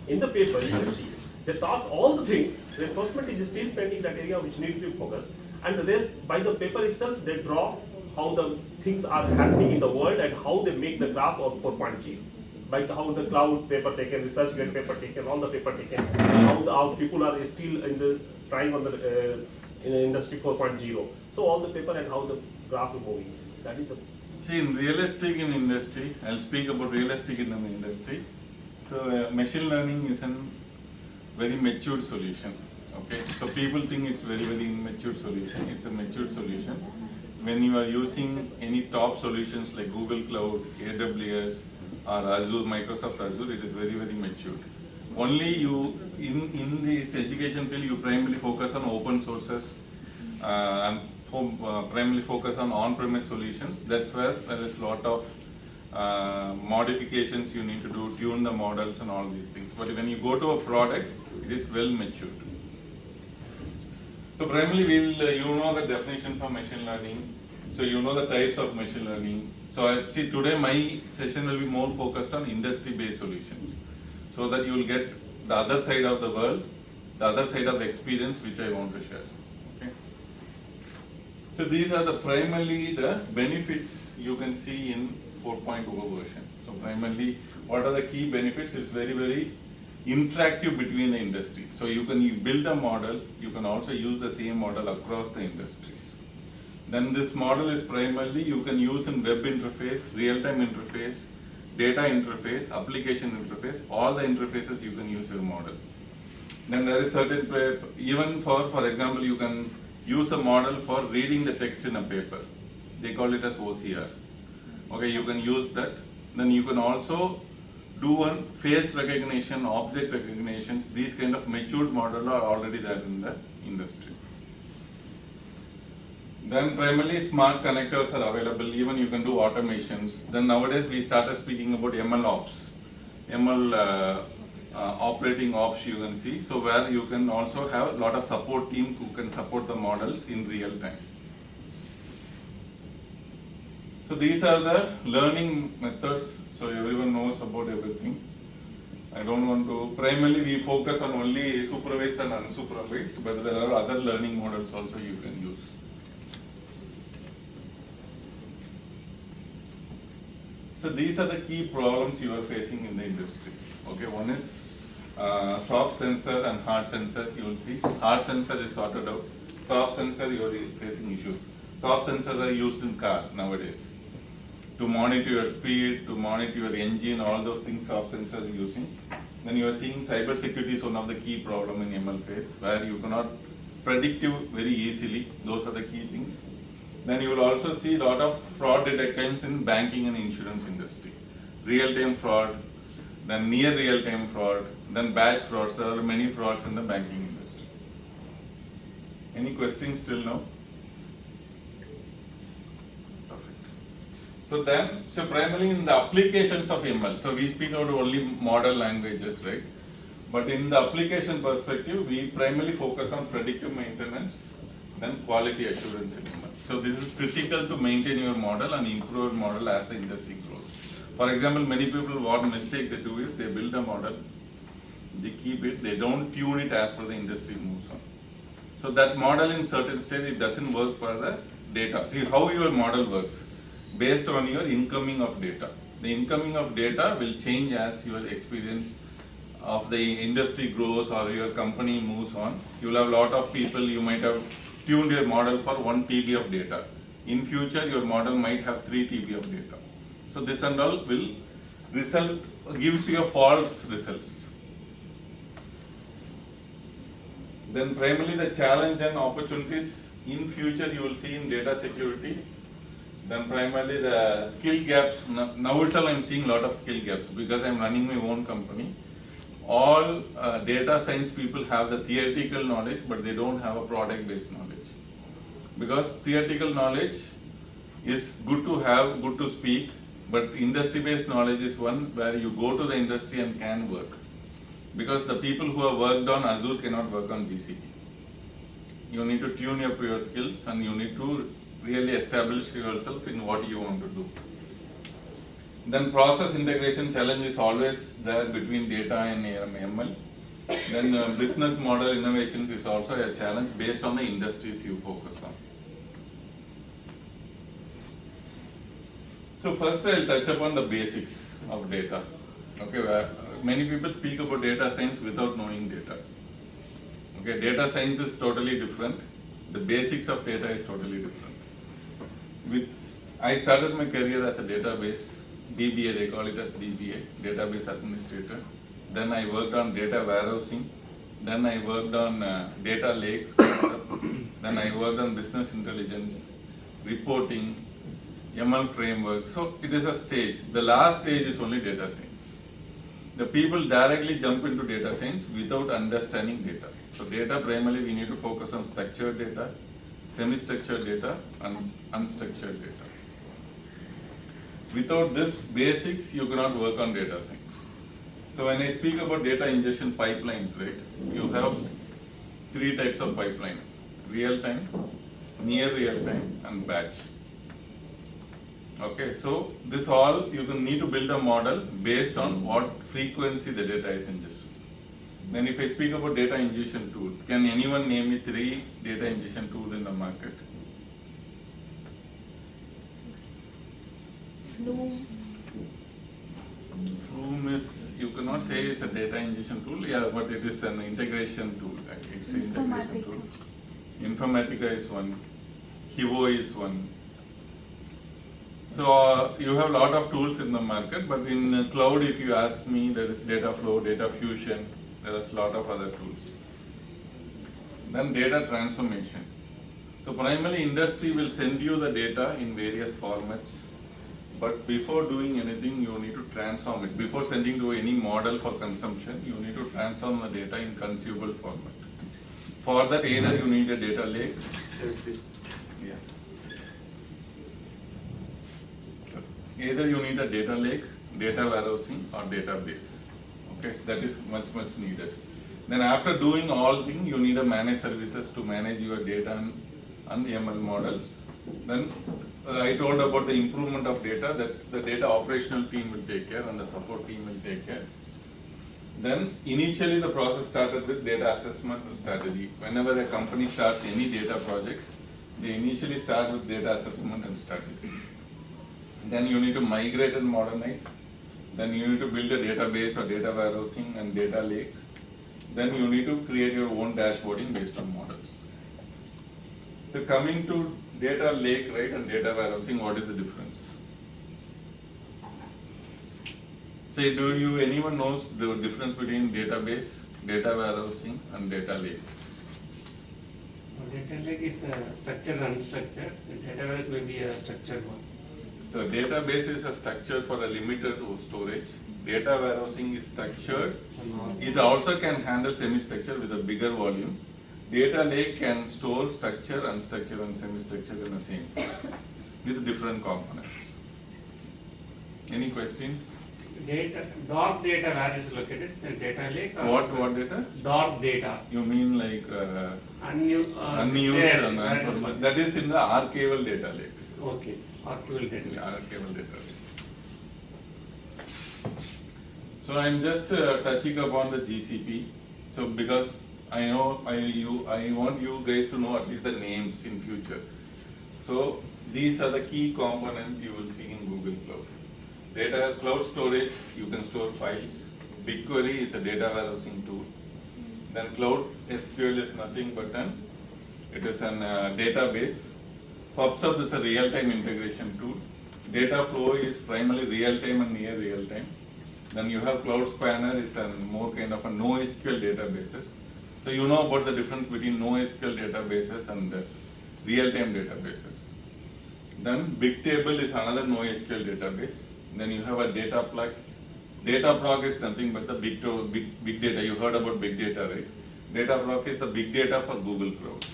In the paper, you will see, they taught all the things. Reinforcement is still pending, that area which needs to be focused. And the rest, by the paper itself, they draw how the things are happening in the world and how they make the graph of 4.0. By how the cloud paper taken, research grade paper taken, all the paper taken, how people are still in the trying on the in Industry 4.0. So all the paper and how the graph is moving. That is the. See, in realistic in industry, I'll speak about realistic in the industry. So machine learning is a very matured solution. Okay, so people think it's very immature solution. It's a mature solution. When you are using any top solutions like Google Cloud, AWS, or Azure, Microsoft Azure, it is very matured. Only you, in this education field, you primarily focus on open sources and primarily focus on on-premise solutions. That's where there is a lot of modifications you need to do, tune the models and all these things. But when you go to a product, it is well matured. So primarily you know the definitions of machine learning. So you know the types of machine learning. So I see today my session will be more focused on industry-based solutions, so that you will get the other side of the world, the other side of the experience which I want to share. Okay. So these are the primarily the benefits you can see in 4.0 version. So primarily, what are the key benefits? It's very interactive between the industries. So you build a model, you can also use the same model across the industries. Then this model is primarily you can use in web interface, real-time interface, data interface, application interface, all the interfaces you can use your model. Then there is certain, even for example, you can use a model for reading the text in a paper. They call it as OCR. Okay, you can use that. Then you can also do one face recognition, object recognitions. These kind of matured models are already there in the industry. Then primarily smart connectors are available, even you can do automations. Then nowadays we started speaking about ML ops, ML operating ops you can see. So where you can also have a lot of support team who can support the models in real time. So these are the learning methods, so everyone knows about everything. I don't want to, primarily we focus on only supervised and unsupervised, but there are other learning models also you can use. So these are the key problems you are facing in the industry. Okay, one is soft sensor and hard sensor. You will see hard sensor is sorted out. Soft sensor you are facing issues. Soft sensors are used in car nowadays to monitor your speed, to monitor your engine, all those things soft sensors are using. Then you are seeing cyber security is one of the key problem in ML phase, where you cannot predict it very easily. Those are the key things. Then you will also see a lot of fraud detections in banking and insurance industry. Real-time fraud, then near real-time fraud, then batch frauds. There are many frauds in the banking industry. Any questions till now? Perfect. So primarily in the applications of ML, so we speak about only model languages, right? But in the application perspective, we primarily focus on predictive maintenance, then quality assurance in ML. So this is critical to maintain your model and improve your model as the industry grows. For example, many people, what mistake they do is they build a model, they keep it, they don't tune it as per the industry moves on. So that model in certain state, it doesn't work for the data. See how your model works based on your incoming of data. The incoming of data will change as your experience of the industry grows or your company moves on. You will have a lot of people, you might have tuned your model for 1 TB of data. In future, your model might have 3 TB of data. So this and all will gives you a false results. Then primarily the challenge and opportunities in future you will see in data security. Then primarily the skill gaps. Now itself I am seeing a lot of skill gaps because I am running my own company. All data science people have the theoretical knowledge, but they don't have a product-based knowledge. Because theoretical knowledge is good to have, good to speak, but industry-based knowledge is one where you go to the industry and can work. Because the people who have worked on Azure cannot work on GCP. You need to tune up your skills and you need to really establish yourself in what you want to do. Then process integration challenge is always there between data and ML. Then business model innovations is also a challenge based on the industries you focus on. So first I'll touch upon the basics of data. Okay, many people speak about data science without knowing data. Okay, data science is totally different. The basics of data is totally different. I started my career as a database DBA, they call it as DBA, database administrator. Then I worked on data warehousing. Then I worked on data lakes concept. Then I worked on business intelligence, reporting, ML framework. So it is a stage. The last stage is only data science. The people directly jump into data science without understanding data. So data primarily we need to focus on structured data, semi-structured data, and unstructured data. Without this basics, you cannot work on data science. So when I speak about data ingestion pipelines, right, you have 3 types of pipeline: real-time, near real-time, and batch. Okay, so this all you can need to build a model based on what frequency the data is ingested. Then if I speak about data ingestion tool, can anyone name me 3 data ingestion tools in the market? Flume is, you cannot say it's a data ingestion tool, yeah, but it is an integration tool. It's an integration tool. Informatica is one, Hivo is one. So you have a lot of tools in the market, but in cloud, if you ask me, there is Dataflow, Data Fusion, there is a lot of other tools. Then data transformation. So primarily industry will send you the data in various formats. But before doing anything, you need to transform it. Before sending to any model for consumption, you need to transform the data in consumable format. For that, either you need a data lake. Yeah. Either you need a data lake, data warehousing, or database. Okay, that is much needed. Then after doing all things, you need a managed services to manage your data and ML models. Then I told about the improvement of data, that the data operational team will take care and the support team will take care. Then initially the process started with data assessment and strategy. Whenever a company starts any data projects, they initially start with data assessment and strategy. Then you need to migrate and modernize. Then you need to build a database or data warehousing and data lake. Then you need to create your own dashboarding based on models. So coming to data lake, right, and data warehousing, what is the difference? Say, anyone knows the difference between database, data warehousing, and data lake? So data lake is structured and unstructured. The database may be a structured one. So database is a structure for a limited storage. Data warehousing is structured. It also can handle semi-structure with a bigger volume. Data lake can store structure, unstructured and semi-structure in the same with different components. Any questions? Data, dark data where is located in data lake? Or What data? Dark data. You mean like Unused, unused yes, and where is unformed. That is in the archival data lakes. Okay, archival data. Archival data lakes. So I'm just touching upon the GCP. So because I know I want you guys to know at least the names in future. So these are the key components you will see in Google Cloud. Data cloud storage, you can store files. BigQuery is a data warehousing tool. Then Cloud SQL is nothing but it is an database. PubSub is a real-time integration tool. Dataflow is primarily real-time and near real-time. Then you have Cloud Spanner is a more kind of a NoSQL databases. So you know about the difference between NoSQL databases and real-time databases. Then Bigtable is another NoSQL database. Then you have a Dataplex. Dataproc is nothing but the big data. You heard about big data, right? Dataproc is the big data for Google Cloud.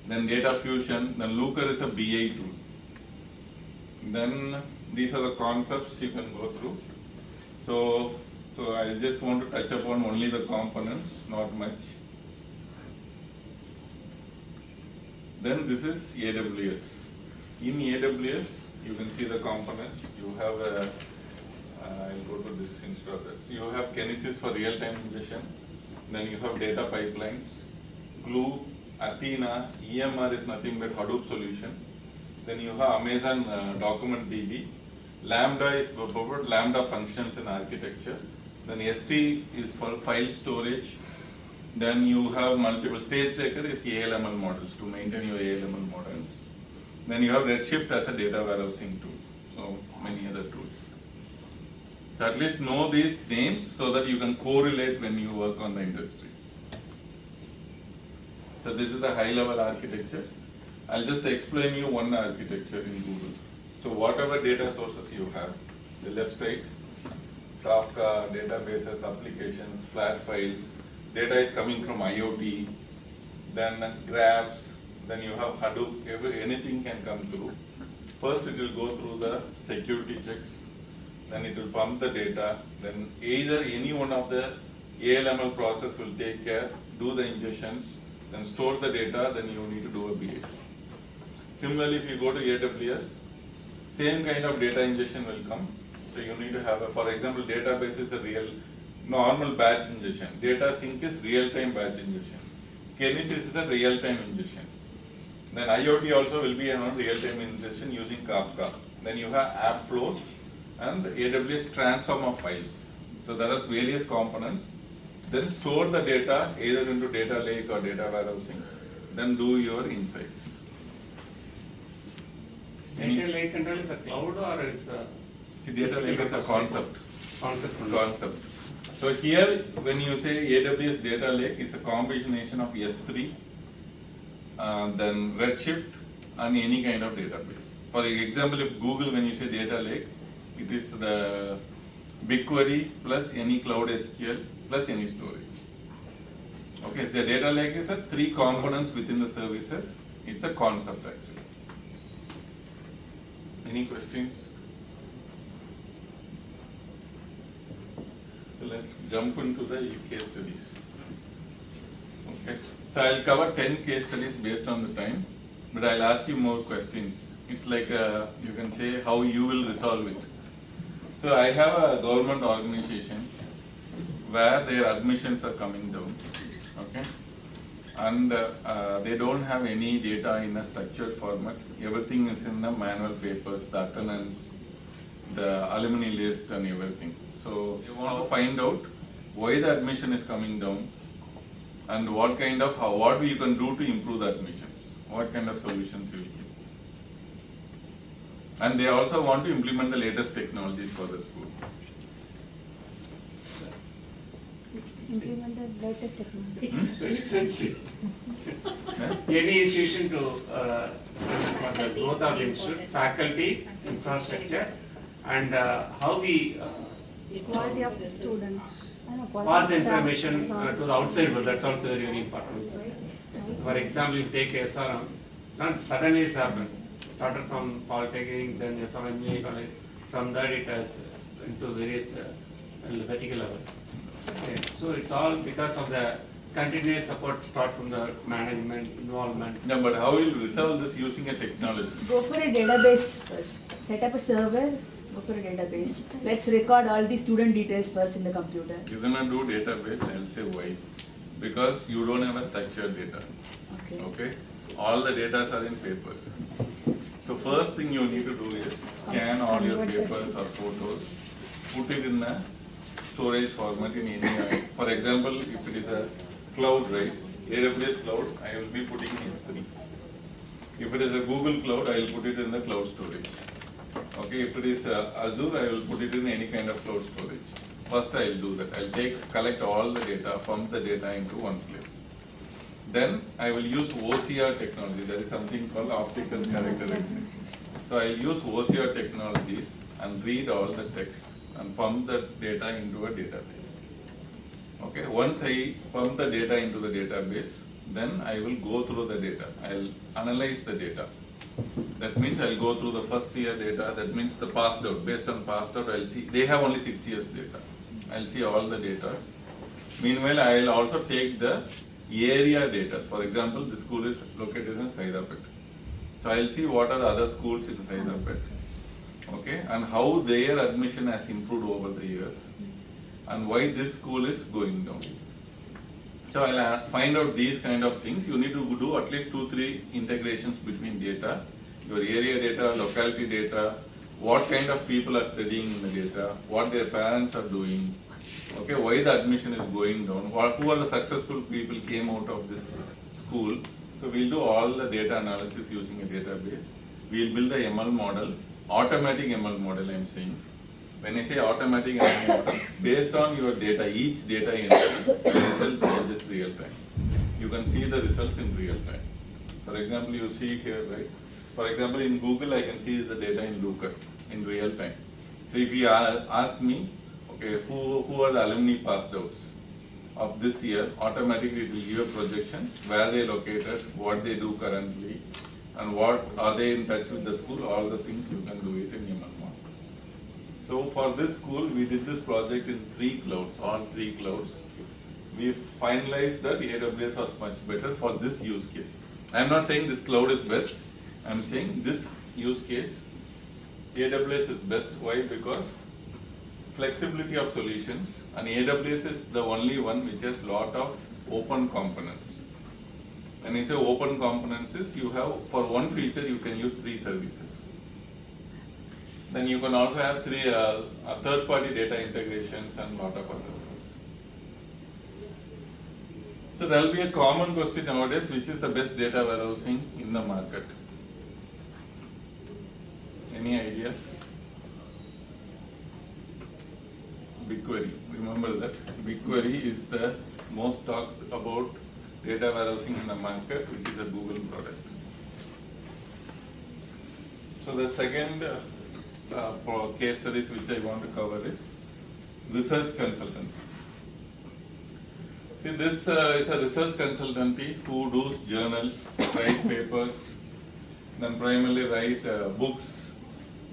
Then Data Fusion. Then Looker is a BI tool. Then these are the concepts you can go through. So I just want to touch upon only the components, not much. Then this is AWS. In AWS, you can see the components. You have a, I'll go to this instead of that. So you have Kinesis for real-time ingestion. Then you have data pipelines, Glue, Athena, EMR is nothing but Hadoop solution. Then you have Amazon Document DB. Lambda is about Lambda functions in architecture. Then ST is for file storage. Then you have multiple SageMaker is ALML models to maintain your ALML models. Then you have Redshift as a data warehousing tool. So many other tools. So at least know these names so that you can correlate when you work on the industry. So this is the high level architecture. I'll just explain you one architecture in Google. So whatever data sources you have, the left side, Kafka, databases, applications, flat files, data is coming from IoT, then graphs, then you have Hadoop, anything can come through. First it will go through the security checks, then it will pump the data, then either any one of the ALML process will take care, do the ingestions, then store the data, then you need to do a BA. Similarly, if you go to AWS, same kind of data ingestion will come. So you need to have a, for example, database is a real normal batch ingestion. Data sync is real-time batch ingestion. Kinesis is a real-time ingestion. Then IoT also will be a real-time ingestion using Kafka. Then you have app flows and AWS transform of files. So there are various components. Then store the data either into data lake or data warehousing. Then do your insights. Data lake control is a cloud or is a? Data lake is a concept. Concept. So here, when you say AWS data lake, it's a combination of S3, then Redshift, and any kind of database. For example, if Google, when you say data lake, it is the BigQuery plus any Cloud SQL plus any storage. Okay, so data lake is a 3 components within the services. It's a concept actually. Any questions? So let's jump into the case studies. Okay, so I'll cover 10 case studies based on the time, but I'll ask you more questions. It's like you can say how you will resolve it. So I have a government organization where their admissions are coming down, okay, and they don't have any data in a structured format. Everything is in the manual papers, the attendance, the alumni list and everything. So you want to find out why the admission is coming down and what kind of, what you can do to improve the admissions, what kind of solutions you will give. And they also want to implement the latest technologies for the school. implement the latest technology. Very sensitive. Any institution to, for the growth of the institute, faculty, infrastructure, and how we Quality of the student. pass the information to the outside world, that's also very, very important. For example, you take SRM, not suddenly it's happened. Started from Polytechnic, then SRM Engineering College, from that it has into various vertical levels. Okay. So it's all because of the continuous support start from the management, involvement. No, but how will you resolve this using a technology? Go for a database first. Set up a server, go for a database. Let's record all the student details first in the computer. You're gonna do database, I'll say why. Because you don't have a structured data. Okay. Okay? All the data are in papers. So first thing you need to do is scan all your papers or photos, put it in a storage format in any, for example, if it is a cloud, right? AWS cloud, I will be putting in S3. If it is a Google cloud, I will put it in the cloud storage. Okay, if it is Azure, I will put it in any kind of cloud storage. First I will do that. I will collect all the data, pump the data into one place. Then I will use OCR technology. There is something called optical character recognition. So I will use OCR technologies and read all the text and pump the data into a database. Okay, once I pump the data into the database, then I will go through the data. I will analyze the data. That means I will go through the first year data. That means the passed out. Based on passed out, I will see. They have only 6 years data. I will see all the data. Meanwhile, I will also take the area data. For example, the school is located in Saidapet. So I will see what are the other schools in Saidapet. Okay, and how their admission has improved over the years, and why this school is going down. So I'll find out these kind of things. You need to do at least 2-3 integrations between data, your area data, locality data, what kind of people are studying in the data, what their parents are doing, okay, why the admission is going down, who are the successful people came out of this school. So we'll do all the data analysis using a database. We'll build a ML model, automatic ML model I'm saying. When I say automatic ML model, based on your data, each data entry, the result changes real time. You can see the results in real time. For example, you see here, right? For example, in Google, I can see the data in Looker in real time. So if you ask me, okay, who are the alumni passed outs of this year, automatically it will give a projection, where they located, what they do currently, and what are they in touch with the school, all the things you can do it in ML models. So for this school, we did this project in 3 clouds, all 3 clouds. We finalized that AWS was much better for this use case. I am not saying this cloud is best, I am saying this use case, AWS is best. Why? Because flexibility of solutions, and AWS is the only one which has lot of open components. When I say open components is, you have, for one feature you can use 3 services. Then you can also have 3 third-party data integrations and lot of other things. So there will be a common question nowadays, which is the best data warehousing in the market? Any idea? BigQuery. Remember that BigQuery is the most talked about data warehousing in the market, which is a Google product. So the second case studies which I want to cover is research consultants. See, this is a research consultancy who does journals, write papers, then primarily write books,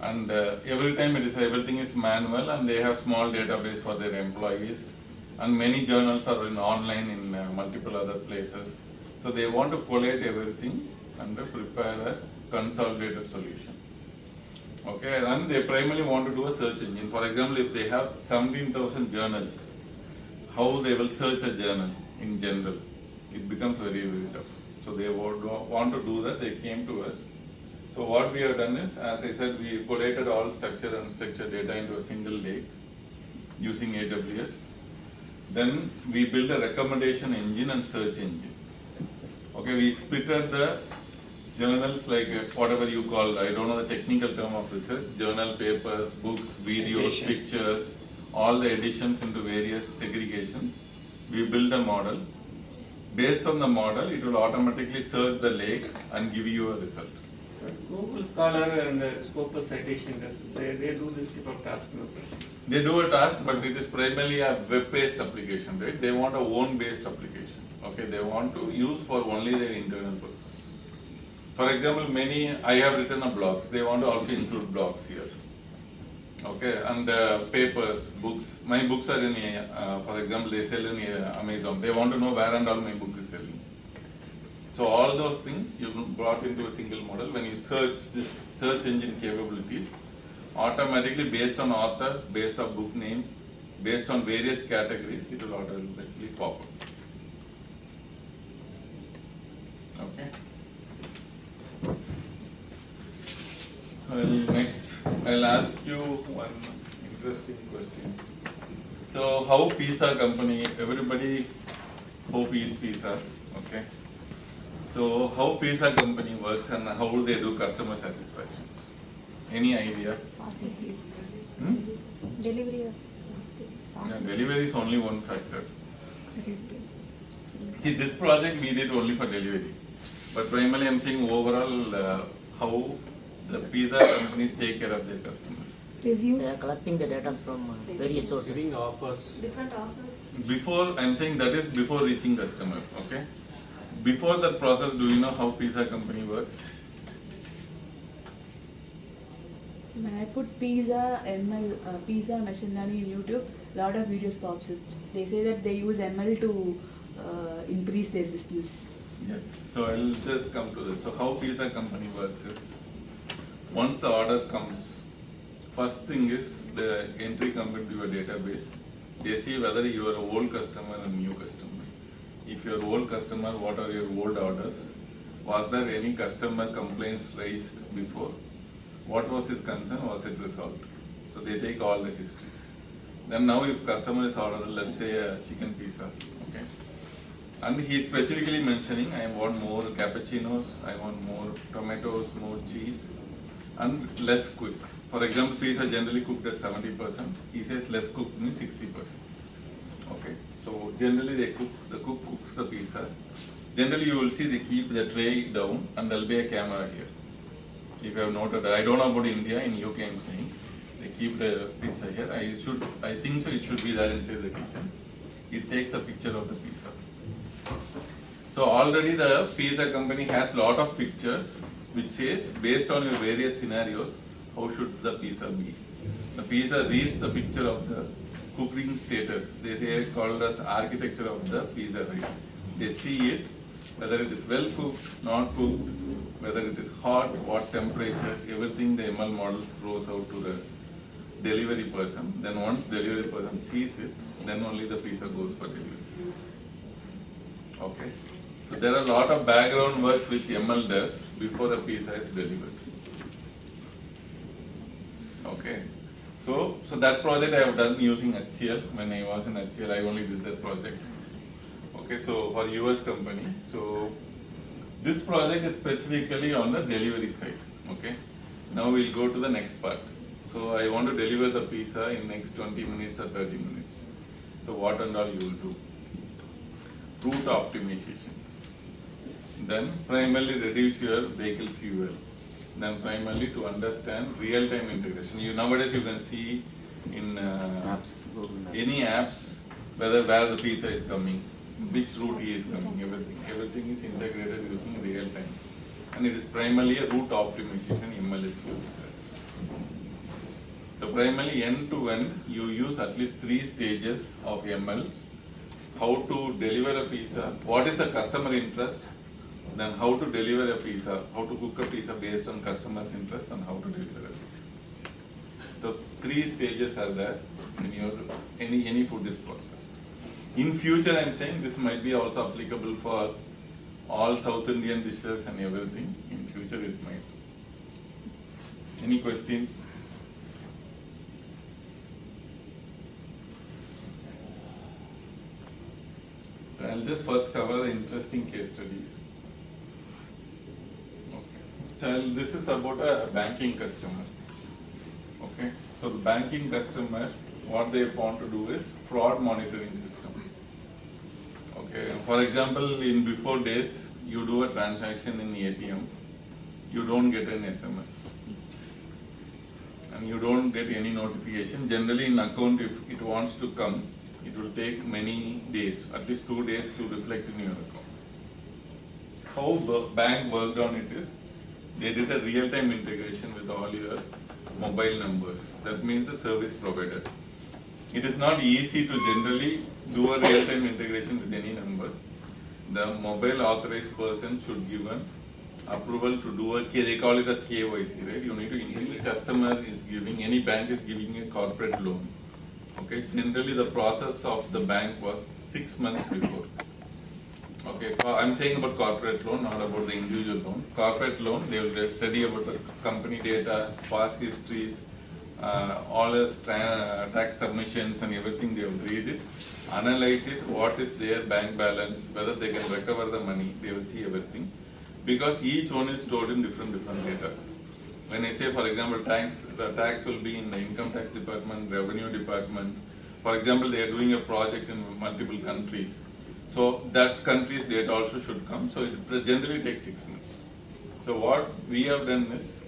and every time everything is manual, and they have small database for their employees, and many journals are in online in multiple other places. So they want to collate everything and prepare a consolidated solution. Okay, and they primarily want to do a search engine. For example, if they have 17,000 journals, how they will search a journal in general, it becomes very, very tough. So they want to do that, they came to us. So what we have done is, as I said, we collated all structured and unstructured data into a single lake using AWS. Then we built a recommendation engine and search engine. Okay, we splitted the journals like whatever you call, I don't know the technical term of research, journal, papers, books, videos, pictures, all the editions into various segregations. we build a model. Based on the model, it will automatically search the lake and give you a result. But Google Scholar and Scopus citation, they do this type of task, no sir? They do a task, but it is primarily a web-based application, right? They want a own-based application. Okay, they want to use for only their internal purpose. For example, I have written a blog. They want to also include blogs here. Okay, and papers, books. My books are in, for example, they sell in Amazon. They want to know where and all my book is selling. So all those things you brought into a single model. When you search this search engine capabilities, automatically based on author, based on book name, based on various categories, it will automatically pop up. Okay. Next, I'll ask you one interesting question. So, how pizza company? Everybody hope eat pizza. Okay. So, how pizza company works and how they do customer satisfaction? Any idea? Delivery. Yeah, delivery is only one factor. See, this project we did only for delivery, but primarily I'm saying overall how the pizza companies take care of their customers. Reviews. They are collecting the data from various sources. Different offers. Before, I'm saying that is before reaching customer, okay? Before that process, do you know how pizza company works? When I put pizza, pizza machine learning in YouTube, lot of videos pops up. They say that they use ML to increase their business. Yes, so I'll just come to this. So how pizza company works is, once the order comes, first thing is the entry comes into your database. They see whether you are an old customer or new customer. If you are old customer, what are your old orders? Was there any customer complaints raised before? What was his concern? Was it resolved? So they take all the histories. Then now if customer is ordered, let's say a chicken pizza, okay? And he is specifically mentioning, I want more cappuccinos, I want more tomatoes, more cheese, and less quick. For example, pizza generally cooked at 70%. He says less cooked means 60%. Okay. So generally the cook cooks the pizza. Generally you will see they keep the tray down and there will be a camera here. If you have noted that, I don't know about India, in UK I'm saying, they keep the pizza here. I think so it should be there inside the kitchen. It takes a picture of the pizza. So already the pizza company has lot of pictures which says based on your various scenarios, how should the pizza be. The pizza reads the picture of the cooking status. They say called as architecture of the pizza, right? They see it, whether it is well cooked, not cooked, whether it is hot, what temperature, everything the ML model throws out to the delivery person. Then once delivery person sees it, then only the pizza goes for delivery. Okay. So there are a lot of background works which ML does before a pizza is delivered. Okay. So that project I have done using HCL. When I was in HCL, I only did that project. Okay, so for US company. So this project is specifically on the delivery side. Okay. Now we'll go to the next part. So I want to deliver the pizza in next 20 minutes or 30 minutes. So what and all you will do? Route optimization. Then primarily reduce your vehicle fuel. Then primarily to understand real-time integration. Nowadays you can see in Apps, Google Maps. any apps where the pizza is coming, which route he is coming, everything is integrated using real-time. And it is primarily a route optimization ML is used. So primarily end-to-end you use at least 3 stages of MLs. How to deliver a pizza, what is the customer interest, then how to deliver a pizza, how to cook a pizza based on customer's interest, and how to deliver a pizza. So 3 stages are there in your any food is processed. In future, I'm saying this might be also applicable for all South Indian dishes and everything. In future, it might. Any questions? I'll just first cover the interesting case studies. This is about a banking customer. Okay, so the banking customer, what they want to do is fraud monitoring system. Okay, for example, in before days, you do a transaction in ATM, you don't get an SMS. And you don't get any notification. Generally in account, if it wants to come, it will take many days, at least 2 days to reflect in your account. How bank worked on it is, they did a real-time integration with all your mobile numbers. That means the service provider. It is not easy to generally do a real-time integration with any number. The mobile authorized person should give an approval to do a, they call it as KYC, right? You need to, any customer is giving, any bank is giving a corporate loan. Okay, generally the process of the bank was 6 months before. Okay, I'm saying about corporate loan, not about the individual loan. Corporate loan, they will study about the company data, past histories, all the tax submissions and everything. They will read it, analyze it, what is their bank balance, whether they can recover the money, they will see everything. Because each one is stored in different data. When I say, for example, the tax will be in the income tax department, revenue department. For example, they are doing a project in multiple countries. So that country's data also should come. So it generally takes 6 months. So what we have done is,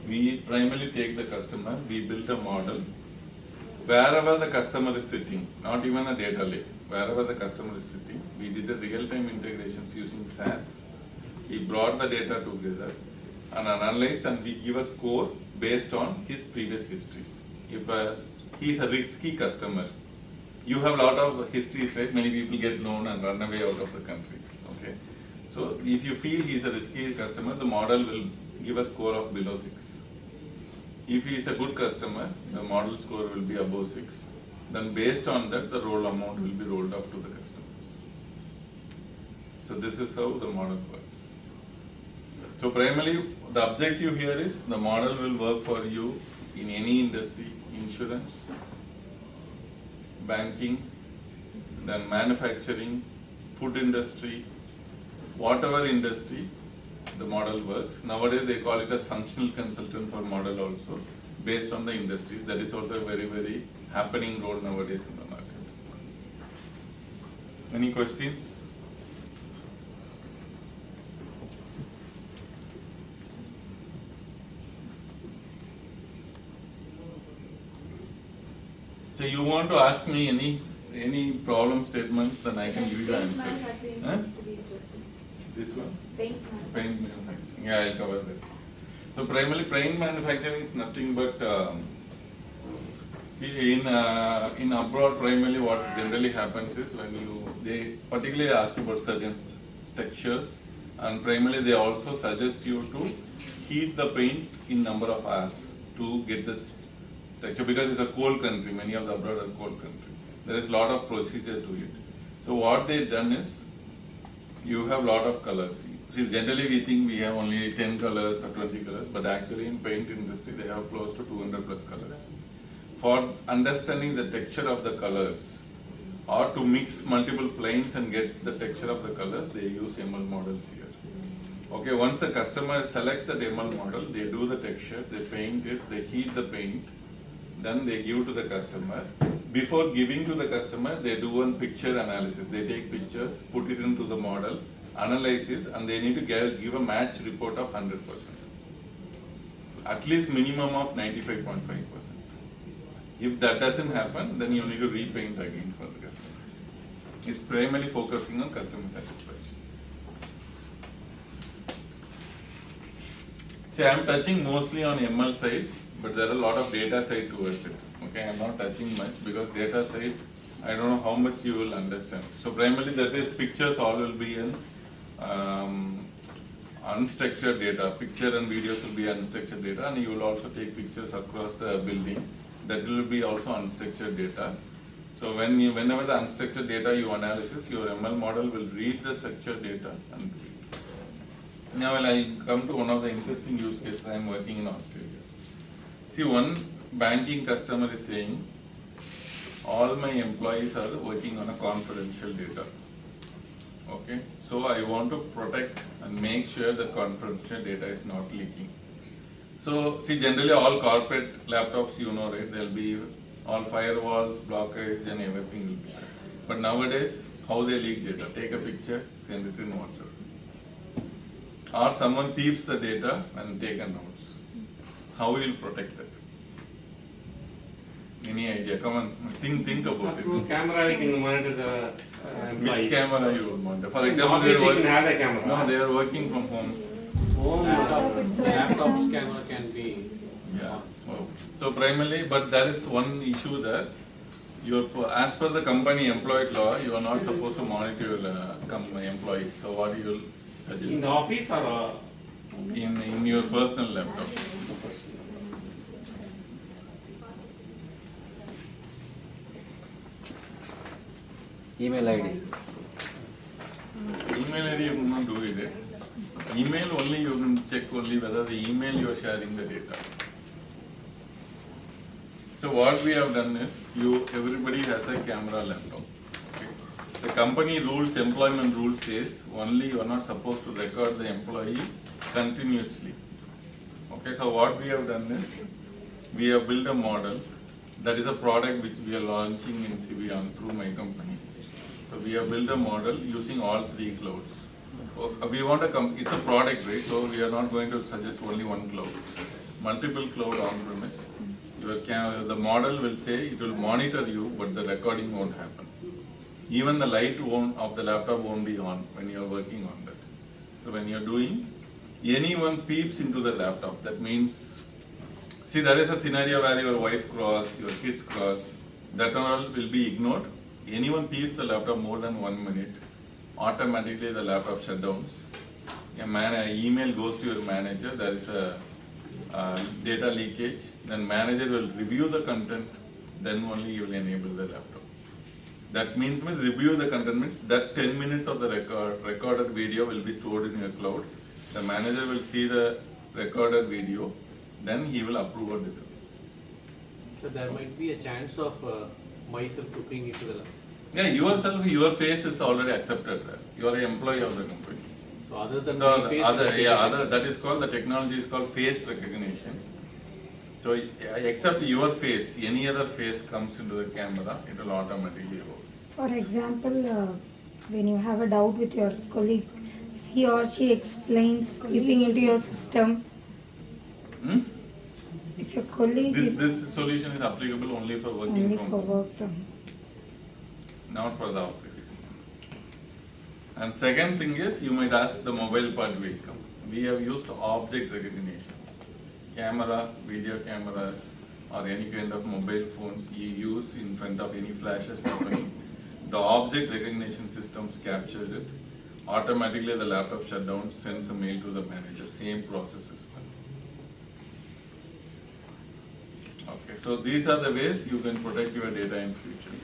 we primarily take the customer, we build a model. Wherever the customer is sitting, not even a data lake, wherever the customer is sitting, we did a real-time integrations using SAS. We brought the data together and analyzed, and we give a score based on his previous histories. If he is a risky customer, you have a lot of histories, right? Many people get loan and run away out of the country. Okay, so if you feel he is a risky customer, the model will give a score of below 6. If he is a good customer, the model score will be above 6. Then based on that, the roll amount will be rolled off to the customers. So this is how the model works. So primarily, the objective here is the model will work for you in any industry, insurance, banking, then manufacturing, food industry, whatever industry, the model works. Nowadays they call it as functional consultant for model also, based on the industries. That is also a very, very happening role nowadays in the market. Any questions? So you want to ask me any problem statements, then I can give you the answer. Huh? This one? Paint manufacturing. Yeah, I'll cover that. So primarily paint manufacturing is nothing but see in abroad primarily what generally happens is when they particularly ask about certain textures, and primarily they also suggest you to heat the paint in number of hours to get the texture, because it's a cold country. Many of the abroad are cold country. There is a lot of procedure to it. So what they've done is, you have a lot of colors. See, generally we think we have only 10 colors or 20 colors, but actually in paint industry they have close to 200 plus colors. For understanding the texture of the colors, or to mix multiple planes and get the texture of the colors, they use ML models here. Okay, once the customer selects the ML model, they do the texture, they paint it, they heat the paint, then they give to the customer. Before giving to the customer, they do one picture analysis. They take pictures, put it into the model, analysis, and they need to give a match report of 100%. At least minimum of 95.5%. If that doesn't happen, then you need to repaint again for the customer. It's primarily focusing on customer satisfaction. See, I'm touching mostly on ML side, but there are a lot of data side towards it. Okay, I'm not touching much because data side, I don't know how much you will understand. So primarily that is pictures all will be in unstructured data. Picture and videos will be unstructured data, and you will also take pictures across the building. That will be also unstructured data. So whenever the unstructured data you analysis, your ML model will read the structured data and read. Now I come to one of the interesting use cases I am working in Australia. See, one banking customer is saying, all my employees are working on a confidential data. Okay, so I want to protect and make sure the confidential data is not leaking. So, see, generally all corporate laptops, you know, right, there'll be all firewalls, blockage, and everything will be there. But nowadays, How they leak data? Take a picture, send it in WhatsApp. Or someone peeps the data and take a notes. How will you protect that? Any idea? Come on, think about Through it. camera, we can monitor the employee. Which camera you would monitor? For In example, office, they are you can have a camera. No, they are working from home. Laptop's camera can be. Yeah. So primarily, but there is one issue there. As per the company employee law, you are not supposed to monitor your employees. So what do you suggest? In the office or? In your personal laptop. Email ID. Email ID you cannot do it. Email only you can check only whether the email you are sharing the data. So what we have done is everybody has a camera laptop. Okay. The company rules, employment rules says only you are not supposed to record the employee continuously. Okay, so what we have done is we have built a model. That is a product which we are launching in Civion through my company. So we have built a model using all three clouds. We want it's a product, right? So we are not going to suggest only one cloud. Multiple cloud on premise. The model will say it will monitor you, but the recording won't happen. Even the light of the laptop won't be on when you are working on that. So when you are doing, anyone peeps into the laptop. That means, see, there is a scenario where your wife cross, your kids cross. That all will be ignored. Anyone peeps the laptop more than 1 minute, automatically the laptop shutdowns. An email goes to your manager. There is a data leakage. Then manager will review the content. Then only you will enable the laptop. That means review the content means that 10 minutes of the recorded video will be stored in your cloud. The manager will see the recorded video. Then he will approve or disapprove. So there might be a chance of myself looking into the laptop. Yeah, your face is already accepted there. You are an employee of the company. So other than that is called, the technology is called face recognition. So except your face, any other face comes into the camera, it will automatically work. For example, when you have a doubt with your colleague, he or she explains peeping into your system. If your colleague This solution is applicable only for working only from for home, work from not for the office. And second thing is, you might ask the mobile part will come. We have used object recognition. Camera, video cameras, or any kind of mobile phones you use in front of any flashes happening. The object recognition systems captures it. Automatically the laptop shut down, sends a mail to the manager, same process system. Okay, so these are the ways you can protect your data in future.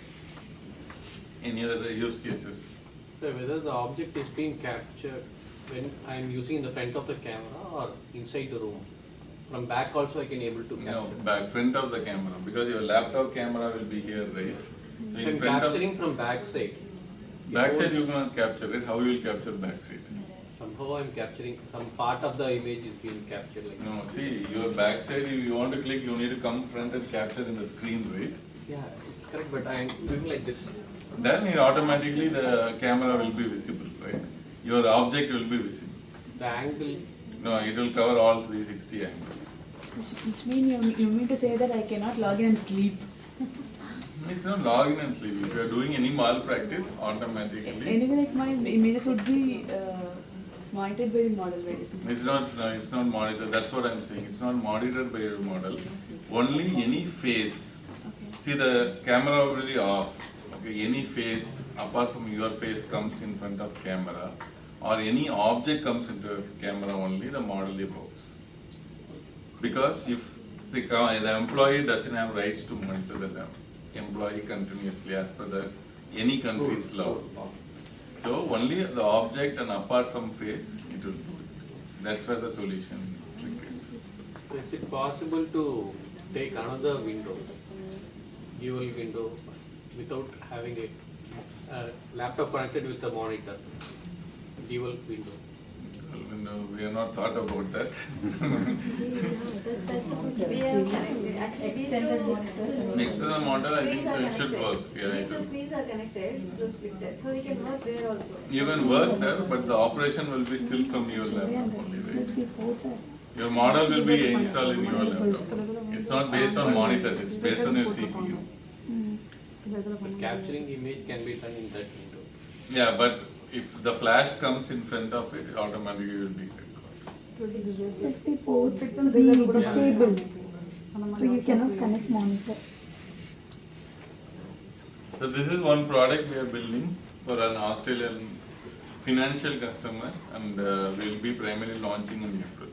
Any other use cases? So whether the object is being captured when I am using in the front of the camera or inside the room. From back also I can able to capture. No, back, front of the camera, because your laptop camera will be here, right? So If I'm capturing from back side. Backside you cannot capture it. How you will capture backside? Somehow I'm capturing some part of the image is being captured like. No, see, your backside, if you want to click, you need to come front and capture in the screen, right? Yeah, it's correct, but I am doing like this. Then it automatically the camera will be visible, right? Your object will be visible. The angle. No, it will cover all 360 angles. Which means you mean to say that I cannot log in and sleep. It's not login and sleep. If you are doing any malpractice, automatically. Anyway, like my images would be monitored by the model, right? It's not monitored. That's what I'm saying. It's not monitored by your model. Only any face. Okay. See, the camera will be off. Okay, any face apart from your face comes in front of camera, or any object comes into camera only, the model works. Because if the employee doesn't have rights to monitor the employee continuously as per any country's law. So only the object and apart from face, it will do it. That's where the solution is. So is it possible to take another window, dual window, without having a laptop connected with the monitor? Dual window. No, we have not thought about that. We are connected. Actually, these two External monitor, I think screens are it should connected. work. Yeah, These it two will. screens are connected to splitter, so we can work there also. You can work there, but the operation will be still from your laptop only, right? Your model will be installed in your laptop. It's not based on monitors, it's based on your CPU. But capturing image can be done in that window. Yeah, but if the flash comes in front of it, it automatically will be recorded. SP ports will be disabled, so you cannot connect monitor. So this is one product we are building for an Australian financial customer, and we'll be primarily launching in April.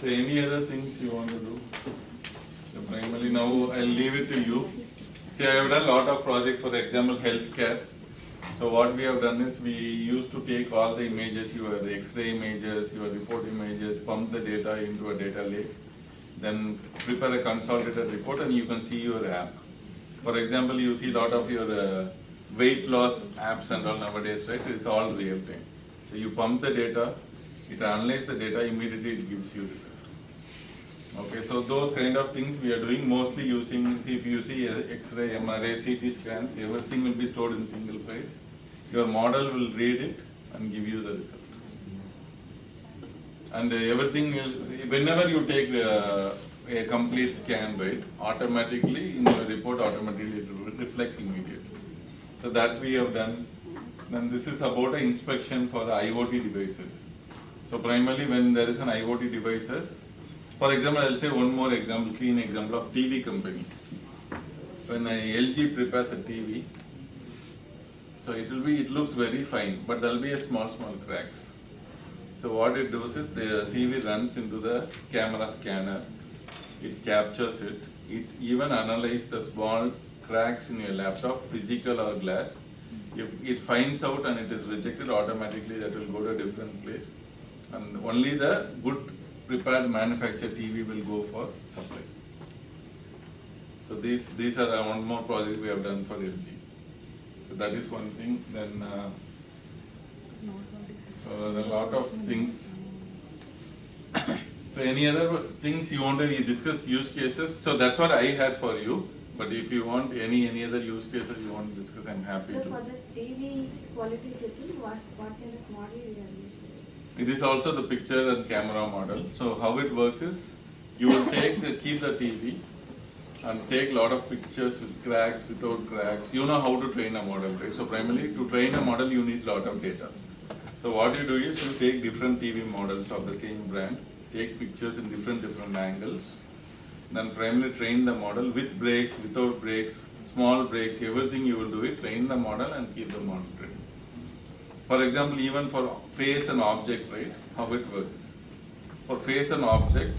So any other things you want to do? So primarily now I'll leave it to you. See, I have done a lot of projects, for example, healthcare. So what we have done is we used to take all the images, your X-ray images, your report images, pump the data into a data lake, then prepare a consolidated report, and you can see your app. For example, you see a lot of your weight loss apps and all nowadays, right? It's all real time. So you pump the data, it analyzes the data, immediately it gives you result. Okay, so those kind of things we are doing mostly using, see, if you see X-ray, MRI, CT scans, everything will be stored in single place. Your model will read it and give you the result. And everything else, whenever you take a complete scan, right, automatically in your report, automatically it reflects immediately. So that we have done. Then this is about an inspection for the IoT devices. So primarily when there is an IoT devices, for example, I'll say one more example, clean example of TV company. When LG prepares a TV, so it looks very fine, but there will be a small cracks. So what it does is the TV runs into the camera scanner, it captures it, it even analyzes the small cracks in your laptop, physical or glass. If it finds out and it is rejected, automatically that will go to a different place. And only the good prepared manufactured TV will go for supply. So these are one more project we have done for LG. So that is one thing. Then so there are a lot of things. So any other things you want to discuss use cases? So that's what I had for you. But if you want any other use cases you want to discuss, I'm happy So to. for the TV quality checking, what kind of model you are using? It is also the picture and camera model. So how it works is, you will keep the TV and take a lot of pictures with cracks, without cracks. You know how to train a model, right? So primarily to train a model you need a lot of data. So what you do is you take different TV models of the same brand, take pictures in different angles, then primarily train the model with breaks, without breaks, small breaks, everything you will do it, train the model and keep the model trained. For example, even for face and object, right, how it works. For face and object,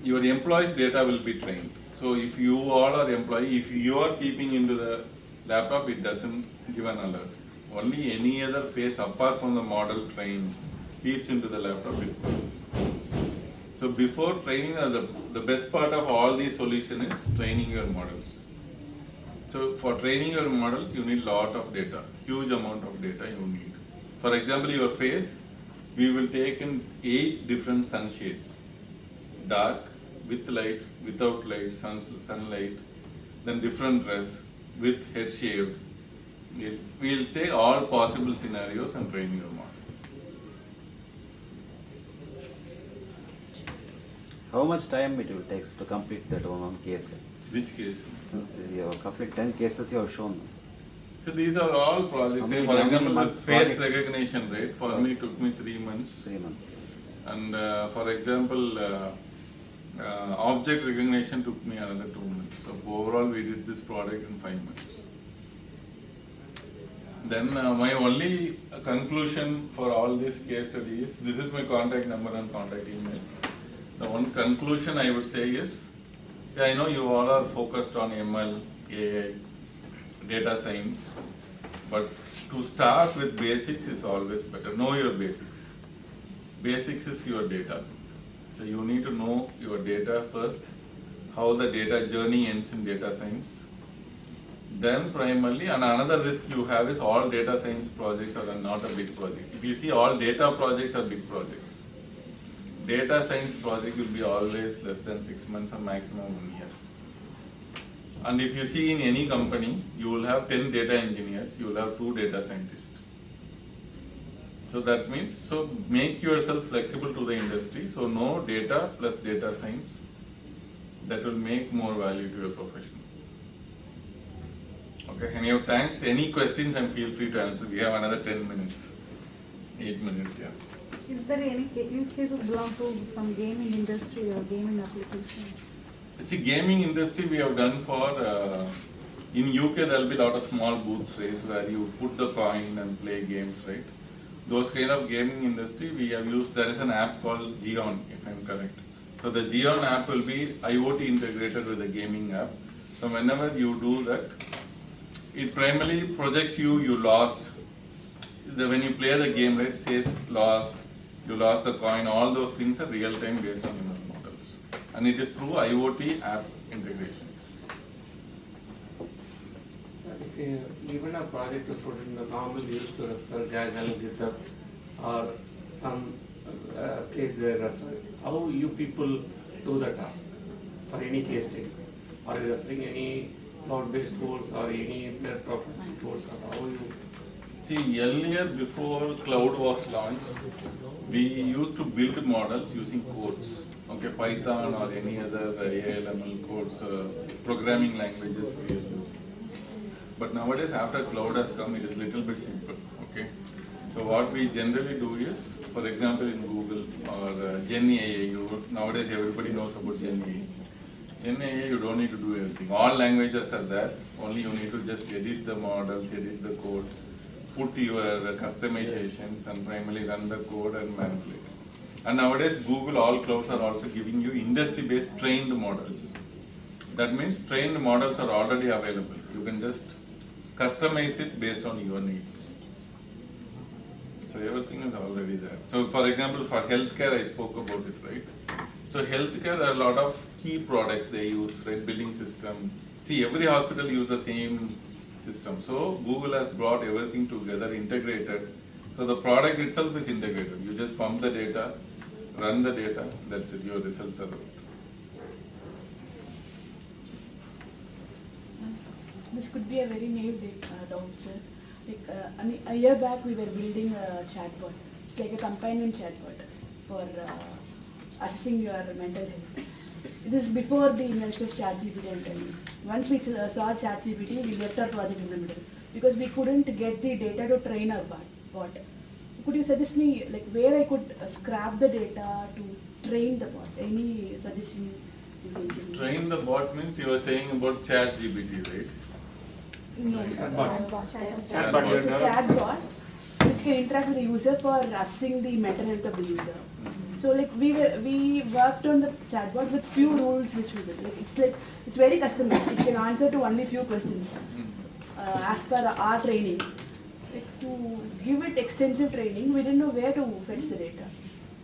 your employees' data will be trained. So if you all are employee, if you are keeping into the laptop, it doesn't give an alert. Only any other face apart from the model trained keeps into the laptop, it works. So before training, the best part of all these solutions is training your models. So for training your models, you need lot of data, huge amount of data you need. For example, your face, we will take in 8 different sun shades. Dark, with light, without light, sunlight, then different dress, with head shaved. We will take all possible scenarios and train your model. How much time it will take to complete that one case? Which case? You have complete 10 cases you have shown. So these are all projects. Say for example, this face recognition, right? For me, it took me 3 months. 3 months. And for example, object recognition took me another 2 months. So overall, we did this product in 5 months. Then my only conclusion for all this case study is, this is my contact number and contact email. The one conclusion I would say is, see, I know you all are focused on ML, AI, data science, but to start with basics is always better. Know your basics. Basics is your data. So you need to know your data first, how the data journey ends in data science. then primarily, and another risk you have is all data science projects are not a big project. If you see, all data projects are big projects. Data science project will be always less than 6 months or maximum 1 year. And if you see in any company, you will have 10 data engineers, you will have 2 data scientists. So that means, so make yourself flexible to the industry. So no data plus data science, that will make more value to your profession. Okay, any of thanks. Any questions, and feel free to answer. We have another 10 minutes, 8 minutes, yeah. Is there any use cases belong to some gaming industry or gaming applications? See, gaming industry we have done for, in UK there will be a lot of small booths raised where you put the coin and play games, right? Those kind of gaming industry we have used, there is an app called Geon, if I am correct. So the Geon app will be IoT integrated with the gaming app. So whenever you do that, it primarily projects you lost. When you play the game, right, it says lost, you lost the coin, all those things are real time based on human models. And it is through IoT app integrations. So if you given a project to student, the normal used to refer Gaggle, GitHub, or some place they refer, how you people do the task for any case study? Are you referring any cloud-based tools or any third-party tools, or how you? See, earlier before cloud was launched, we used to build models using codes. Okay, Python or any other ALML codes, programming languages we are using. But nowadays, after cloud has come, it is little bit simple. Okay, so what we generally do is, for example, in Google or GenAI, nowadays everybody knows about GenAI. GenAI, you don't need to do anything. All languages are there. Only you need to just edit the models, edit the code, put your customizations, and primarily run the code and manipulate. And nowadays, Google, all clouds are also giving you industry-based trained models. That means trained models are already available. You can just customize it based on your needs. So everything is already there. So for example, for healthcare, I spoke about it, right? So healthcare, there are a lot of key products they use, right? Billing system. See, every hospital uses the same system. So Google has brought everything together, integrated. So the product itself is integrated. You just pump the data, run the data, that's it, your results are out. This could be a very naive doubt, sir. Like a year back, we were building a chatbot. It's like a companion chatbot for assessing your mental health. This is before the invention of ChatGPT, I'm telling you. Once we saw ChatGPT, we left our project in the middle because we couldn't get the data to train our bot. Could you suggest me like where I could scrap the data to train the bot? Any suggestion you can give me? Train the bot means you are saying about ChatGPT, right? No, Chatbot. It's a chatbot which can interact with the user for assessing the mental health of the user. So like we worked on the chatbot with few rules which we did. Like it's very customized. It can answer to only few questions as per our training. Like to give it extensive training, we didn't know where to fetch the data.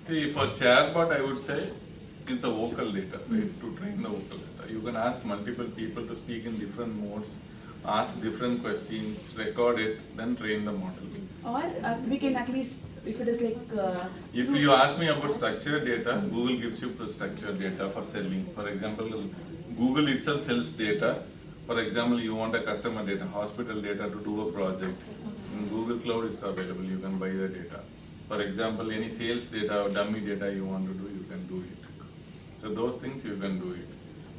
See, for chatbot, I would say it's a vocal data, right? To train the vocal data, you can ask multiple people to speak in different modes, ask different questions, record it, then train the model. Or we can at least, if it is like... if you ask me about structured data, Google gives you structured data for selling. For example, Google itself sells data. For example, you want a customer data, hospital data to do a project. In Google Cloud, it's available. You can buy the data. For example, any sales data or dummy data you want to do, you can do it. So those things you can do it.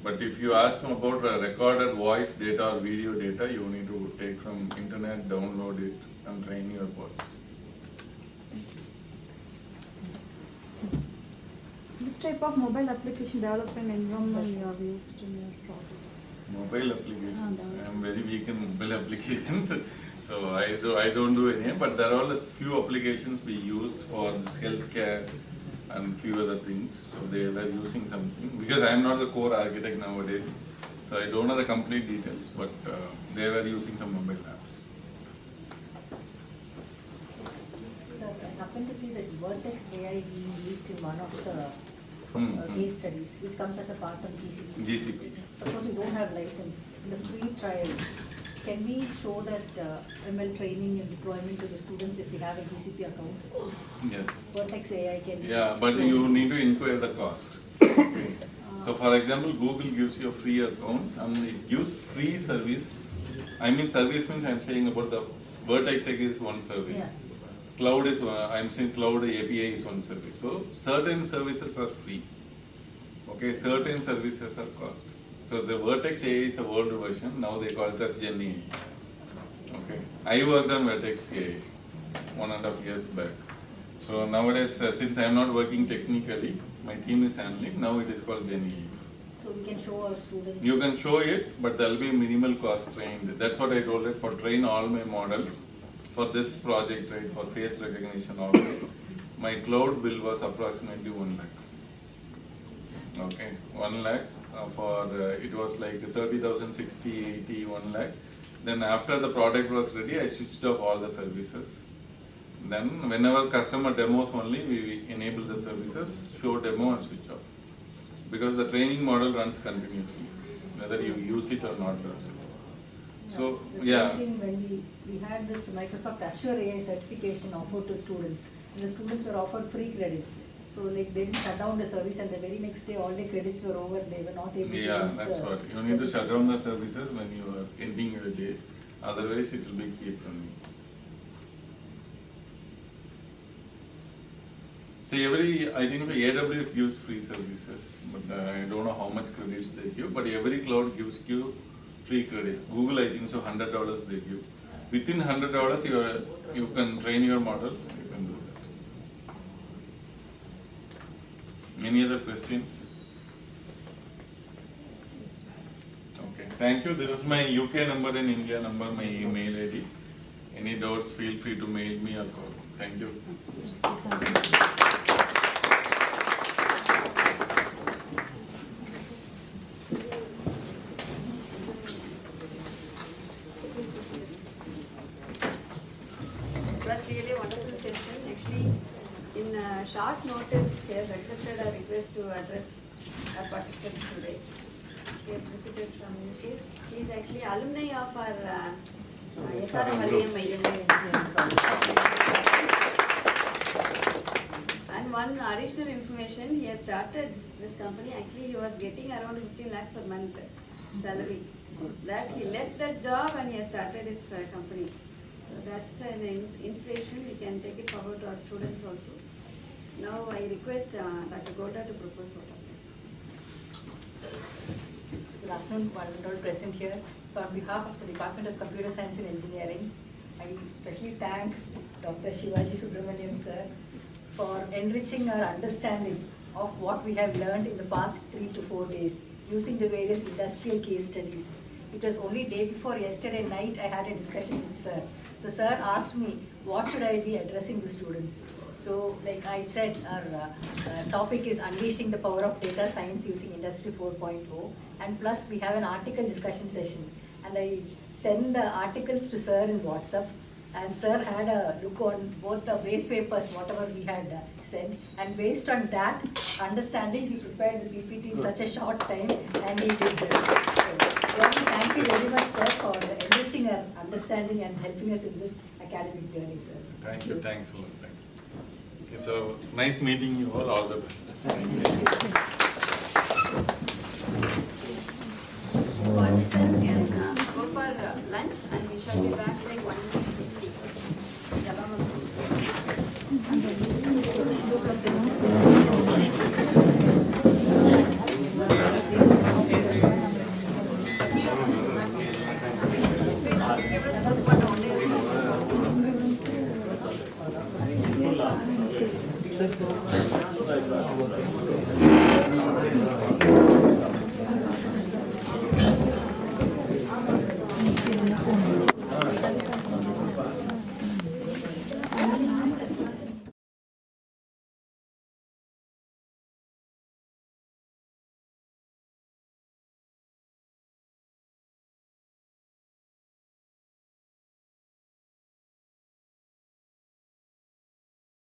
But if you ask them about recorded voice data or video data, you need to take from internet, download it, and train your bots. Which type of mobile application development environment you have used in your projects? Mobile applications. I am very weak in mobile applications, so I don't do any. But there are a few applications we used for this healthcare and few other things. So they were using something because I am not the core architect nowadays, so I don't know the complete details. But they were using some mobile apps. So I happen to see that Vertex AI being used in one of the case studies, which comes as a part of GCP. GCP. Suppose you don't have license, in the free trial, can we show that ML training and deployment to the students if we have a GCP account? Yes. Vertex AI can. Yeah, but you need to inquire the cost. Okay. So for example, Google gives you a free account and it gives free service. I mean service means I'm saying about the Vertex is one service. Yeah. Cloud is one, I'm saying cloud API is one service. So certain services are free. Okay, certain services are cost. So the Vertex AI is a world version, now they call it as Gen AI. Okay, I worked on Vertex AI 1.5 years back. So nowadays, since I am not working technically, my team is handling, now it is called Gen AI. So we can show our students. You can show it, but there will be minimal cost trained. That's what I told it, for train all my models, for this project, right, for face recognition also, my cloud bill was approximately 1 lakh. Okay, 1 lakh for, it was like 30,000, 60, 80, 1 lakh. Then after the product was ready, I switched off all the services. Then whenever customer demos only, we enable the services, show demo and switch off. Because the training model runs continuously, whether you use it or not. So, yeah. The same thing when we had this Microsoft Azure AI certification offered to students, and the students were offered free credits. So like they didn't shut down the service and the very next day all the credits were over, they were not able to use Yeah, that's what. You need to shut down the services when you are ending your day, otherwise it will be keep running. So I think AWS gives free services, but I don't know how much credits they give, but every cloud gives you free credits. Google, I think so, $100 they give. Within $100, you can train your models, you can do that. Any other questions? Okay, thank you. This is my UK number and India number, my email ID. Any doubts, feel free to mail me or call. Thank you. It was really a wonderful session. Actually, in short notice, he has accepted a request to address our participants today. He has visited from UK. He is actually alumni of our SRM And one additional information, he has started this company. Actually, he was getting around 15 lakhs per month salary. That he left that job and he has started his company. So that's an inspiration. We can take it forward to our students also. Now I request Dr. Golda to propose what happens. Good afternoon, one and all present here. So on behalf of the Department of Computer Science and Engineering, I especially thank Dr. Shivaji Subramaniam sir for enriching our understanding of what we have learned in the past 3 to 4 days using the various industrial case studies. It was only day before yesterday night I had a discussion with sir. So sir asked me, what should I be addressing the students? So like I said, our topic is unleashing the power of data science using Industry 4.0, and plus we have an article discussion session. And I send the articles to sir in WhatsApp, and sir had a look on both the base papers, whatever we had sent, and based on that understanding, he prepared the PPT in such a short time, and he did this. So, really thank you very much, sir, for enriching our understanding and helping us in this academic journey, sir. Thank you, thanks a lot. Thank you. Okay, so nice meeting you all the best. Thank you. Participants can go for lunch and we shall be back like 1:50.